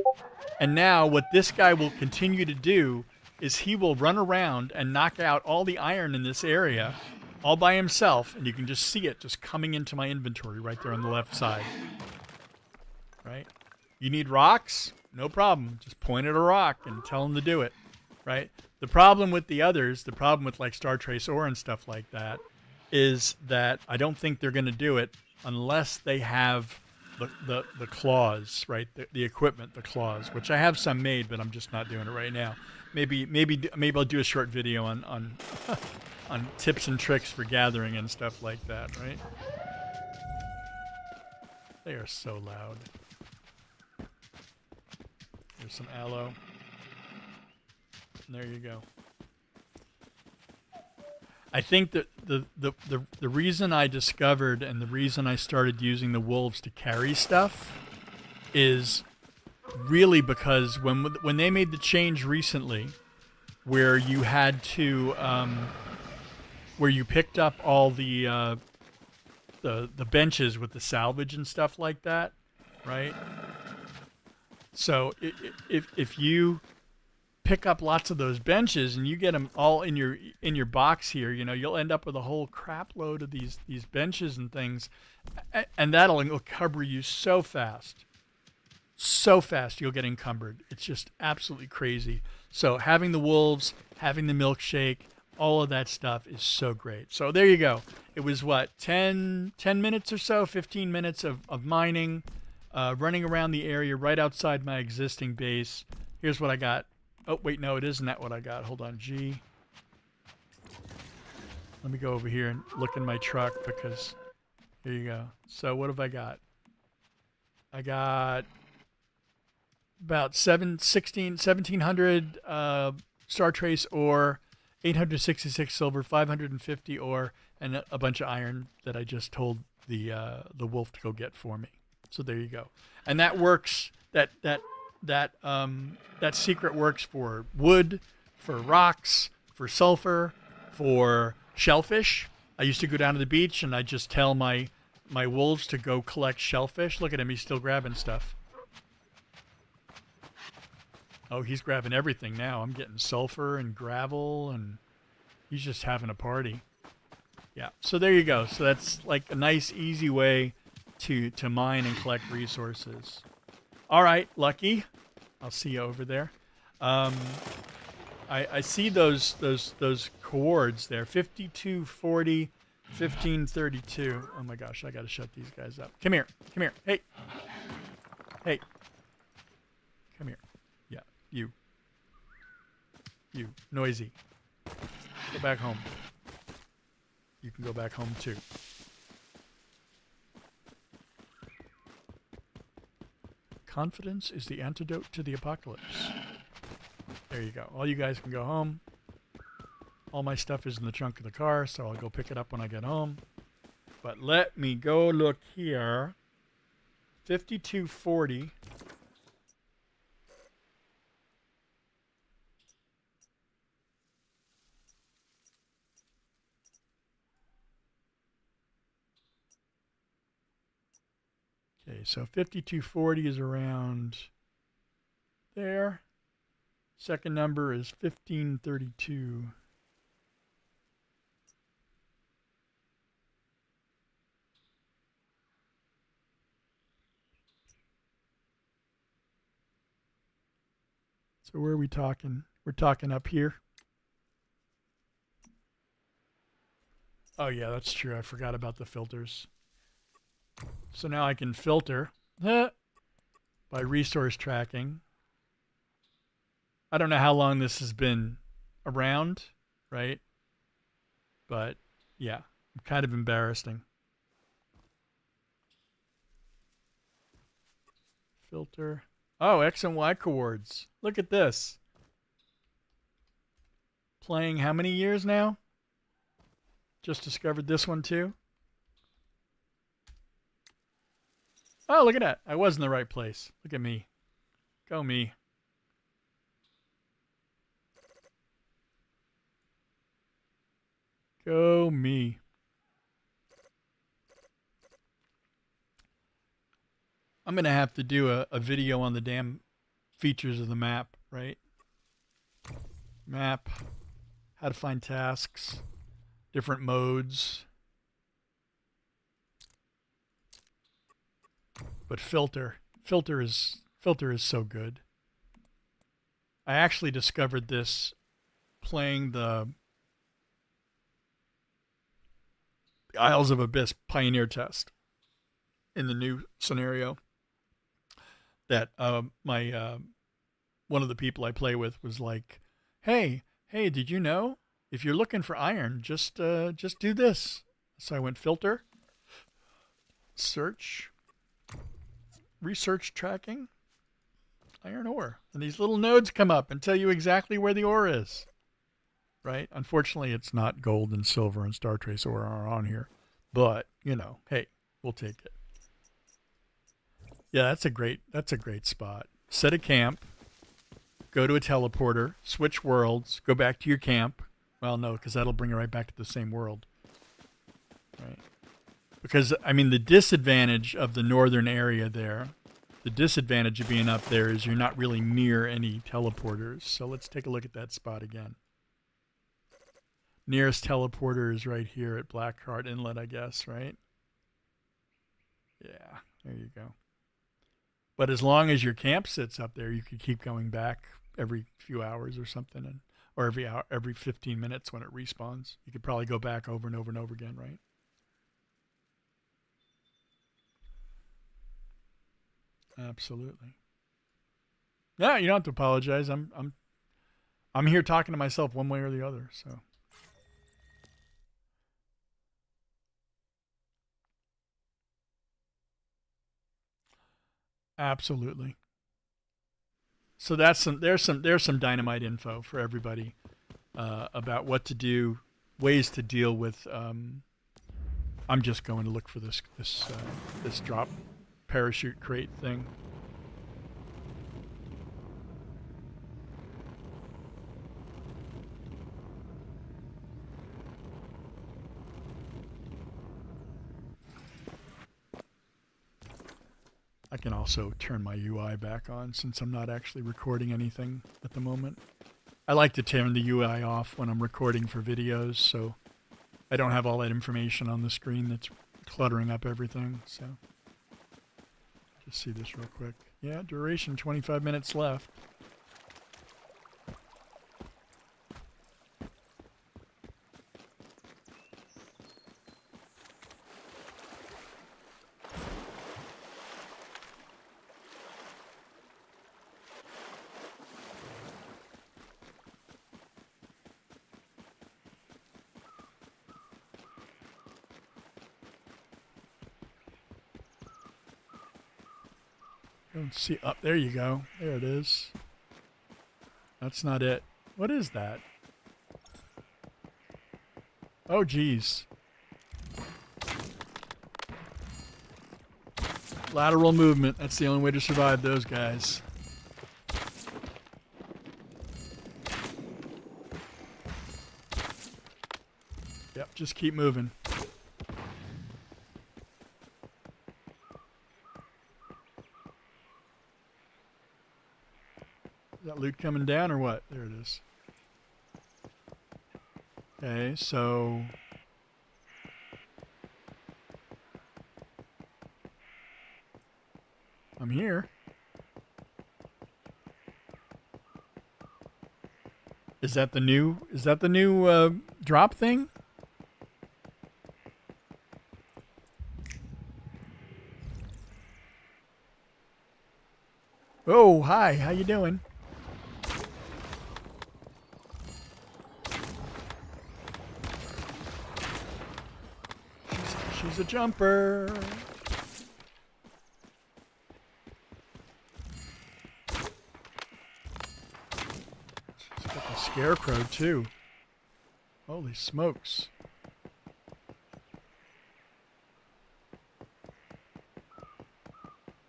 And now what this guy will continue to do is he will run around and knock out all the iron in this area all by himself, and you can just see it just coming into my inventory right there on the left side. Right? You need rocks? No problem. Just point at a rock and tell him to do it. Right? The problem with the others, the problem with like Star Trace Ore and stuff like that, is that I don't think they're going to do it unless they have the claws, right? The equipment, the claws, which I have some made, but I'm just not doing it right now. Maybe I'll do a short video on on tips and tricks for gathering and stuff like that, right? They are so loud. Here's some aloe. And there you go. I think that the reason I discovered and the reason I started using the wolves to carry stuff is really because when they made the change recently, where you had to where you picked up all the benches with the salvage and stuff like that, right? So if you pick up lots of those benches and you get them all in your box here, you know, you'll end up with a whole crap load of these benches and things, and that'll encumber you so fast you'll get encumbered. It's just absolutely crazy. So having the wolves, having the milkshake, all of that stuff is so great. So there you go. It was what, 10 minutes or so, 15 minutes of mining, running around the area right outside my existing base. Here's what I got. Oh, wait, no, it isn't that what I got. Hold on, G. Let me go over here and look in my truck because here you go. So what have I got? I got about 1,700 Star Trace ore, 866 silver, 550 ore, and a bunch of iron that I just told the wolf to go get for me. So there you go. And that works. That secret works for wood, for rocks, for sulfur, for shellfish. I used to go down to the beach and I just tell my wolves to go collect shellfish. Look at him, he's still grabbing stuff. Oh, he's grabbing everything now. I'm getting sulfur and gravel, and he's just having a party. Yeah, so there you go. So that's like a nice, easy way to mine and collect resources. All right, Lucky. I'll see you over there. I see those chords there. 5240, 1532. Oh my gosh, I got to shut these guys up. Come here. Come here. Hey. Hey. Come here. Yeah, you. You. Noisy. Go back home. You can go back home too. Confidence is the antidote to the apocalypse. There you go. All you guys can go home. All my stuff is in the trunk of the car, so I'll go pick it up when I get home. But let me go look here. 5240. Okay, so 5240 is around there. Second number is 1532. So where are we talking? We're talking up here. Oh yeah, that's true. I forgot about the filters. So now I can filter by resource tracking. I don't know how long this has been around, right? But yeah, kind of embarrassing. Filter. Oh, X and Y coords. Look at this. Playing how many years now? Just discovered this one too. Oh, look at that. I was in the right place. Look at me. Go me. Go me. I'm going to have to do a video on the damn features of the map, right? Map. How to find tasks. Different modes. But filter is so good. I actually discovered this playing the Isles of Abyss Pioneer test in the new scenario. That my one of the people I play with was like, "Hey, did you know if you're looking for iron, just do this." So I went filter, search, research tracking, iron ore, and these little nodes come up and tell you exactly where the ore is. Right? Unfortunately, it's not gold and silver and Star Trace ore are on here, but you know, hey, we'll take it. Yeah, that's a great spot. Set a camp, go to a teleporter, switch worlds, go back to your camp. Well, no, because that'll bring you right back to the same world. Right? Because, I mean, the disadvantage of the northern area there, the disadvantage of being up there is you're not really near any teleporters. So let's take a look at that spot again. Nearest teleporter is right here at Blackheart Inlet, I guess, right? Yeah, there you go. But as long as your camp sits up there, you could keep going back every few hours or something, and or every hour, every 15 minutes when it respawns. You could probably go back over and over and over again, right? Absolutely. Yeah, you don't have to apologize. I'm here talking to myself one way or the other. So Absolutely. So there's some dynamite info for everybody about what to do, ways to deal with. I'm just going to look for this drop parachute crate thing. I can also turn my UI back on since I'm not actually recording anything at the moment. I like to turn the UI off when I'm recording for videos, so I don't have all that information on the screen that's cluttering up everything. So just see this real quick. Yeah, duration 25 minutes left. Let's see. Up there you go. There it is. That's not it. What is that? Oh, geez. Lateral movement. That's the only way to survive those guys. Yep, just keep moving. Is that loot coming down or what? There it is. Okay, so I'm here. Is that the new drop thing? Oh, hi. How you doing? She's a jumper. She's got the scarecrow too. Holy smokes.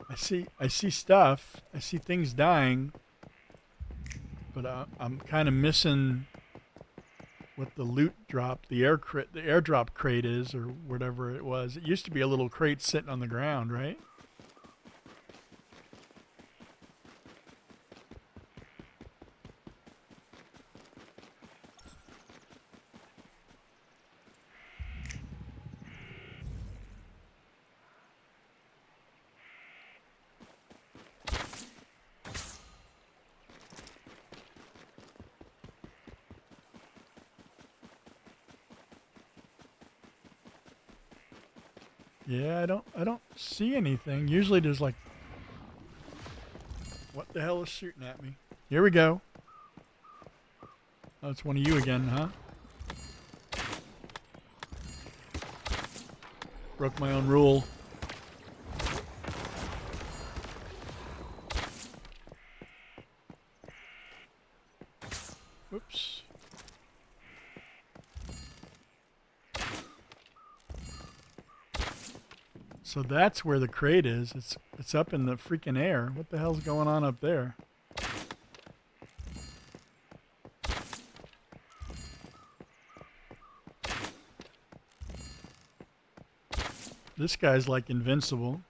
I see stuff. I see things dying. But I'm kind of missing what the loot drop, the airdrop crate is, or whatever it was. It used to be a little crate sitting on the ground, right? Yeah, I don't see anything. Usually there's like, what the hell is shooting at me? Here we go. Oh, it's one of you again, huh? Broke my own rule. Oops. So that's where the crate is. It's up in the freaking air. What the hell's going on up there? This guy's like invincible.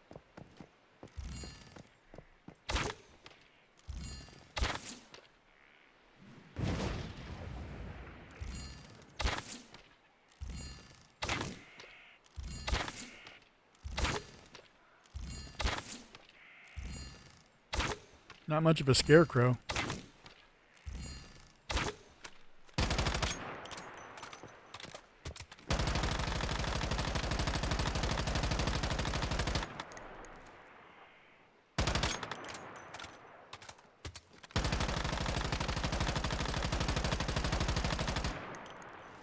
Not much of a scarecrow.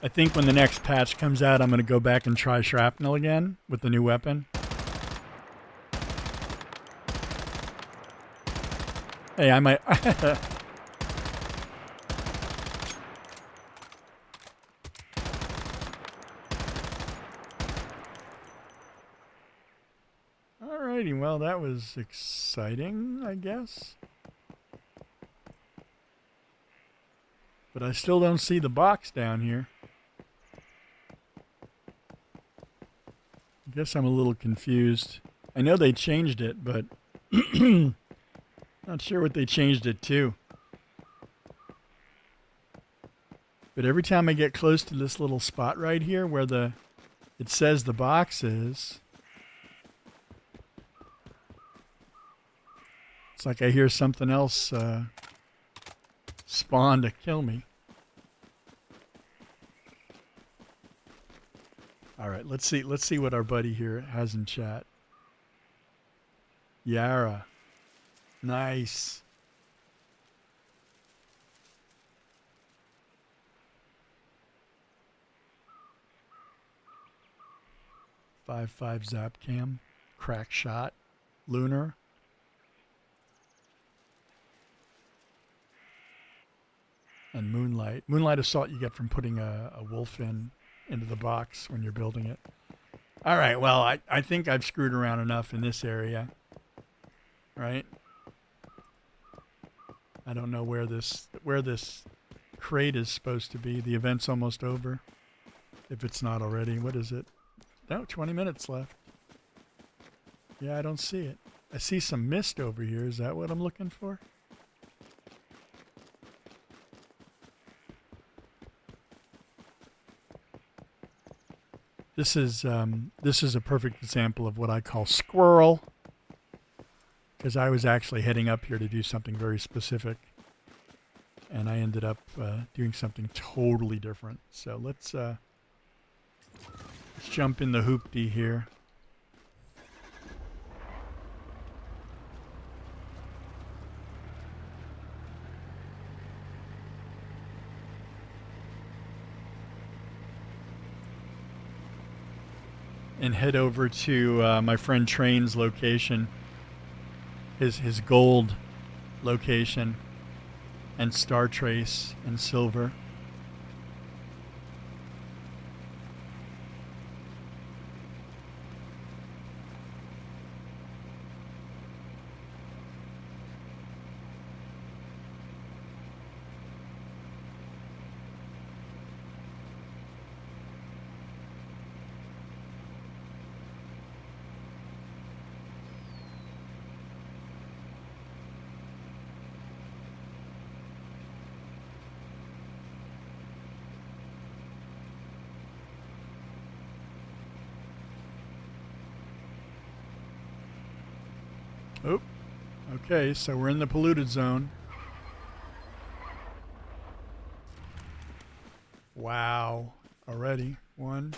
I think when the next patch comes out, I'm going to go back and try shrapnel again with the new weapon. Hey, I might... Alrighty, well, that was exciting, I guess. But I still don't see the box down here. I guess I'm a little confused. I know they changed it, but not sure what they changed it to. But every time I get close to this little spot right here where it says the box is, it's like I hear something else spawn to kill me. All right, let's see what our buddy here has in chat. Yara. Nice. Five zap cam, crack shot, lunar. And moonlight. Moonlight assault you get from putting a wolf into the box when you're building it. All right, well, I think I've screwed around enough in this area. Right? I don't know where this crate is supposed to be. The event's almost over. If it's not already. What is it? No, 20 minutes left. Yeah, I don't see it. I see some mist over here. Is that what I'm looking for? This is a perfect example of what I call squirrel, because I was actually heading up here to do something very specific, and I ended up doing something totally different. So let's jump in the hoopty here. And head over to my friend Train's location, his gold location, and Star Trace and silver. Oh, okay, so we're in the polluted zone. Wow, already one.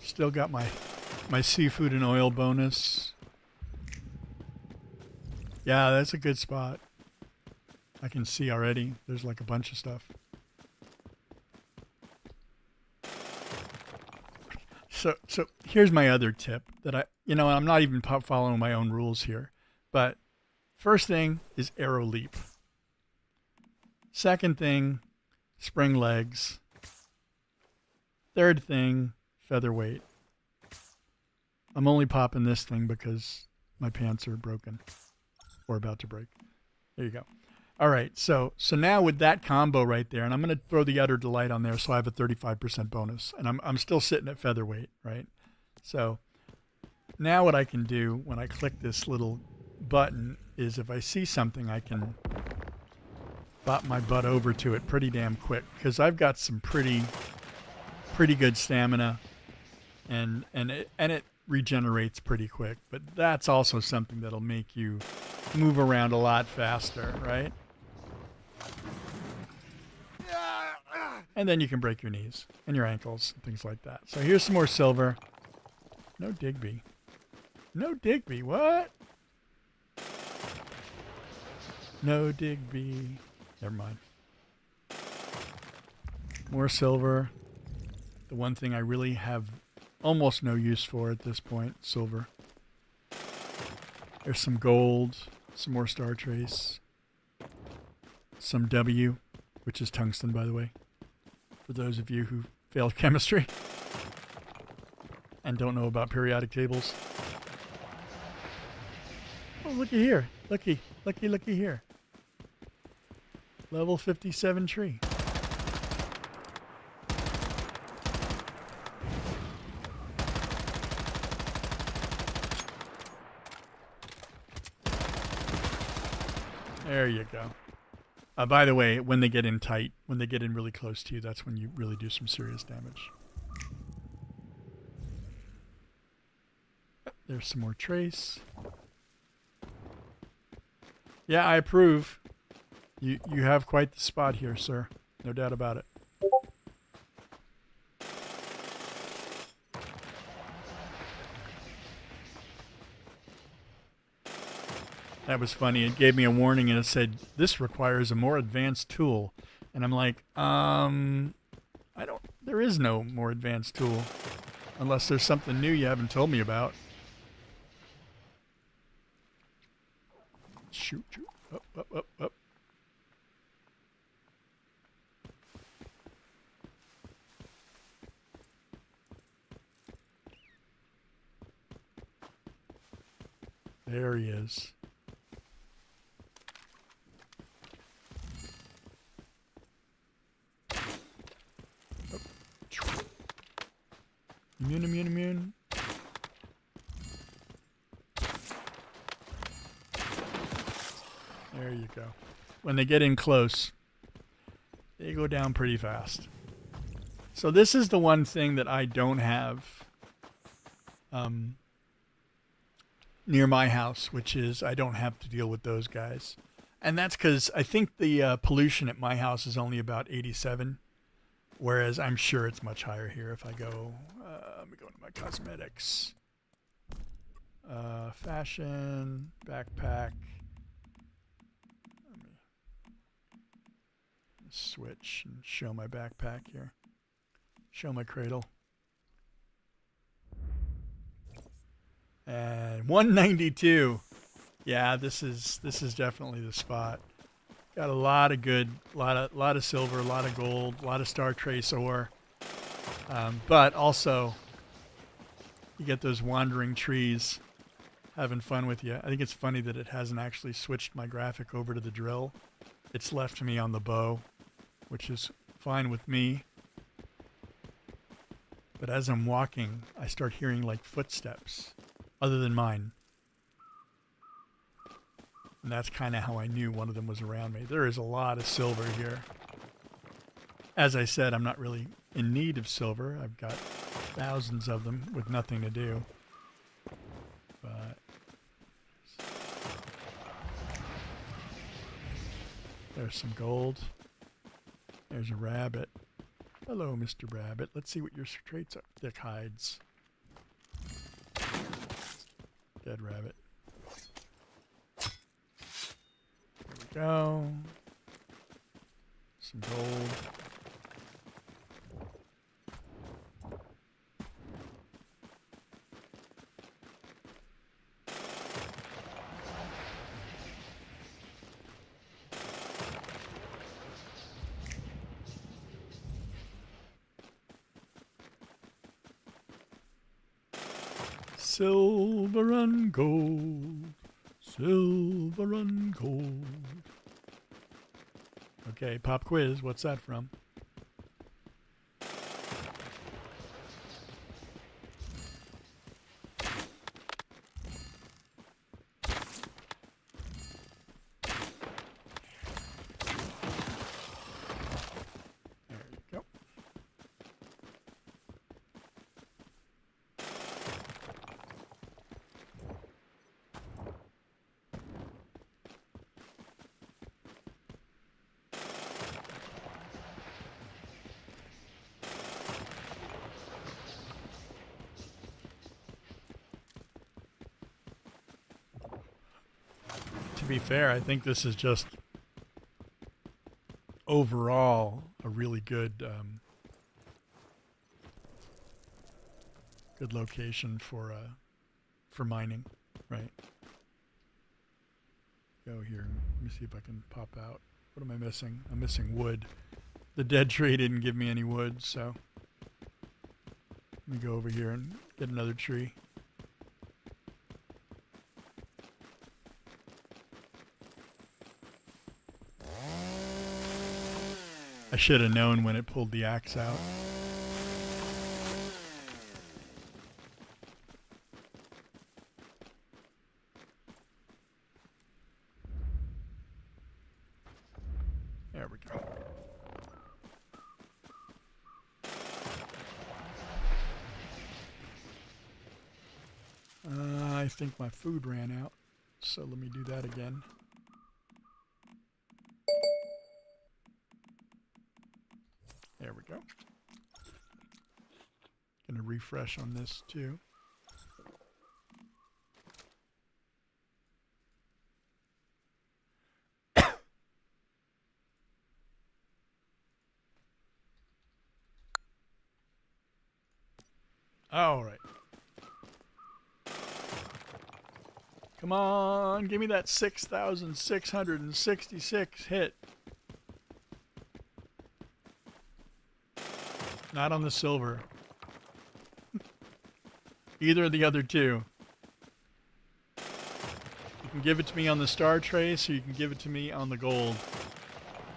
Still got my seafood and oil bonus. Yeah, that's a good spot. I can see already. There's like a bunch of stuff. So here's my other tip that I'm not even following my own rules here, but first thing is arrow leap. Second thing, spring legs. Third thing, featherweight. I'm only popping this thing because my pants are broken or about to break. There you go. All right, so now with that combo right there, and I'm going to throw the Utter Delight on there so I have a 35% bonus, and I'm still sitting at featherweight, right? So now what I can do when I click this little button is if I see something, I can bop my butt over to it pretty damn quick because I've got some pretty good stamina, and it regenerates pretty quick. But that's also something that'll make you move around a lot faster, right? And then you can break your knees and your ankles and things like that. So here's some more silver. No Digby. No Digby. What? No Digby. Never mind. More silver. The one thing I really have almost no use for at this point, silver. There's some gold, some more star trace, some W, which is tungsten, by the way, for those of you who failed chemistry and don't know about periodic tables. Oh, looky here. Looky here. Level 57 tree. There you go. By the way, when they get in tight, when they get in really close to you, that's when you really do some serious damage. There's some more trace. Yeah, I approve. You have quite the spot here, sir. No doubt about it. That was funny. It gave me a warning and it said, this requires a more advanced tool. And I'm like, there is no more advanced tool. Unless there's something new you haven't told me about. Shoot. Up. There he is. Immune. There you go. When they get in close, they go down pretty fast. So this is the one thing that I don't have near my house, which is I don't have to deal with those guys. And that's because I think the pollution at my house is only about 87, whereas I'm sure it's much higher here. If I go, let me go into my cosmetics. Fashion, backpack. Let me switch and show my backpack here. Show my cradle. And 192. Yeah, this is definitely the spot. Got a lot of good, lot of silver, a lot of gold, a lot of star trace ore. But also, you get those wandering trees having fun with you. I think it's funny that it hasn't actually switched my graphic over to the drill. It's left me on the bow, which is fine with me. But as I'm walking, I start hearing like footsteps, other than mine. And that's kind of how I knew one of them was around me. There is a lot of silver here. As I said, I'm not really in need of silver. I've got thousands of them with nothing to do. But there's some gold. There's a rabbit. Hello, Mr. Rabbit. Let's see what your traits are. Thick hides. Dead rabbit. There we go. Some gold. Silver and gold, silver and gold. Okay, pop quiz. What's that from? There you go. To be fair, I think this is just overall a really good good location for mining, right? go here. Let me see if I can pop out. What am I missing? I'm missing wood. The dead tree didn't give me any wood, so let me go over here and get another tree. I should have known when it pulled the axe out. There we go. I think my food ran out, so let me do that again. There we go. Gonna refresh on this too. All right. Come on, give me that 6,666 hit. Not on the silver. Either of the other two. You can give it to me on the star trace, or you can give it to me on the gold.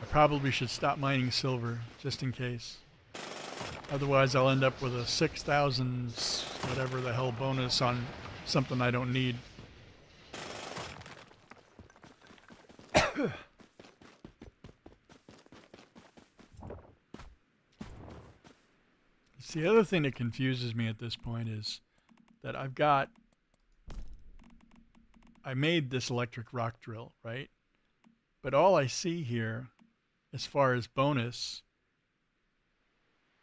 I probably should stop mining silver, just in case. Otherwise, I'll end up with a 6,000 whatever the hell bonus on something I don't need. See, the other thing that confuses me at this point is that I made this electric rock drill, right? But all I see here, as far as bonus,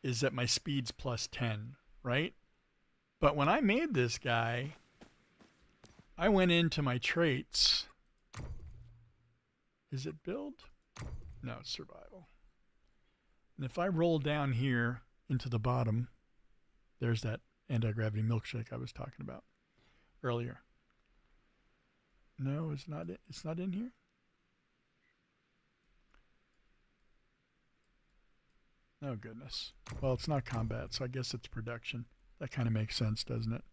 is that my speed's plus 10, right? But when I made this guy, I went into my traits. Is it build? No, it's survival. And if I roll down here into the bottom, there's that anti-gravity milkshake I was talking about earlier. No, it's not in here. Oh, goodness. Well, it's not combat, so I guess it's production. That kind of makes sense, doesn't it?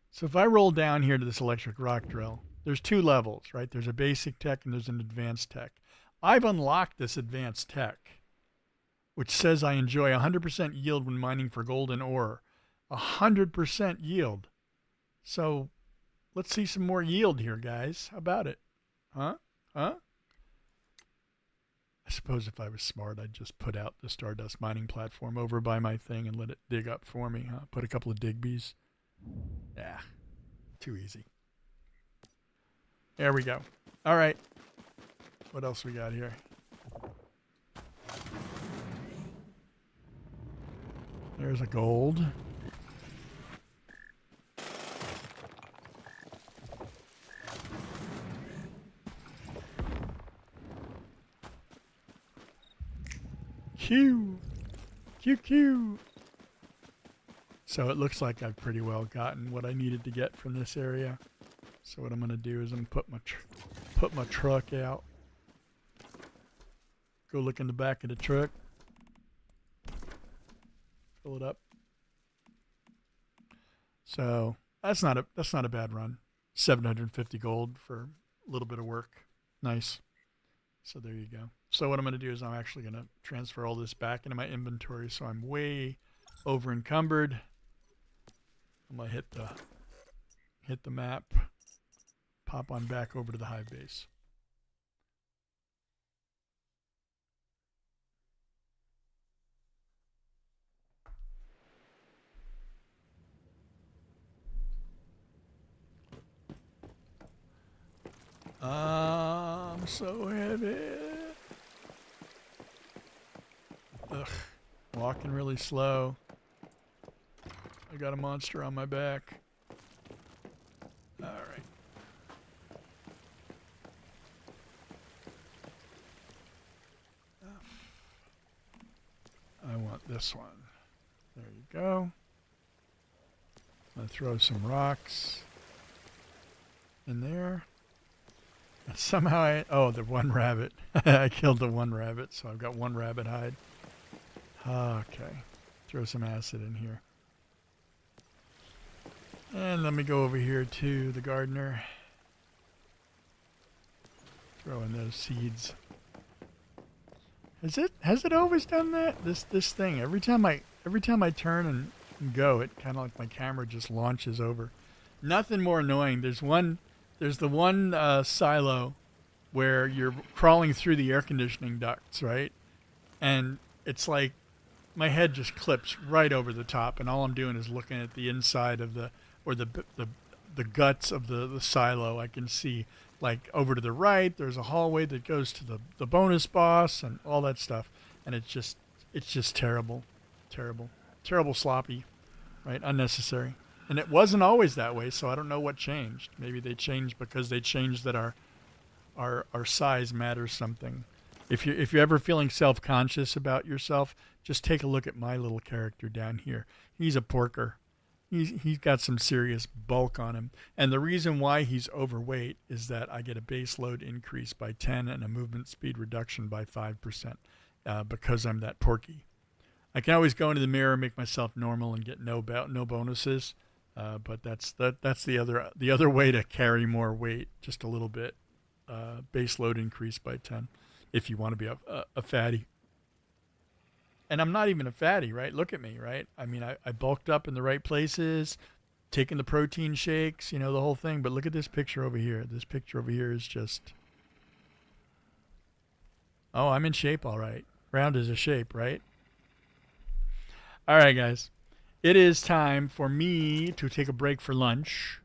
So if I roll down here to this electric rock drill, there's two levels, right? There's a basic tech and there's an advanced tech. I've unlocked this advanced tech, which says I enjoy 100% yield when mining for golden ore. 100% yield. So let's see some more yield here, guys. How about it? Huh? I suppose if I was smart, I'd just put out the Stardust mining platform over by my thing and let it dig up for me. Huh? Put a couple of Digbees. Yeah, too easy. There we go. All right. What else we got here? There's a gold. Q. Q. So it looks like I've pretty well gotten what I needed to get from this area. So what I'm going to do is I'm going to put my truck out. Go look in the back of the truck. Fill it up. So that's not a bad run. 750 gold for a little bit of work. Nice. So there you go. So what I'm going to do is I'm actually going to transfer all this back into my inventory, so I'm way over encumbered. I'm going to hit the map, pop on back over to the Hive base. I'm so heavy. Ugh, walking really slow. I got a monster on my back. All right. I want this one. There you go. I'm going to throw some rocks in there. Somehow oh, the one rabbit. I killed the one rabbit, so I've got one rabbit hide. Okay. Throw some acid in here. And let me go over here to the gardener. Throw in those seeds. Has it always done that? This thing. Every time I turn and go, it kind of like my camera just launches over. Nothing more annoying. There's the one silo where you're crawling through the air conditioning ducts, right? And it's like my head just clips right over the top, and all I'm doing is looking at the inside of the guts of the silo. I can see, like, over to the right, there's a hallway that goes to the bonus boss and all that stuff. And it's just terrible, sloppy, right? Unnecessary. And it wasn't always that way, so I don't know what changed. Maybe they changed because they changed that our size matters something. If you're ever feeling self-conscious about yourself, just take a look at my little character down here. He's a porker. He's got some serious bulk on him. And the reason why he's overweight is that I get a base load increase by 10 and a movement speed reduction by 5% because I'm that porky. I can always go into the mirror, make myself normal, and get no bonuses. But that's the other way to carry more weight, just a little bit. Base load increase by 10 if you want to be a fatty. And I'm not even a fatty, right? Look at me, right? I mean, I bulked up in the right places, taking the protein shakes, the whole thing. But look at this picture over here. This picture over here is just... Oh, I'm in shape, all right. Round is a shape, right? All right, guys. It is time for me to take a break for lunch.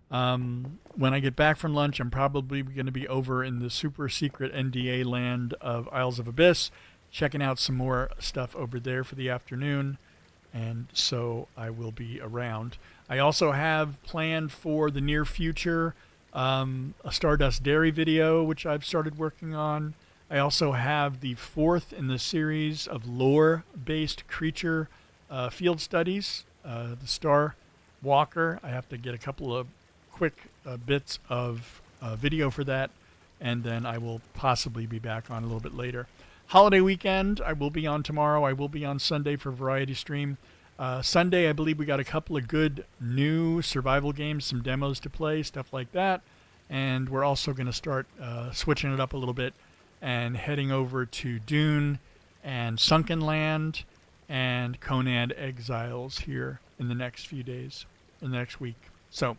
When I get back from lunch, I'm probably going to be over in the super secret NDA land of Isles of Abyss, checking out some more stuff over there for the afternoon, and so I will be around. I also have planned for the near future a Stardust Dairy video, which I've started working on. I also have the 4th in the series of lore-based creature field studies, the Star Walker. I have to get a couple of quick bits of video for that, and then I will possibly be back on a little bit later. Holiday weekend, I will be on tomorrow. I will be on Sunday for Variety Stream. Sunday, I believe we got a couple of good new survival games, some demos to play, stuff like that. And we're also going to start switching it up a little bit and heading over to Dune and Sunken Land and Conan Exiles here in the next few days, in the next week. So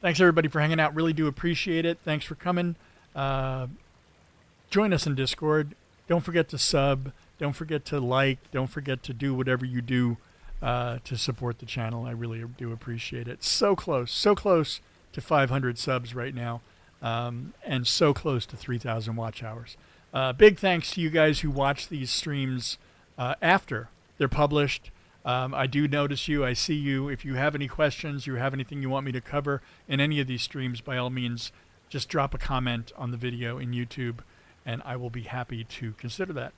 thanks, everybody, for hanging out. Really do appreciate it. Thanks for coming. Join us in Discord. Don't forget to sub. Don't forget to like. Don't forget to do whatever you do to support the channel. I really do appreciate it. So close to 500 subs right now, and so close to 3,000 watch hours. Big thanks to you guys who watch these streams after they're published. I do notice you. I see you. If you have any questions, you have anything you want me to cover in any of these streams, by all means, just drop a comment on the video in YouTube, and I will be happy to consider that.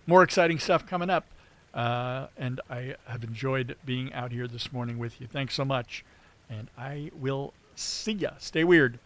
More exciting stuff coming up, and I have enjoyed being out here this morning with you. Thanks so much, and I will see ya. Stay weird.